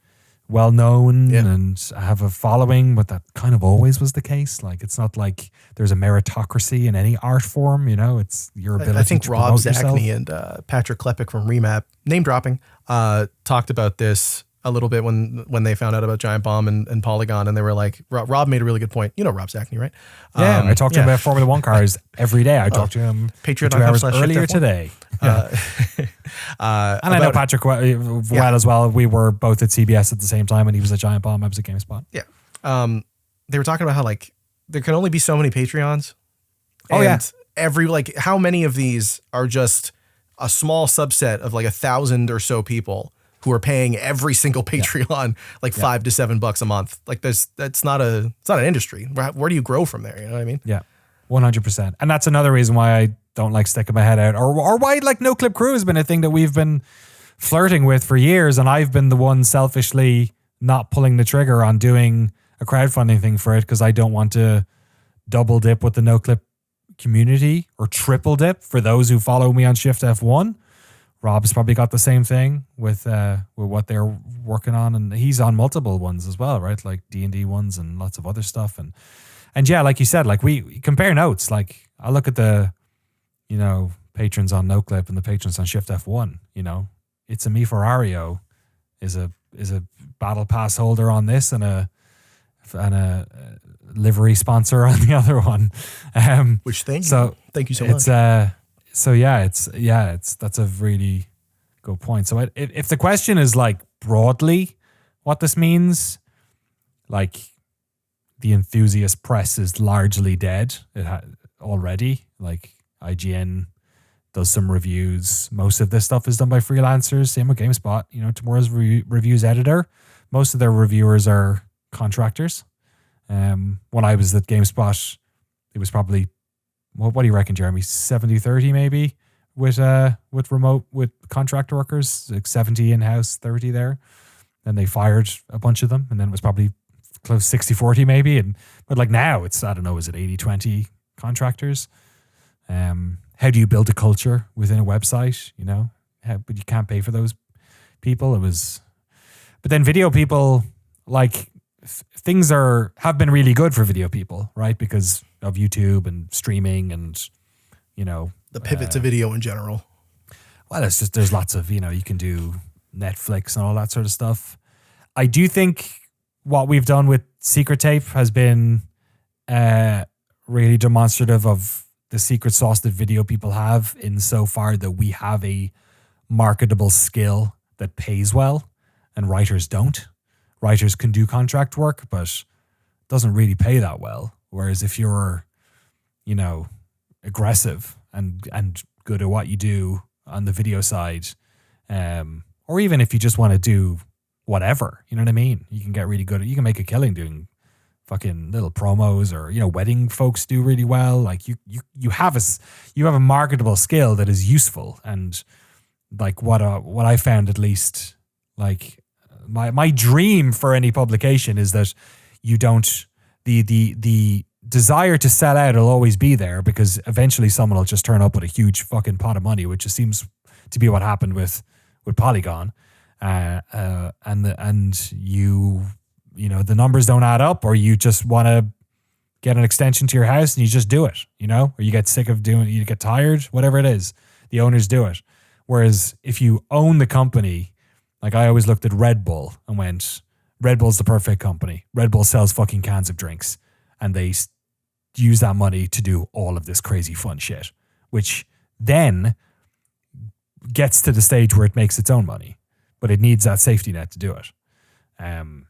well known and have a following, but that kind of always was the case. Like it's not like there's a meritocracy in any art form, it's your ability. I think to Rob promote yourself. Zachney and Patrick Klepek from Remap, name dropping, talked about this a little bit when they found out about Giant Bomb and Polygon, and they were like, Rob made a really good point. You know Rob Zachney, right? Yeah, I talked to him about Formula One cars every day. I talked to him 2 hours earlier today. And I know Patrick well as well. We were both at CBS at the same time, and he was at Giant Bomb. I was at GameSpot. Yeah. They were talking about how like there can only be so many Patreons. Oh yeah. How many of these are just a small subset of like 1,000 or so people who are paying every single Patreon like $5 to $7 a month. Like it's not an industry. Where do you grow from there? You know what I mean? Yeah. 100%. And that's another reason why I don't like sticking my head out, or why like Noclip Crew has been a thing that we've been flirting with for years, and I've been the one selfishly not pulling the trigger on doing a crowdfunding thing for it because I don't want to double dip with the Noclip community or triple dip for those who follow me on Shift F1. Rob's probably got the same thing with what they're working on, and he's on multiple ones as well, right? Like D&D ones and lots of other stuff, and yeah, like you said, like we compare notes. Like I look at the, you know, patrons on Noclip and the patrons on Shift F1. You know, It's a Me Ferrario is a battle pass holder on this and a livery sponsor on the other one. Which thank you so much. That's a really good point. So if the question is like broadly what this means, like the enthusiast press is largely dead already. Like IGN does some reviews. Most of this stuff is done by freelancers. Same with GameSpot. You know, Tomorrow's Reviews editor. Most of their reviewers are contractors. When I was at GameSpot, it was probably, what do you reckon, Jeremy? 70-30 maybe with contract workers, like 70 in-house, 30 there. Then they fired a bunch of them, and then it was probably close 60-40 maybe. But like now it's, I don't know, is it 80-20 contractors? How do you build a culture within a website? You know, but you can't pay for those people. But then video people, like things have been really good for video people, right? Because of YouTube and streaming and, you know, the pivot to video in general. Well, it's just, there's lots of, you know, you can do Netflix and all that sort of stuff. I do think what we've done with Secret Tape has been really demonstrative of the secret sauce that video people have, insofar that we have a marketable skill that pays well and writers don't. Writers can do contract work, but doesn't really pay that well. Whereas if you're, you know, aggressive and good at what you do on the video side, or even if you just want to do whatever, you know what I mean? You can get really good at, you can make a killing doing fucking little promos, or, you know, wedding folks do really well. Like you have a marketable skill that is useful. And like what I found, at least, like my dream for any publication is that you don't, the desire to sell out will always be there, because eventually someone will just turn up with a huge fucking pot of money, which just seems to be what happened with Polygon. And you know, the numbers don't add up, or you just want to get an extension to your house and you just do it, you know, or you get sick of doing it, you get tired, whatever it is, the owners do it. Whereas if you own the company, like I always looked at Red Bull and went, Red Bull's the perfect company. Red Bull sells fucking cans of drinks, and they use that money to do all of this crazy fun shit, which then gets to the stage where it makes its own money, but it needs that safety net to do it. And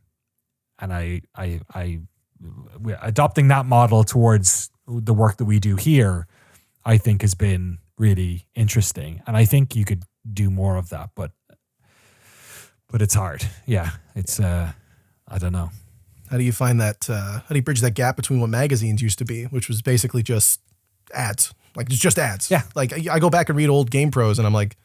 adopting that model towards the work that we do here, I think has been really interesting. And I think you could do more of that, but it's hard. Yeah. It's, I don't know. How do you find that, how do you bridge that gap between what magazines used to be, which was basically just ads, like just ads? Yeah. Like I go back and read old Game Pros and I'm like,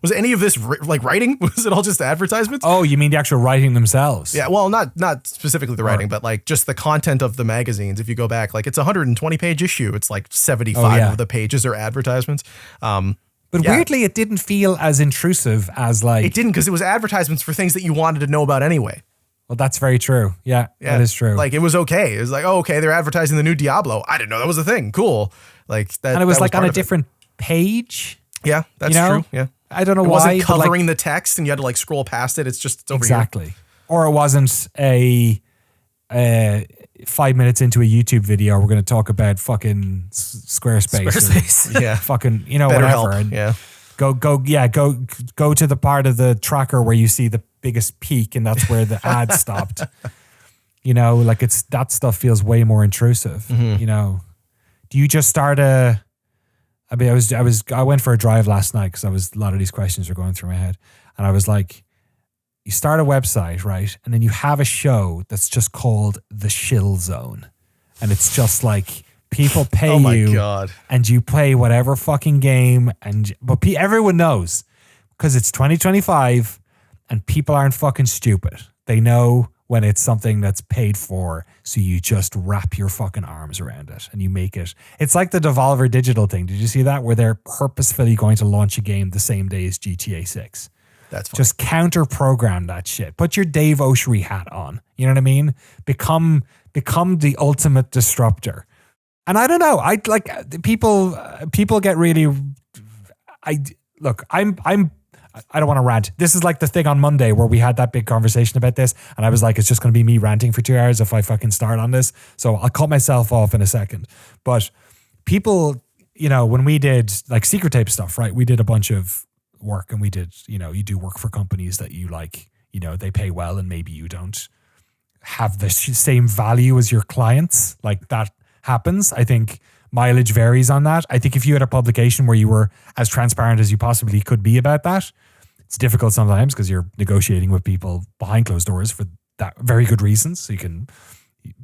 was any of this like writing? Was it all just advertisements? Oh, you mean the actual writing themselves? Yeah, well, not specifically the writing, but like just the content of the magazines. If you go back, like it's a 120-page issue. It's like 75 of the pages are advertisements. But weirdly, it didn't feel as intrusive as like... It didn't, because it was advertisements for things that you wanted to know about anyway. Well, that's very true. Yeah, that is true. Like it was okay. It was like, oh, okay, they're advertising the new Diablo. I didn't know that was a thing. Cool. Like that. And it was that like on a part of it. different page. Yeah, that's You know? true. Yeah. I don't know It why. wasn't but covering the text and you had to like scroll past it. It's just over exactly. here. Or it wasn't a 5 minutes into a YouTube video, we're going to talk about fucking Squarespace. Yeah. Fucking, you know, Better whatever. help. And Yeah. go to the part of the tracker where you see the biggest peak, and that's where the ad stopped. You know, like that stuff feels way more intrusive. Mm-hmm. You know, do you just start I went for a drive last night because a lot of these questions were going through my head, and I was like, you start a website, right? And then you have a show that's just called the Shill Zone, and it's just like People pay Oh my you, God. and you play whatever fucking game. But everyone knows because it's 2025, and people aren't fucking stupid. They know when it's something that's paid for, so you just wrap your fucking arms around it and you make it. It's like the Devolver Digital thing. Did you see that? Where they're purposefully going to launch a game the same day as GTA 6. That's fine. Just counter-program that shit. Put your Dave Oshry hat on. You know what I mean? Become the ultimate disruptor. And I don't know. I like people get really. I don't want to rant. This is like the thing on Monday where we had that big conversation about this, and I was like, it's just going to be me ranting for 2 hours if I fucking start on this. So I'll cut myself off in a second. But people, when we did like secret tape stuff, right? We did a bunch of work, and we did, you do work for companies that you like, they pay well, and maybe you don't have the same value as your clients. Like that happens. I think mileage varies on that. I think if you had a publication where you were as transparent as you possibly could be about that, it's difficult sometimes because you're negotiating with people behind closed doors for that very good reasons. So you can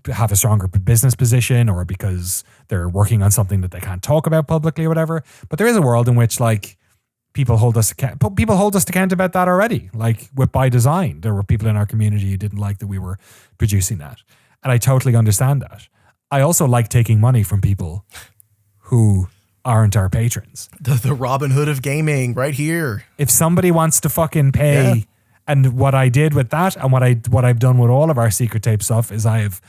have a stronger business position, or because they're working on something that they can't talk about publicly or whatever. But there is a world in which like people hold us to account about that already. Like with By Design, there were people in our community who didn't like that we were producing that. And I totally understand that. I also like taking money from people who aren't our patrons. The Robin Hood of gaming right here. If somebody wants to fucking pay, and what I did with that, and what I've done with all of our secret tape stuff is I have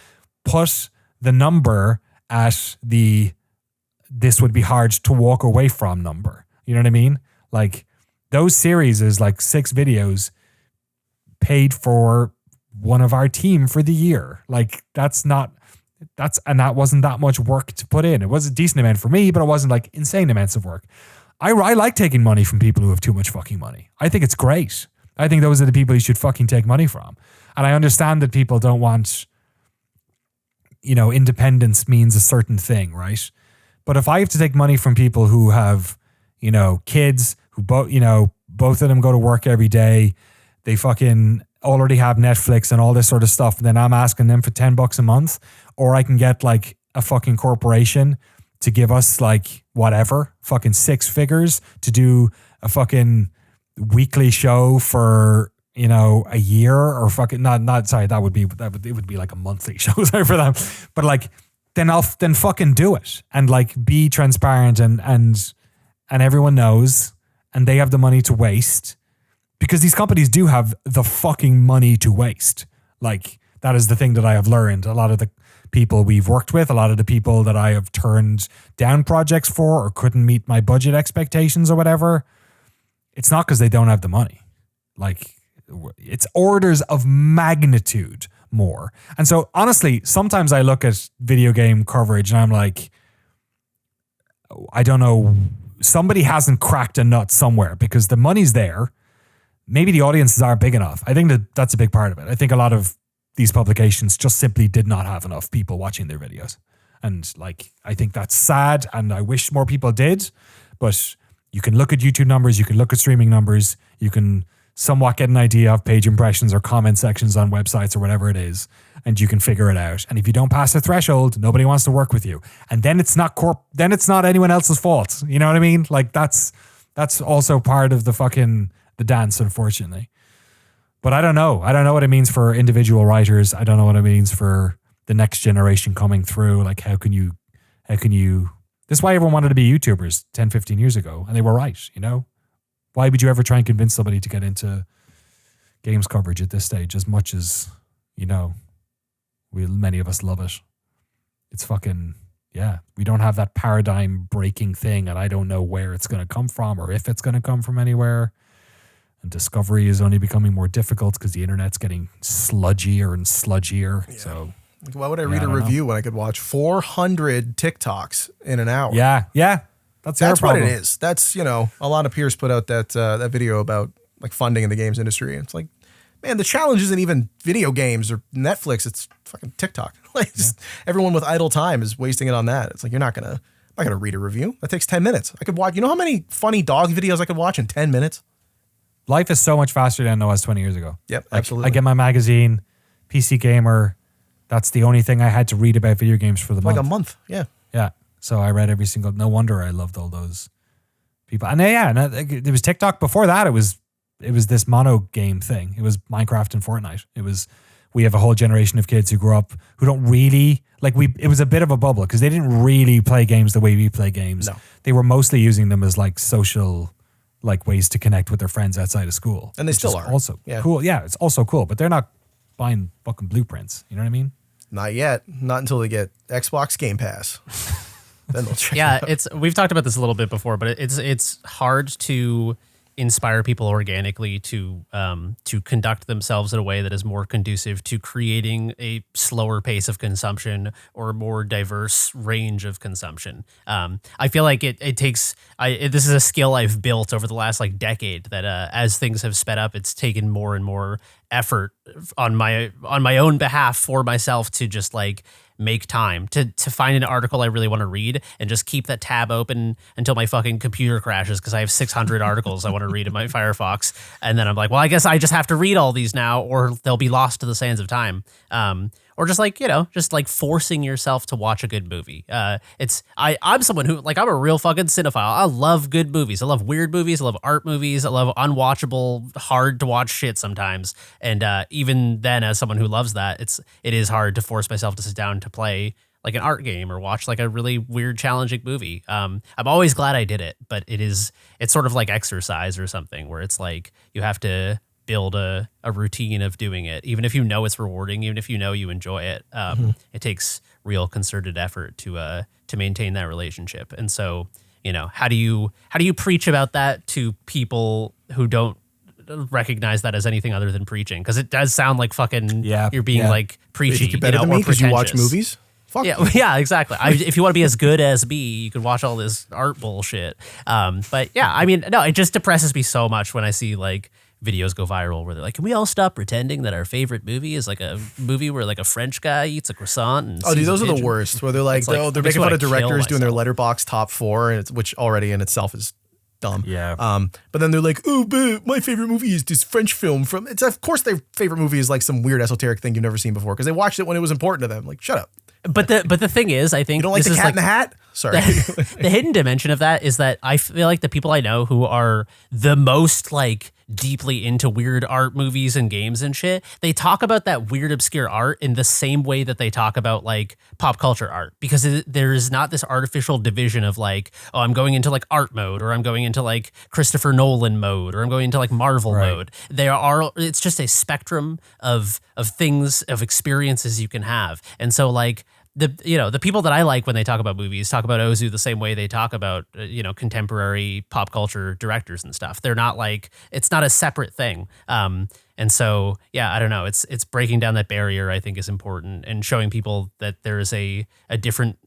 put the number at this would be hard to walk away from number. You know what I mean? Like those series is like 6 videos paid for one of our team for the year. Like that wasn't that much work to put in. It was a decent amount for me, but it wasn't like insane amounts of work. I like taking money from people who have too much fucking money. I think it's great. I think those are the people you should fucking take money from. And I understand that people don't want, independence means a certain thing, right? But if I have to take money from people who have, kids who both of them go to work every day, they fucking already have Netflix and all this sort of stuff, and then I'm asking them for $10 a month, or I can get like a fucking corporation to give us like whatever, fucking 6 figures to do a fucking weekly show for, a year, or fucking it would be like a monthly show sorry for them. But like then fucking do it and like be transparent and everyone knows, and they have the money to waste. Because these companies do have the fucking money to waste. Like, that is the thing that I have learned. A lot of the people we've worked with, a lot of the people that I have turned down projects for or couldn't meet my budget expectations or whatever, it's not because they don't have the money. Like, it's orders of magnitude more. And so, honestly, sometimes I look at video game coverage and I'm like, I don't know, somebody hasn't cracked a nut somewhere because the money's there. Maybe the audiences aren't big enough. I think that's a big part of it. I think a lot of these publications just simply did not have enough people watching their videos. And like, I think that's sad, and I wish more people did. But you can look at YouTube numbers, you can look at streaming numbers, you can somewhat get an idea of page impressions or comment sections on websites or whatever it is, and you can figure it out. And if you don't pass the threshold, nobody wants to work with you. And then it's not anyone else's fault. You know what I mean? Like that's also part of the dance, unfortunately. But I don't know. I don't know what it means for individual writers. I don't know what it means for the next generation coming through. Like, how can you, this is why everyone wanted to be YouTubers 10, 15 years ago. And they were right, Why would you ever try and convince somebody to get into games coverage at this stage as much as, many of us love it? It's fucking, we don't have that paradigm breaking thing, and I don't know where it's going to come from or if it's going to come from anywhere. And discovery is only becoming more difficult because the internet's getting sludgier and sludgier. Yeah. So why would I read a review when I could watch 400 TikToks in an hour? Yeah. That's what it is. That's, Alana Pierce put out that video about like funding in the games industry. It's like, man, the challenge isn't even video games or Netflix. It's fucking TikTok. Like everyone with idle time is wasting it on that. It's like, I'm not gonna read a review. That takes 10 minutes. I could watch, how many funny dog videos I could watch in 10 minutes? Life is so much faster than it was 20 years ago. Yep, absolutely. I get my magazine, PC Gamer. That's the only thing I had to read about video games for the month. Like a month, yeah. Yeah. So I read every single. No wonder I loved all those people. And there was TikTok before that. It was this mono game thing. It was Minecraft and Fortnite. We have a whole generation of kids who grew up who don't really it was a bit of a bubble because they didn't really play games the way we play games. No. They were mostly using them as like social ways to connect with their friends outside of school. And they still are. Also cool. Yeah, it's also cool, but they're not buying fucking blueprints. You know what I mean? Not yet. Not until they get Xbox Game Pass. Then they'll check. Yeah, we've talked about this a little bit before, but it's hard to inspire people organically to conduct themselves in a way that is more conducive to creating a slower pace of consumption or a more diverse range of consumption. I feel like it takes. This is a skill I've built over the last decade. That as things have sped up, it's taken more and more effort on my own behalf for myself to just make time to find an article I really want to read and just keep that tab open until my fucking computer crashes because I have 600 articles I want to read in my Firefox. And then I'm like, well, I guess I just have to read all these now or they'll be lost to the sands of time. Or just forcing yourself to watch a good movie. I'm someone who I'm a real fucking cinephile. I love good movies. I love weird movies. I love art movies. I love unwatchable, hard to watch shit sometimes. And even then, as someone who loves that, it is hard to force myself to sit down to play an art game or watch a really weird, challenging movie. I'm always glad I did it, but it's sort of like exercise or something where it's you have to build a routine of doing it, even if you know it's rewarding, even if you know you enjoy it. It takes real concerted effort to maintain that relationship. And so, how do you preach about that to people who don't recognize that as anything other than preaching? Because it does sound like fucking you're being preachy. You think you're better than me because you watch movies? Fuck yeah, exactly. If you want to be as good as me, you could watch all this art bullshit. But yeah, I mean, no, it just depresses me so much when I see videos go viral where they're like, can we all stop pretending that our favorite movie is a movie where a French guy eats a croissant and dude, those are the worst, where they're they're making fun of directors doing their letterbox top 4, and which already in itself is dumb. Yeah. But then they're like, oh, but my favorite movie is this French film from, of course their favorite movie is some weird esoteric thing you've never seen before because they watched it when it was important to them. Shut up. But the thing is, I think you don't like the Cat in the Hat? Sorry. The hidden dimension of that is that I feel like the people I know who are the most deeply into weird art movies and games and shit, they talk about that weird obscure art in the same way that they talk about pop culture art, because there is not this artificial division of oh, I'm going into art mode, or I'm going into Christopher Nolan mode, or I'm going into Marvel mode. It's just a spectrum of things, of experiences you can have. And so the people that I like when they talk about movies talk about Ozu the same way they talk about contemporary pop culture directors and stuff. They're not it's not a separate thing. And so yeah, I don't know. It's breaking down that barrier, I think, is important, and showing people that there is a different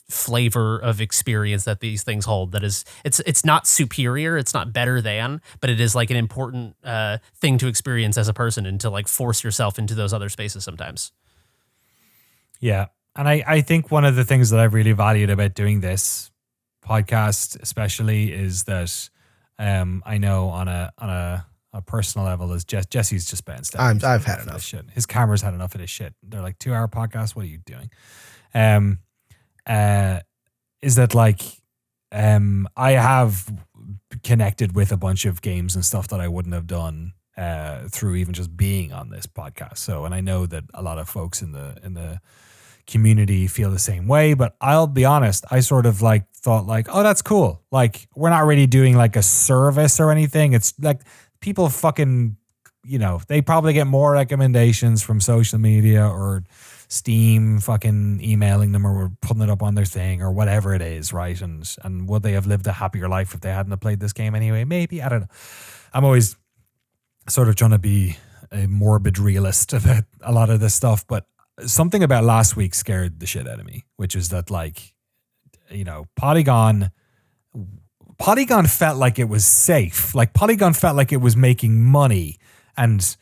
flavor of experience that these things hold. That is, it's not superior, it's not better than, but it is an important thing to experience as a person, and to force yourself into those other spaces sometimes. Yeah. And I think one of the things that I've really valued about doing this podcast especially is that I know on a personal level is Jesse's just been steady. I've had enough. Shit. His camera's had enough of this shit. They're 2-hour podcasts. What are you doing? Is that I have connected with a bunch of games and stuff that I wouldn't have done through even just being on this podcast. So, and I know that a lot of folks in the community feel the same way, but I'll be honest, I sort of thought oh, that's cool. We're not really doing a service or anything. It's people fucking, they probably get more recommendations from social media or Steam fucking emailing them or putting it up on their thing or whatever it is, right? And would they have lived a happier life if they hadn't have played this game anyway? Maybe, I don't know. I'm always sort of trying to be a morbid realist about a lot of this stuff, but something about last week scared the shit out of me, which is that Polygon felt like it was safe. Polygon felt like it was making money and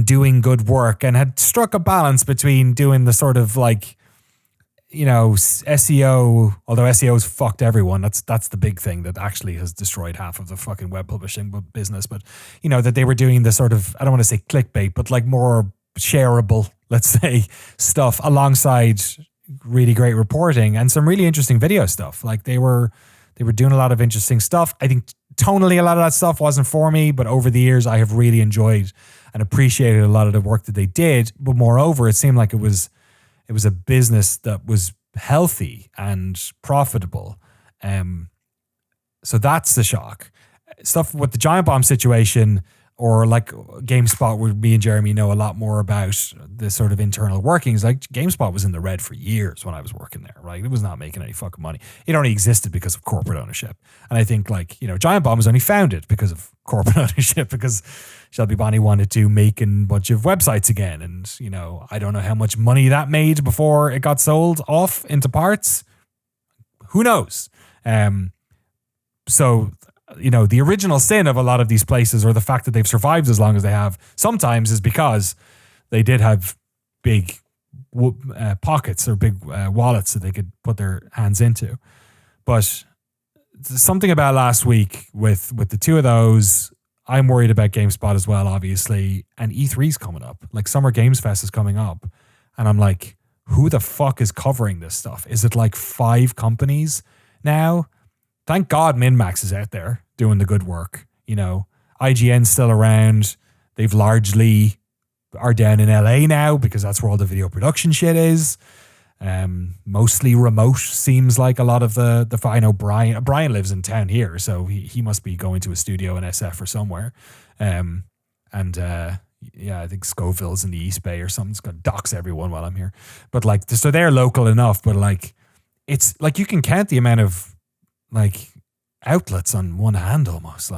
doing good work, and had struck a balance between doing the sort of SEO, although SEO's fucked everyone. That's the big thing that actually has destroyed half of the fucking web publishing business. But that they were doing the sort of, I don't want to say clickbait, but more shareable, let's say, stuff alongside really great reporting and some really interesting video stuff. Like they were doing a lot of interesting stuff. I think tonally a lot of that stuff wasn't for me, but over the years I have really enjoyed and appreciated a lot of the work that they did. But moreover, it seemed like it was a business that was healthy and profitable. So that's the shock. Stuff with the Giant Bomb situation, or like GameSpot, where me and Jeremy know a lot more about the sort of internal workings. Like GameSpot was in the red for years when I was working there, right? It was not making any fucking money. It only existed because of corporate ownership. And I think Giant Bomb was only founded because of corporate ownership, because Shelby Bonnie wanted to make a bunch of websites again. And, I don't know how much money that made before it got sold off into parts. Who knows? So, the original sin of a lot of these places, or the fact that they've survived as long as they have, sometimes is because they did have big pockets or big wallets that they could put their hands into. But something about last week with the two of those, I'm worried about GameSpot as well, obviously. And E3's coming up. Like Summer Games Fest is coming up. And I'm like, who the fuck is covering this stuff? Is it like 5 companies now? Thank God MinMax is out there doing the good work. IGN's still around. They've largely are down in LA now because that's where all the video production shit is. Mostly remote, seems like a lot of the I know Brian lives in town here, so he must be going to a studio in SF or somewhere. I think Scoville's in the East Bay or something. It's going to dox everyone while I'm here. But so they're local enough, but it's you can count the amount of outlets on one hand almost.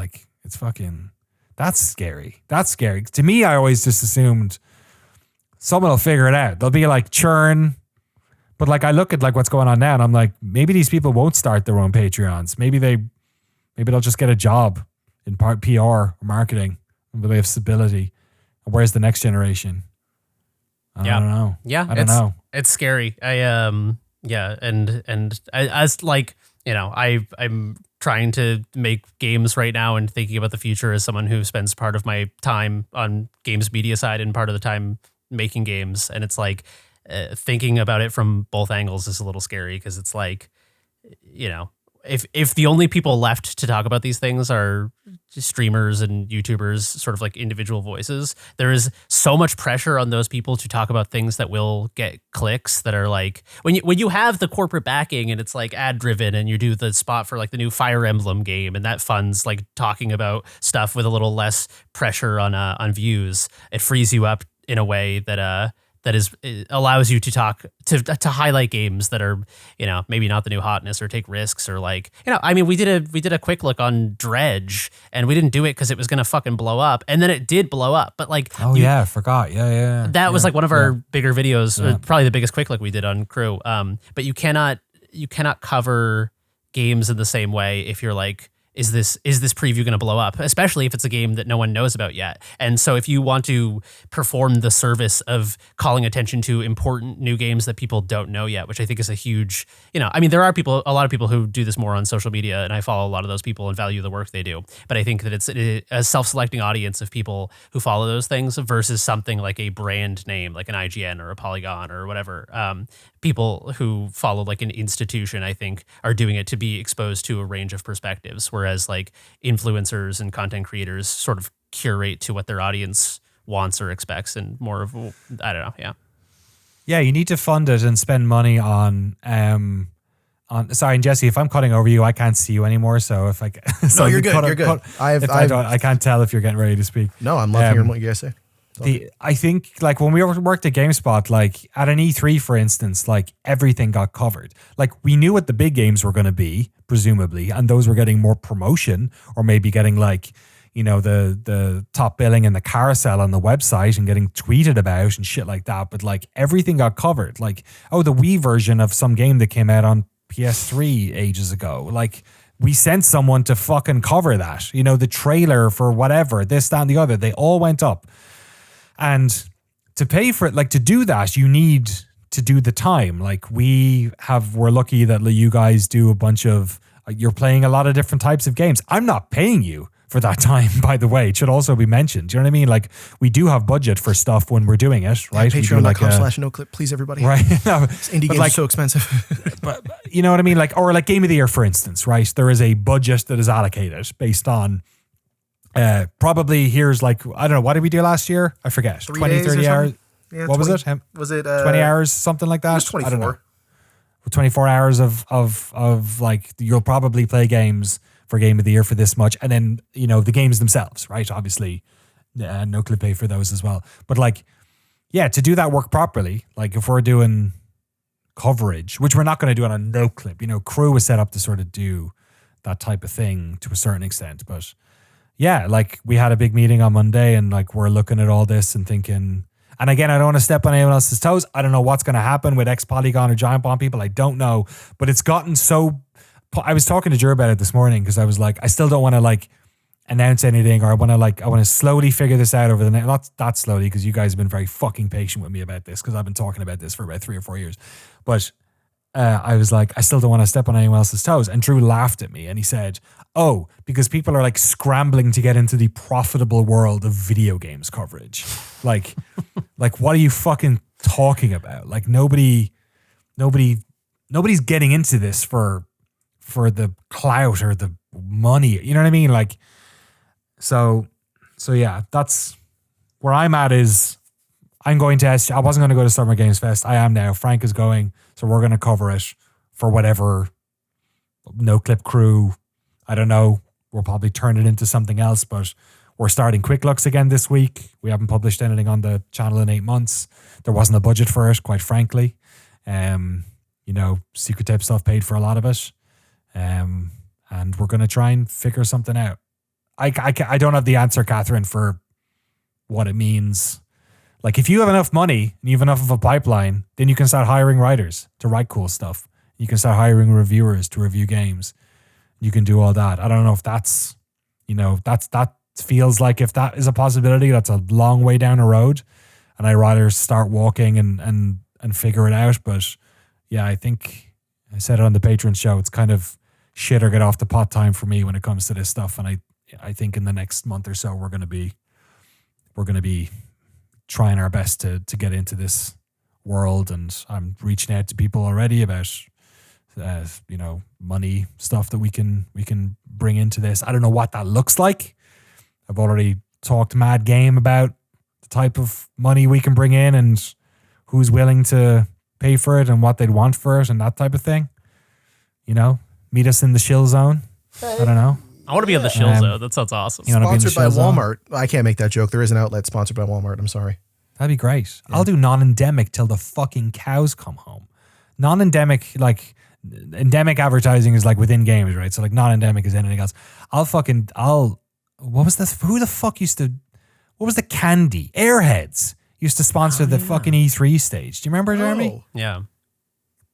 It's fucking, that's scary. That's scary. To me, I always just assumed someone will figure it out. There'll be churn. But I look at what's going on now and I'm like, maybe these people won't start their own Patreons. Maybe they'll just get a job in part PR or marketing, but they have stability. And where's the next generation? I don't know. Yeah. I don't know. It's scary. I'm trying to make games right now and thinking about the future as someone who spends part of my time on games media side and part of the time making games. And it's thinking about it from both angles is a little scary, because it's if the only people left to talk about these things are streamers and YouTubers, sort of individual voices, there is so much pressure on those people to talk about things that will get clicks, that are when you have the corporate backing and it's ad driven, and you do the spot for the new Fire Emblem game, and that funds talking about stuff with a little less pressure on views, it frees you up in a way that it allows you to talk to highlight games that are, maybe not the new hotness, or take risks, or we did a quick look on Dredge, and we didn't do it because it was going to fucking blow up. And then it did blow up. But I forgot. Yeah. That was one of our bigger videos, probably the biggest quick look we did on Crew. But you cannot cover games in the same way if you're is this preview going to blow up, especially if it's a game that no one knows about yet. And so if you want to perform the service of calling attention to important new games that people don't know yet, which I think is a huge, there are a lot of people who do this more on social media, and I follow a lot of those people and value the work they do. But I think that it's a self-selecting audience of people who follow those things versus something like a brand name, like an IGN or a Polygon or whatever. People who follow an institution, I think, are doing it to be exposed to a range of perspectives, whereas influencers and content creators sort of curate to what their audience wants or expects, and more of, I don't know. Yeah, you need to fund it and spend money on sorry, and Jesse, if I'm cutting over you, I can't see you anymore. So if I no, you're good. You're good. I can't tell if you're getting ready to speak. No, I'm loving hearing what you guys say. I think when we worked at GameSpot, at an E3, for instance, everything got covered. We knew what the big games were going to be, presumably, and those were getting more promotion, or maybe getting the top billing in the carousel on the website and getting tweeted about and shit like that. But everything got covered. The Wii version of some game that came out on PS3 ages ago. We sent someone to fucking cover that. The trailer for whatever, this, that, and the other, they all went up. And to pay for it, to do that, you need to do the time. We're lucky that you guys do a bunch of, you're playing a lot of different types of games. I'm not paying you for that time, by the way. It should also be mentioned. Do you know what I mean? Like, we do have budget for stuff when we're doing it, right? Patreon.com/noclip, please, everybody. Right. No, Indie games are so expensive. but you know what I mean? Like, or like Game of the Year, for instance, right? There is a budget that is allocated based on probably here's like, I don't know, what did we do last year? I forget. 20, 30 hours. Yeah, what 20, was it? Was it 20 hours, something like that? It was 24. I don't know. 24 hours of like, you'll probably play games for Game of the Year for this much. And then, you know, the games themselves, right? Obviously, Noclip pay for those as well. But like, yeah, to do that work properly, like if we're doing coverage, which we're not going to do on a Noclip, you know, Crew was set up to sort of do that type of thing to a certain extent. But yeah, like we had a big meeting on Monday and like we're looking at all this and thinking, and again, I don't want to step on anyone else's toes. I don't know what's going to happen with X-Polygon or Giant Bomb people. I don't know, but it's gotten so, I was talking to Drew about it this morning because I was like, I still don't want to like announce anything, or I want to slowly figure this out over the next, not that slowly because you guys have been very fucking patient with me about this because I've been talking about this for about 3 or 4 years. But I was like, I still don't want to step on anyone else's toes. And Drew laughed at me and he said, oh, because people are like scrambling to get into the profitable world of video games coverage. Like, like what are you fucking talking about? Like nobody's getting into this for the clout or the money. You know what I mean? Like, so yeah, that's where I'm at. Is I'm going to I wasn't going to go to Summer Games Fest. I am now. Frank is going, so we're going to cover it for whatever Noclip crew. I don't know. We'll probably turn it into something else, but we're starting Quick Looks again this week. We haven't published anything on the channel in 8 months. There wasn't a budget for it, quite frankly. You know, Secret Tape stuff paid for a lot of it. And we're going to try and figure something out. I don't have the answer, Catherine, for what it means. Like, if you have enough money and you have enough of a pipeline, then you can start hiring writers to write cool stuff. You can start hiring reviewers to review games. You can do all that. I don't know if that's, you know, that feels like if that is a possibility, that's a long way down the road. And I'd rather start walking and figure it out. But yeah, I think I said it on the Patreon show, it's kind of shit or get off the pot time for me when it comes to this stuff. And I think in the next month or so, we're going to be trying our best to get into this world. And I'm reaching out to people already about, you know, money stuff that we can bring into this. I don't know what that looks like. I've already talked mad game about the type of money we can bring in and who's willing to pay for it and what they'd want for it and that type of thing. You know, meet us in the Shill Zone. I don't know. I want to be in the Shill Zone. That sounds awesome. You want to be in the Sponsored by Shill Zone? Walmart. I can't make that joke. There is an outlet sponsored by Walmart. I'm sorry. That'd be great. Yeah. I'll do non-endemic till the fucking cows come home. Non-endemic, like endemic advertising is like within games, right? So like non-endemic is anything else. What was this? Who the fuck what was the candy? Airheads used to sponsor the fucking E3 stage. Do you remember, Jeremy? Yeah.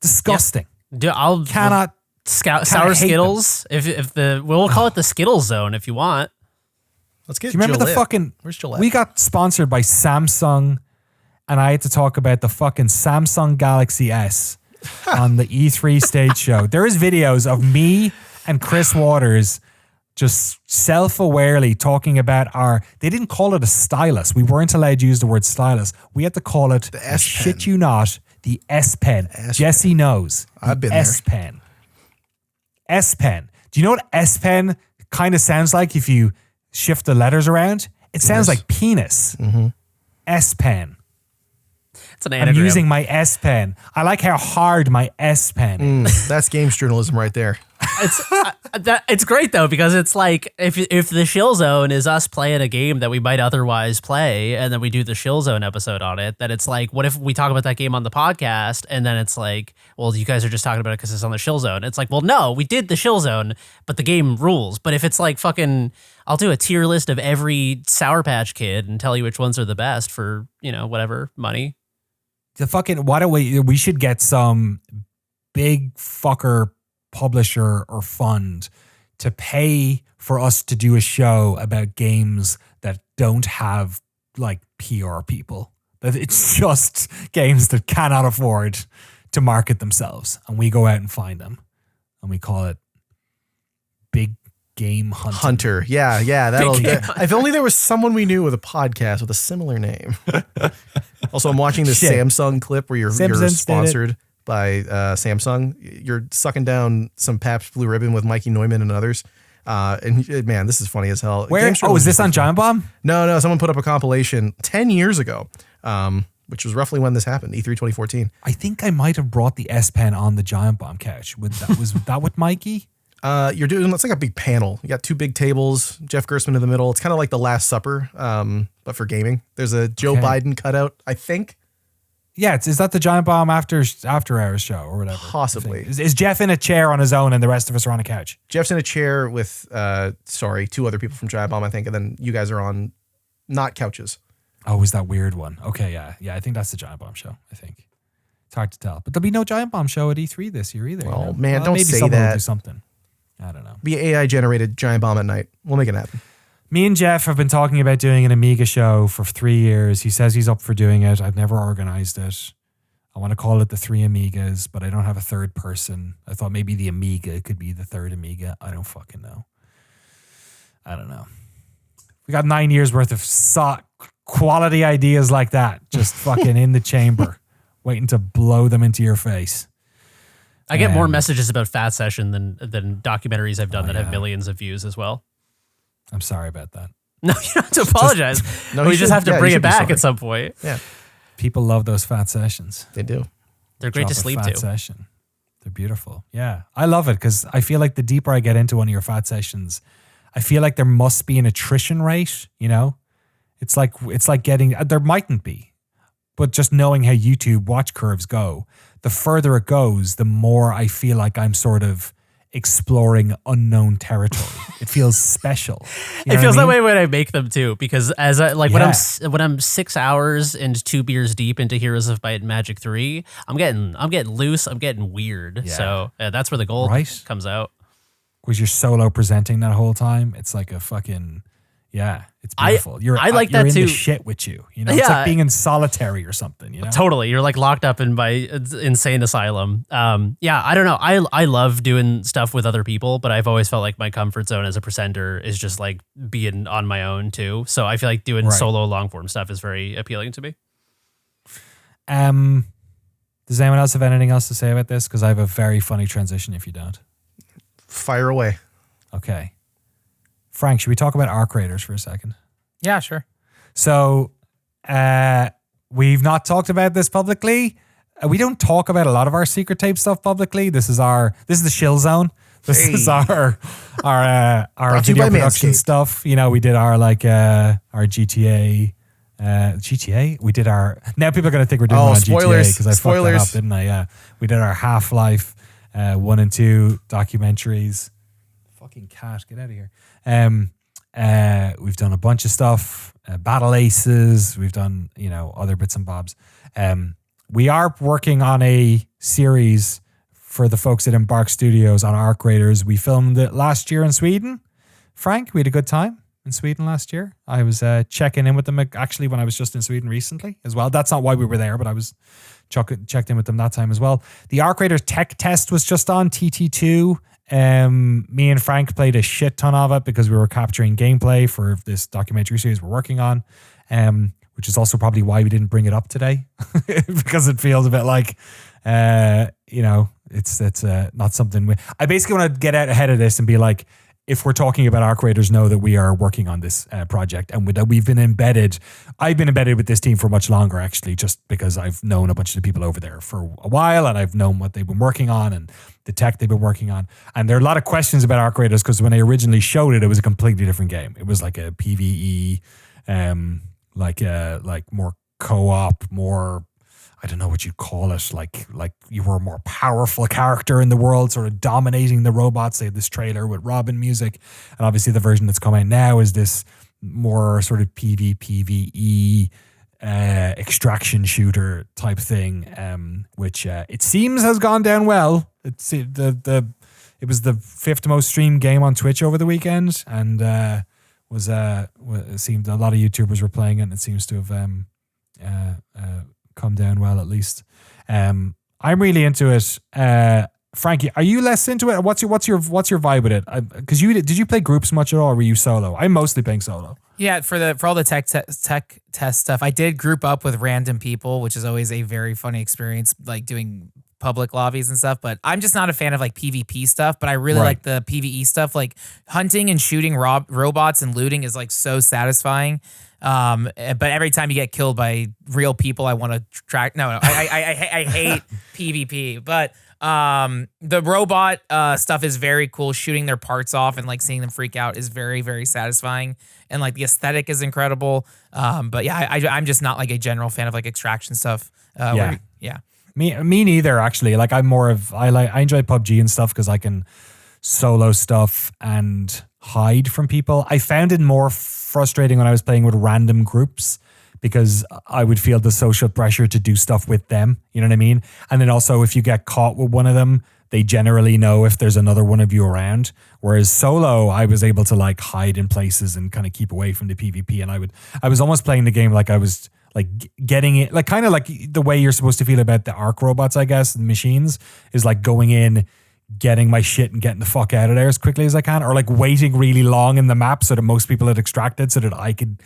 Disgusting. Yeah. I'll Cannot. Sour Skittles. We'll call it the Skittles Zone if you want. Let's get Do you remember Gillette. the fucking... Where's Gillette? We got sponsored by Samsung, and I had to talk about the fucking Samsung Galaxy S on the E3 stage show. There is videos of me and Chris Waters just self-awarely talking about they didn't call it a stylus. We weren't allowed to use the word stylus. We had to call it, the S Pen. Shit you not, the S Pen. Jesse knows. I've been S Pen. S Pen. Do you know what S Pen kind of sounds like if you shift the letters around? It sounds like penis. Mm-hmm. S Pen. It's an anagram. I'm using my S Pen. I like how hard my S Pen is. That's games journalism right there. It's great though, because it's like if the Shill Zone is us playing a game that we might otherwise play, and then we do the Shill Zone episode on it, then it's like, what if we talk about that game on the podcast, and then it's like, well, you guys are just talking about it because it's on the Shill Zone. It's like, well, no, we did the Shill Zone, but the game rules. But if it's like fucking, I'll do a tier list of every Sour Patch Kid and tell you which ones are the best for, you know, whatever money. Why don't we should get some big fucker publisher or fund to pay for us to do a show about games that don't have like PR people. That it's just games that cannot afford to market themselves. And we go out and find them. And we call it Big game hunter. Hunter. Yeah. If only there was someone we knew with a podcast with a similar name. Also, I'm watching this Shit. Samsung clip where you're Simpsons did it. sponsored by Samsung. You're sucking down some Pabst Blue Ribbon with Mikey Neumann and others. And man, this is funny as hell. Where? Oh, is this on Giant Bomb? No. Someone put up a compilation 10 years ago, which was roughly when this happened, E3 2014. I think I might have brought the S Pen on the Giant Bomb couch. Was that with Mikey? It's like a big panel. You got two big tables, Jeff Gerstmann in the middle. It's kind of like the Last Supper, but for gaming. There's a Joe Biden cutout, I think. Yeah, is that the Giant Bomb after hours show or whatever? Possibly. Is Jeff in a chair on his own and the rest of us are on a couch? Jeff's in a chair with, two other people from Giant Bomb, I think, and then you guys are on not couches. Oh, is that weird one? Okay, yeah. I think that's the Giant Bomb show, I think. It's hard to tell. But there'll be no Giant Bomb show at E3 this year either. Oh, man, don't maybe say someone that. will do something. I don't know. Be AI-generated Giant Bomb at night. We'll make it happen. Me and Jeff have been talking about doing an Amiga show for 3 years. He says he's up for doing it. I've never organized it. I want to call it the 3 Amigas, but I don't have a third person. I thought maybe the Amiga could be the third Amiga. I don't fucking know. I don't know. We got 9 years worth of quality ideas like that, just fucking in the chamber, waiting to blow them into your face. I get more messages about Fat Session than documentaries I've done that have yeah. millions of views as well. I'm sorry about that. No, you don't have to apologize. We just have to bring it back at some point. Yeah. People love those Fat Sessions. They do. They're great to sleep Fat to. Session. They're beautiful. Yeah. I love it because I feel like the deeper I get into one of your Fat Sessions, I feel like there must be an attrition rate, you know? It's like getting, there mightn't be, but just knowing how YouTube watch curves go, the further it goes, the more I feel like I'm sort of exploring unknown territory. It feels special. You know It feels what I that mean? way when I make them too, because when I'm 6 hours and 2 beers deep into Heroes of Might and Magic 3, I'm getting loose, I'm getting weird. Yeah. So that's where the gold comes out. Was you're solo presenting that whole time? It's like a fucking it's beautiful. I like you're that in too. the shit with you. You know, it's like being in solitary or something. You know, Totally. You're like locked up in my insane asylum. I don't know. I love doing stuff with other people, but I've always felt like my comfort zone as a presenter is just like being on my own too. So I feel like doing solo long form stuff is very appealing to me. Does anyone else have anything else to say about this? Because I have a very funny transition if you don't. Fire away. Okay. Frank, should we talk about Arc Raiders for a second? Yeah, sure. So, we've not talked about this publicly. We don't talk about a lot of our secret tape stuff publicly. This is the Shill Zone. This is our video production stuff. You know, we did our GTA. We did our. Now people are gonna think we're doing it on spoilers, GTA because I fucked that up, didn't I? Yeah, we did our Half-Life 1 and 2 documentaries. Fucking cat, get out of here. We've done a bunch of stuff, Battle Aces. We've done, other bits and bobs. We are working on a series for the folks at Embark Studios on Arc Raiders. We filmed it last year in Sweden. Frank, we had a good time in Sweden last year. I was checking in with them actually when I was just in Sweden recently as well. That's not why we were there, but I was checked in with them that time as well. The Arc Raiders tech test was just on TT2. Me and Frank played a shit ton of it because we were capturing gameplay for this documentary series we're working on, which is also probably why we didn't bring it up today because it feels a bit like, it's not something I basically want to get out ahead of this and be like, if we're talking about Arc Raiders, know that we are working on this project and we've been embedded. I've been embedded with this team for much longer, actually, just because I've known a bunch of the people over there for a while and I've known what they've been working on and the tech they've been working on. And there are a lot of questions about Arc Raiders because when they originally showed it, it was a completely different game. It was like a PvE, like more co-op, more, I don't know what you'd call it, like you were a more powerful character in the world, sort of dominating the robots. They had this trailer with Robin music. And obviously the version that's coming now is this more sort of PvE extraction shooter type thing, which it seems has gone down well. It was the 5th most streamed game on Twitch over the weekend, and it seemed a lot of YouTubers were playing it, and it seems to have come down well, at least. I'm really into it. Frank, are you less into it? What's your vibe with it? Because did you play groups much at all, or were you solo? I'm mostly playing solo. Yeah, for all the tech test stuff, I did group up with random people, which is always a very funny experience, like doing public lobbies and stuff. But I'm just not a fan of like PvP stuff. But I really like the PvE stuff. Like hunting and shooting robots and looting is like so satisfying. But every time you get killed by real people, I want to track. No, I hate PvP. But the robot stuff is very cool. Shooting their parts off and like seeing them freak out is very, very satisfying. And like the aesthetic is incredible. But yeah, I'm just not like a general fan of like extraction stuff. Me neither, actually. Like I enjoy PUBG and stuff because I can solo stuff and hide from people. I found it more frustrating when I was playing with random groups because I would feel the social pressure to do stuff with them. You know what I mean? And then also if you get caught with one of them, they generally know if there's another one of you around. Whereas solo, I was able to like hide in places and kind of keep away from the PvP. And I was almost playing the game like I was like getting it, like kind of like the way you're supposed to feel about the ARC robots, I guess, and machines is like going in, getting my shit and getting the fuck out of there as quickly as I can, or like waiting really long in the map so that most people had extracted so that I could.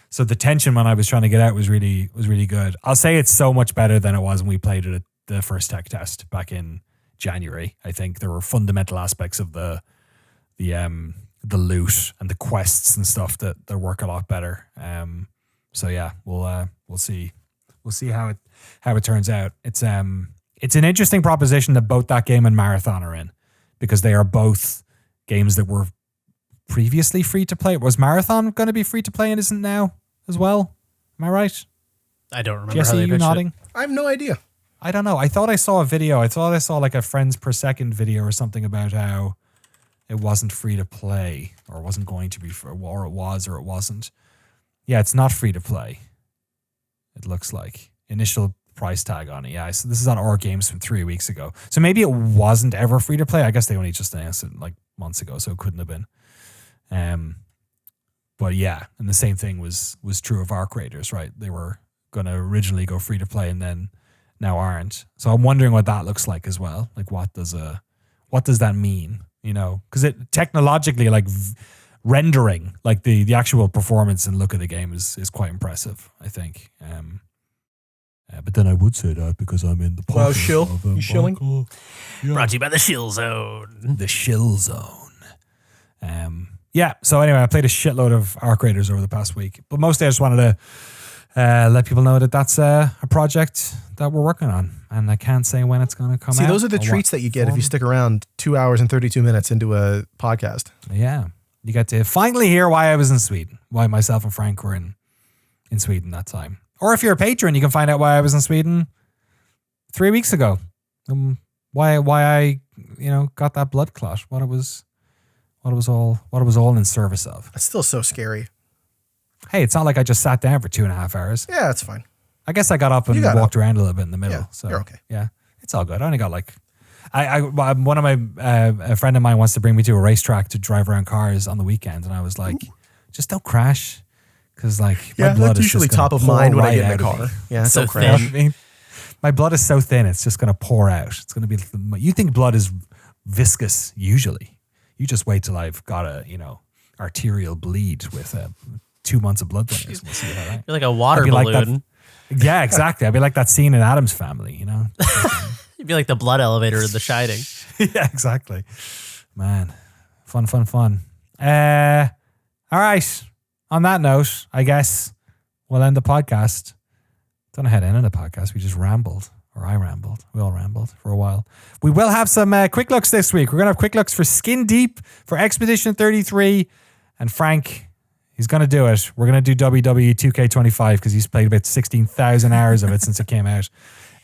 So the tension when I was trying to get out was really good. I'll say it's so much better than it was when we played it at the first tech test back in January. I think there were fundamental aspects of the loot and the quests and stuff that work a lot better. So yeah, we'll see how it turns out. It's an interesting proposition that both that game and Marathon are in because they are both games that were previously free to play. Was Marathon going to be free to play and isn't now as well? Am I right? I don't remember. Jesse, how they you nodding? I have no idea. I don't know. I thought I saw a video. I thought I saw like a frames per second video or something about how it wasn't free to play or wasn't going to be, or it was or it wasn't. Yeah, it's not free to play. It looks like initial price tag on it. Yeah, so this is on Our Games from 3 weeks ago. So maybe it wasn't ever free to play. I guess they only just announced it like months ago, so it couldn't have been. But yeah, and the same thing was true of Arc Raiders, right? They were going to originally go free to play and then now aren't. So I'm wondering what that looks like as well. Like what does that mean? You know, because it technologically, like rendering, like the actual performance and look of the game is quite impressive, I think. But then I would say that because I'm in the pocket. Wow, Shill, you shilling? Yeah. Brought to you by the Shill Zone. The Shill Zone. Yeah. So anyway, I played a shitload of Arc Raiders over the past week, but mostly I just wanted to let people know that that's a project that we're working on, and I can't say when it's going to come out. See, those are the treats that you get if you stick around 2 hours and 32 minutes into a podcast. Yeah. You get to finally hear why I was in Sweden, why myself and Frank were in Sweden that time. Or if you're a patron, you can find out why I was in Sweden 3 weeks ago. Why I got that blood clot. What it was all in service of. It's still so scary. Hey, it's not like I just sat down for 2.5 hours. Yeah, that's fine. I guess I got up and walked around a little bit in the middle. Yeah, so you're okay. Yeah, it's all good. I only got like, one of my a friend of mine wants to bring me to a racetrack to drive around cars on the weekend, and I was like, just don't crash, because like my blood that's is usually just top of mind when I get in the car. Yeah, so don't crash. thin. I mean, my blood is so thin, it's just going to pour out. It's going to be. You think blood is viscous usually? You just wait till I've got a arterial bleed with 2 months of blood thinners. We'll see that. Right? You're like a water balloon. Yeah, exactly. I'd be like that scene in Addams Family, You'd be like the blood elevator in The Shining. Yeah, exactly. Man, fun. All right. On that note, I guess we'll end the podcast. Don't know how to end the podcast. We just rambled, or I rambled. We all rambled for a while. We will have some quick looks this week. We're going to have quick looks for Skin Deep, for Expedition 33, and Frank, he's going to do it. We're going to do WWE 2K25 because he's played about 16,000 hours of it since it came out.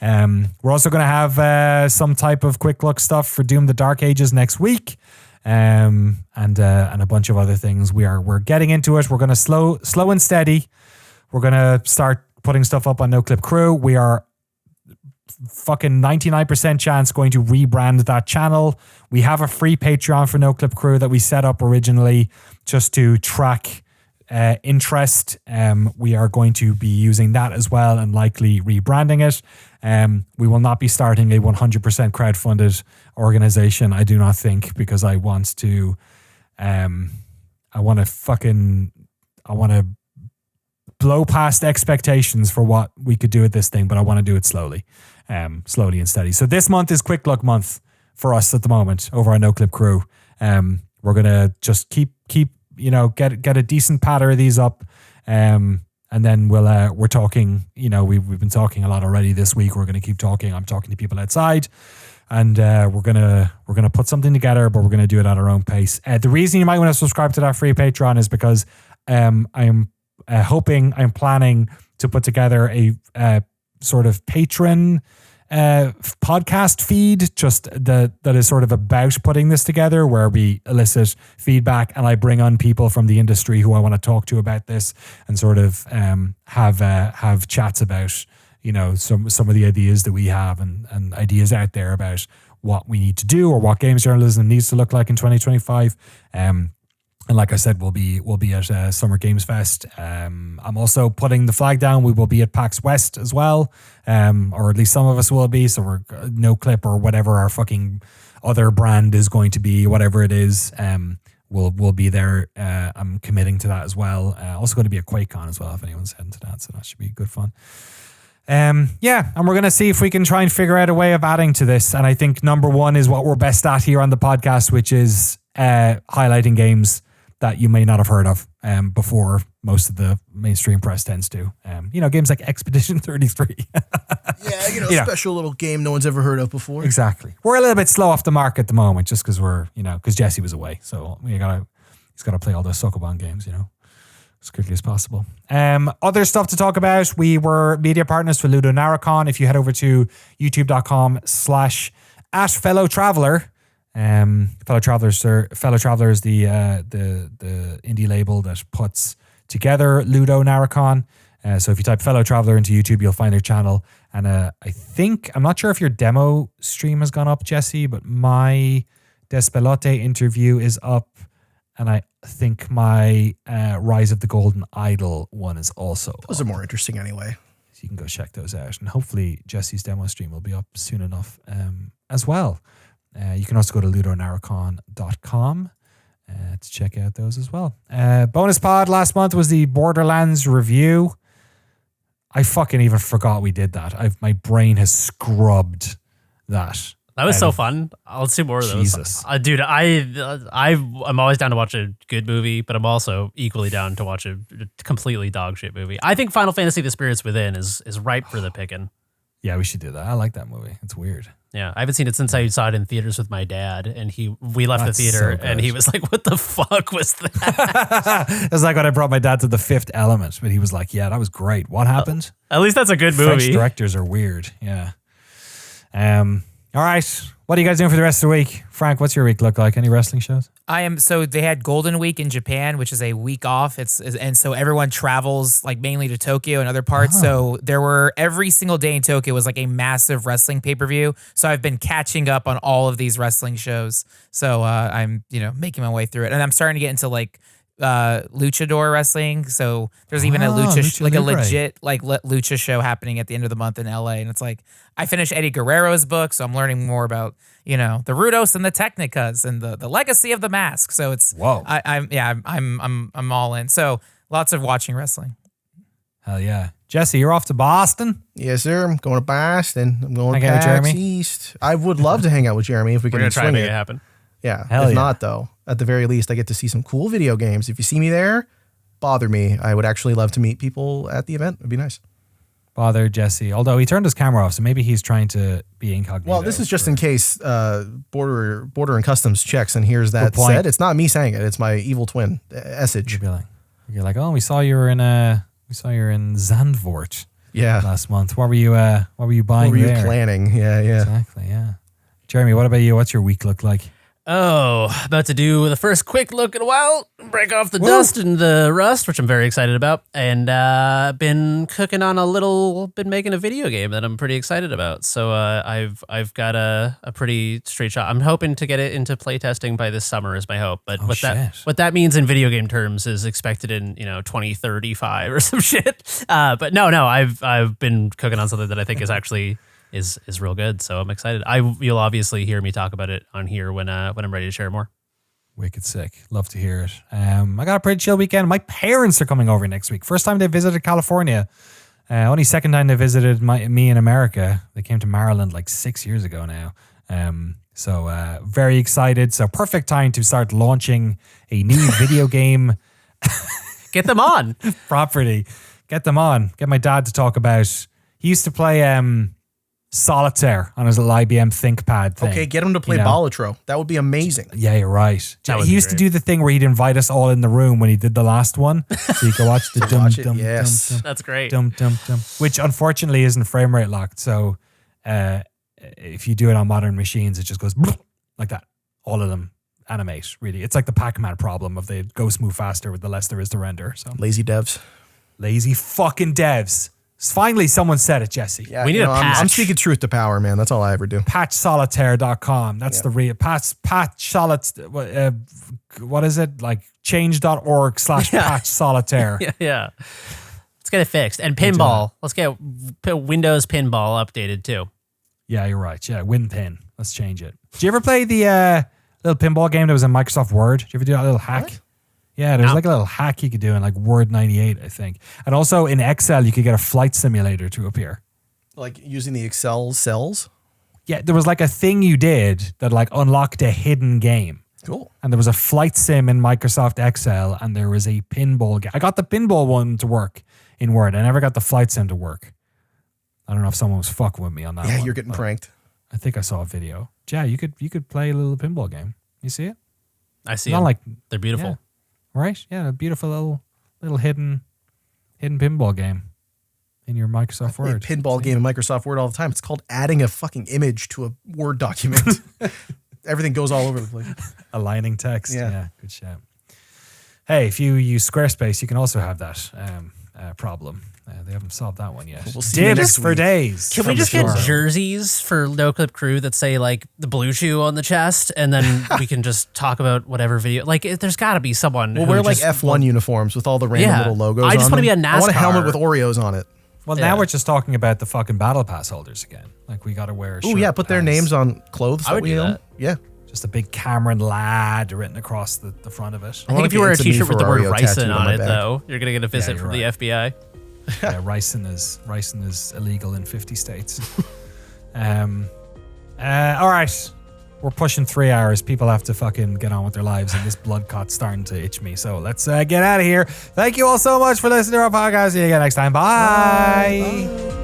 We're also going to have some type of quick look stuff for Doom the Dark Ages next week, and a bunch of other things. We're getting into it. We're going to slow and steady. We're going to start putting stuff up on Noclip Crew. We are fucking 99% chance going to rebrand that channel. We have a free Patreon for Noclip Crew that we set up originally just to track interest, we are going to be using that as well and likely rebranding it. We will not be starting a 100% crowdfunded organization, I do not think, because I want to blow past expectations for what we could do with this thing, but I want to do it slowly and steady. So this month is quick look month for us at the moment over our Noclip crew. We're gonna just keep get a decent patter of these up, and then we're talking. We've been talking a lot already this week. We're gonna keep talking. I'm talking to people outside, and we're gonna put something together, but we're gonna do it at our own pace. The reason you might want to subscribe to that free Patreon is because I'm planning to put together a sort of patron podcast feed that is sort of about putting this together, where we elicit feedback and I bring on people from the industry who I want to talk to about this and sort of have chats about some of the ideas that we have and ideas out there about what we need to do or what games journalism needs to look like in 2025. And like I said, we'll be at Summer Games Fest. I'm also putting the flag down. We will be at PAX West as well, or at least some of us will be. So we're Noclip or whatever our fucking other brand is going to be, whatever it is. We'll be there. I'm committing to that as well. Also going to be a QuakeCon as well if anyone's heading to that. So that should be good fun. And we're going to see if we can try and figure out a way of adding to this. And I think number one is what we're best at here on the podcast, which is highlighting games that you may not have heard of before most of the mainstream press tends to. Games like Expedition 33. Special little game no one's ever heard of before. Exactly. We're a little bit slow off the mark at the moment just because because Jesse was away. So he's got to play all those Sokoban games, as quickly as possible. Other stuff to talk about. We were media partners for Ludo Narracon. If you head over to youtube.com/@fellowtraveler, Fellow Traveler is the indie label that puts together Ludo Narracon. So if you type Fellow Traveler into YouTube, you'll find their channel. And I'm not sure if your demo stream has gone up, Jesse, but my Despelote interview is up. And I think my Rise of the Golden Idol one is also Those up. are more interesting anyway. So you can go check those out. And hopefully Jesse's demo stream will be up soon enough as well. You can also go to ludonarracon.com to check out those as well. Bonus pod last month was the Borderlands review. I fucking even forgot we did that. My brain has scrubbed that. That was so fun. Let's do more of those. Jesus. Dude, I'm always down to watch a good movie, but I'm also equally down to watch a completely dog shit movie. I think Final Fantasy The Spirits Within is ripe for the picking. Yeah, we should do that. I like that movie. It's weird. Yeah, I haven't seen it since I saw it in theaters with my dad, and we left That's the theater, so and he was like, "What the fuck was that?" It was like when I brought my dad to The Fifth Element, but he was like, "Yeah, that was great. What happened?" At least that's a good French movie. directors are weird. Yeah. All right. What are you guys doing for the rest of the week? Frank, what's your week look like? Any wrestling shows? So they had Golden Week in Japan, which is a week off. And so everyone travels like mainly to Tokyo and other parts. So there were every single day in Tokyo was like a massive wrestling pay-per-view. So I've been catching up on all of these wrestling shows. So I'm, making my way through it. And I'm starting to get into like luchador wrestling. So there's even a lucha legit lucha show happening at the end of the month in LA. And it's like, I finished Eddie Guerrero's book, so I'm learning more about, the Rudos and the Technicas and the legacy of the mask. So it's I'm all in. So lots of watching wrestling. Hell yeah. Jesse, you're off to Boston? Yes, sir. I'm going to Boston. I'm going to Hang out with PAX Jeremy? East. I would love to hang out with Jeremy if we We're can gonna try swing to make it. it happen. Yeah. Hell if yeah. not, though, at the very least, I get to see some cool video games. If you see me there, bother me. I would actually love to meet people at the event. It'd be nice. Bother Jesse. Although he turned his camera off, so maybe he's trying to be incognito. Well, this is just in case border and customs checks and hears that Good point. said. It's not me saying it. It's my evil twin, Essage. You're like, oh, we saw you were in Zandvoort Yeah. last month. What were you buying What were you there? planning? Yeah. Exactly, yeah. Jeremy, what about you? What's your week look like? Oh, about to do the first quick look in a while. break off the dust and the rust, which I'm very excited about, and been making a video game that I'm pretty excited about. So I've got a pretty straight shot. I'm hoping to get it into playtesting by this summer is my hope. But what that means in video game terms is expected in 2035 or some shit. But no, I've been cooking on something that I think is actually is real good. So I'm excited. You'll obviously hear me talk about it on here when I'm ready to share more. Wicked sick. Love to hear it. I got a pretty chill weekend. My parents are coming over next week. First time they visited California. Only second time they visited me in America. They came to Maryland like 6 years ago now. So very excited. So perfect time to start launching a new video game. Get them on. Property. Get them on. Get my dad to talk about. He used to play Solitaire on his little IBM ThinkPad thing. Okay, get him to play Balatro. That would be amazing. Yeah, you're right. He used to do the thing where he'd invite us all in the room when he did the last one. So you can watch the dum dum yes. dum. That's great. Dum dum dum. Which unfortunately isn't frame rate locked. So if you do it on modern machines, it just goes like that. All of them animate, really. It's like the Pac-Man problem of the ghosts move faster with the less there is to render. So lazy devs. Lazy fucking devs. Finally, someone said it, Jesse. Yeah, we need a patch. I'm speaking truth to power, man. That's all I ever do. Patchsolitaire.com. That's the real patch what is it? Like change.org/patch solitaire. Yeah. Let's get it fixed. And pinball. Let's get Windows pinball updated too. Yeah, you're right. Yeah, WinPin. Let's change it. Did you ever play the little pinball game that was in Microsoft Word? Did you ever do that little hack? What? Yeah, there's like a little hack you could do in like Word 98, I think. And also in Excel, you could get a flight simulator to appear. Like using the Excel cells? Yeah, there was like a thing you did that like unlocked a hidden game. Cool. And there was a flight sim in Microsoft Excel, and there was a pinball game. I got the pinball one to work in Word. I never got the flight sim to work. I don't know if someone was fucking with me on that one. Yeah, you're getting pranked. I think I saw a video. Yeah, you could play a little pinball game. You see it? I see Not them. like They're beautiful. Yeah. Right? Yeah, a beautiful little hidden pinball game in your Microsoft I play a Word. pinball game in Microsoft Word all the time. It's called adding a fucking image to a Word document. Everything goes all over the place. Aligning text. Yeah. Yeah, good shout. Hey, if you use Squarespace, you can also have that problem. They haven't solved that one yet. We'll see you next for week. days. Can we just get jerseys for Noclip Crew that say like the blue chew on the chest, and then we can just talk about whatever video? Like, there's got to be someone. We'll who wear like just, F1 uniforms with all the random little logos. I just want wanna be a I want a helmet NASCAR. with Oreos on it. Well, Yeah. now we're just talking about the fucking Battle Pass holders again. Like, we got to wear a Oh shirt yeah, put their pass. names on clothes. I would we do own. that. Yeah. Just a big Cameron Lad written across the front of it. I think want if you wear a it's a me t-shirt with the word Ferrario tattooed ricin on on my it, back. though, you're gonna get a visit you're from right. the FBI. Yeah, ricin is illegal in 50 states. All right. We're pushing 3 hours. People have to fucking get on with their lives, and this blood clot's starting to itch me. So let's get out of here. Thank you all so much for listening to our podcast. See you again next time. Bye. Bye.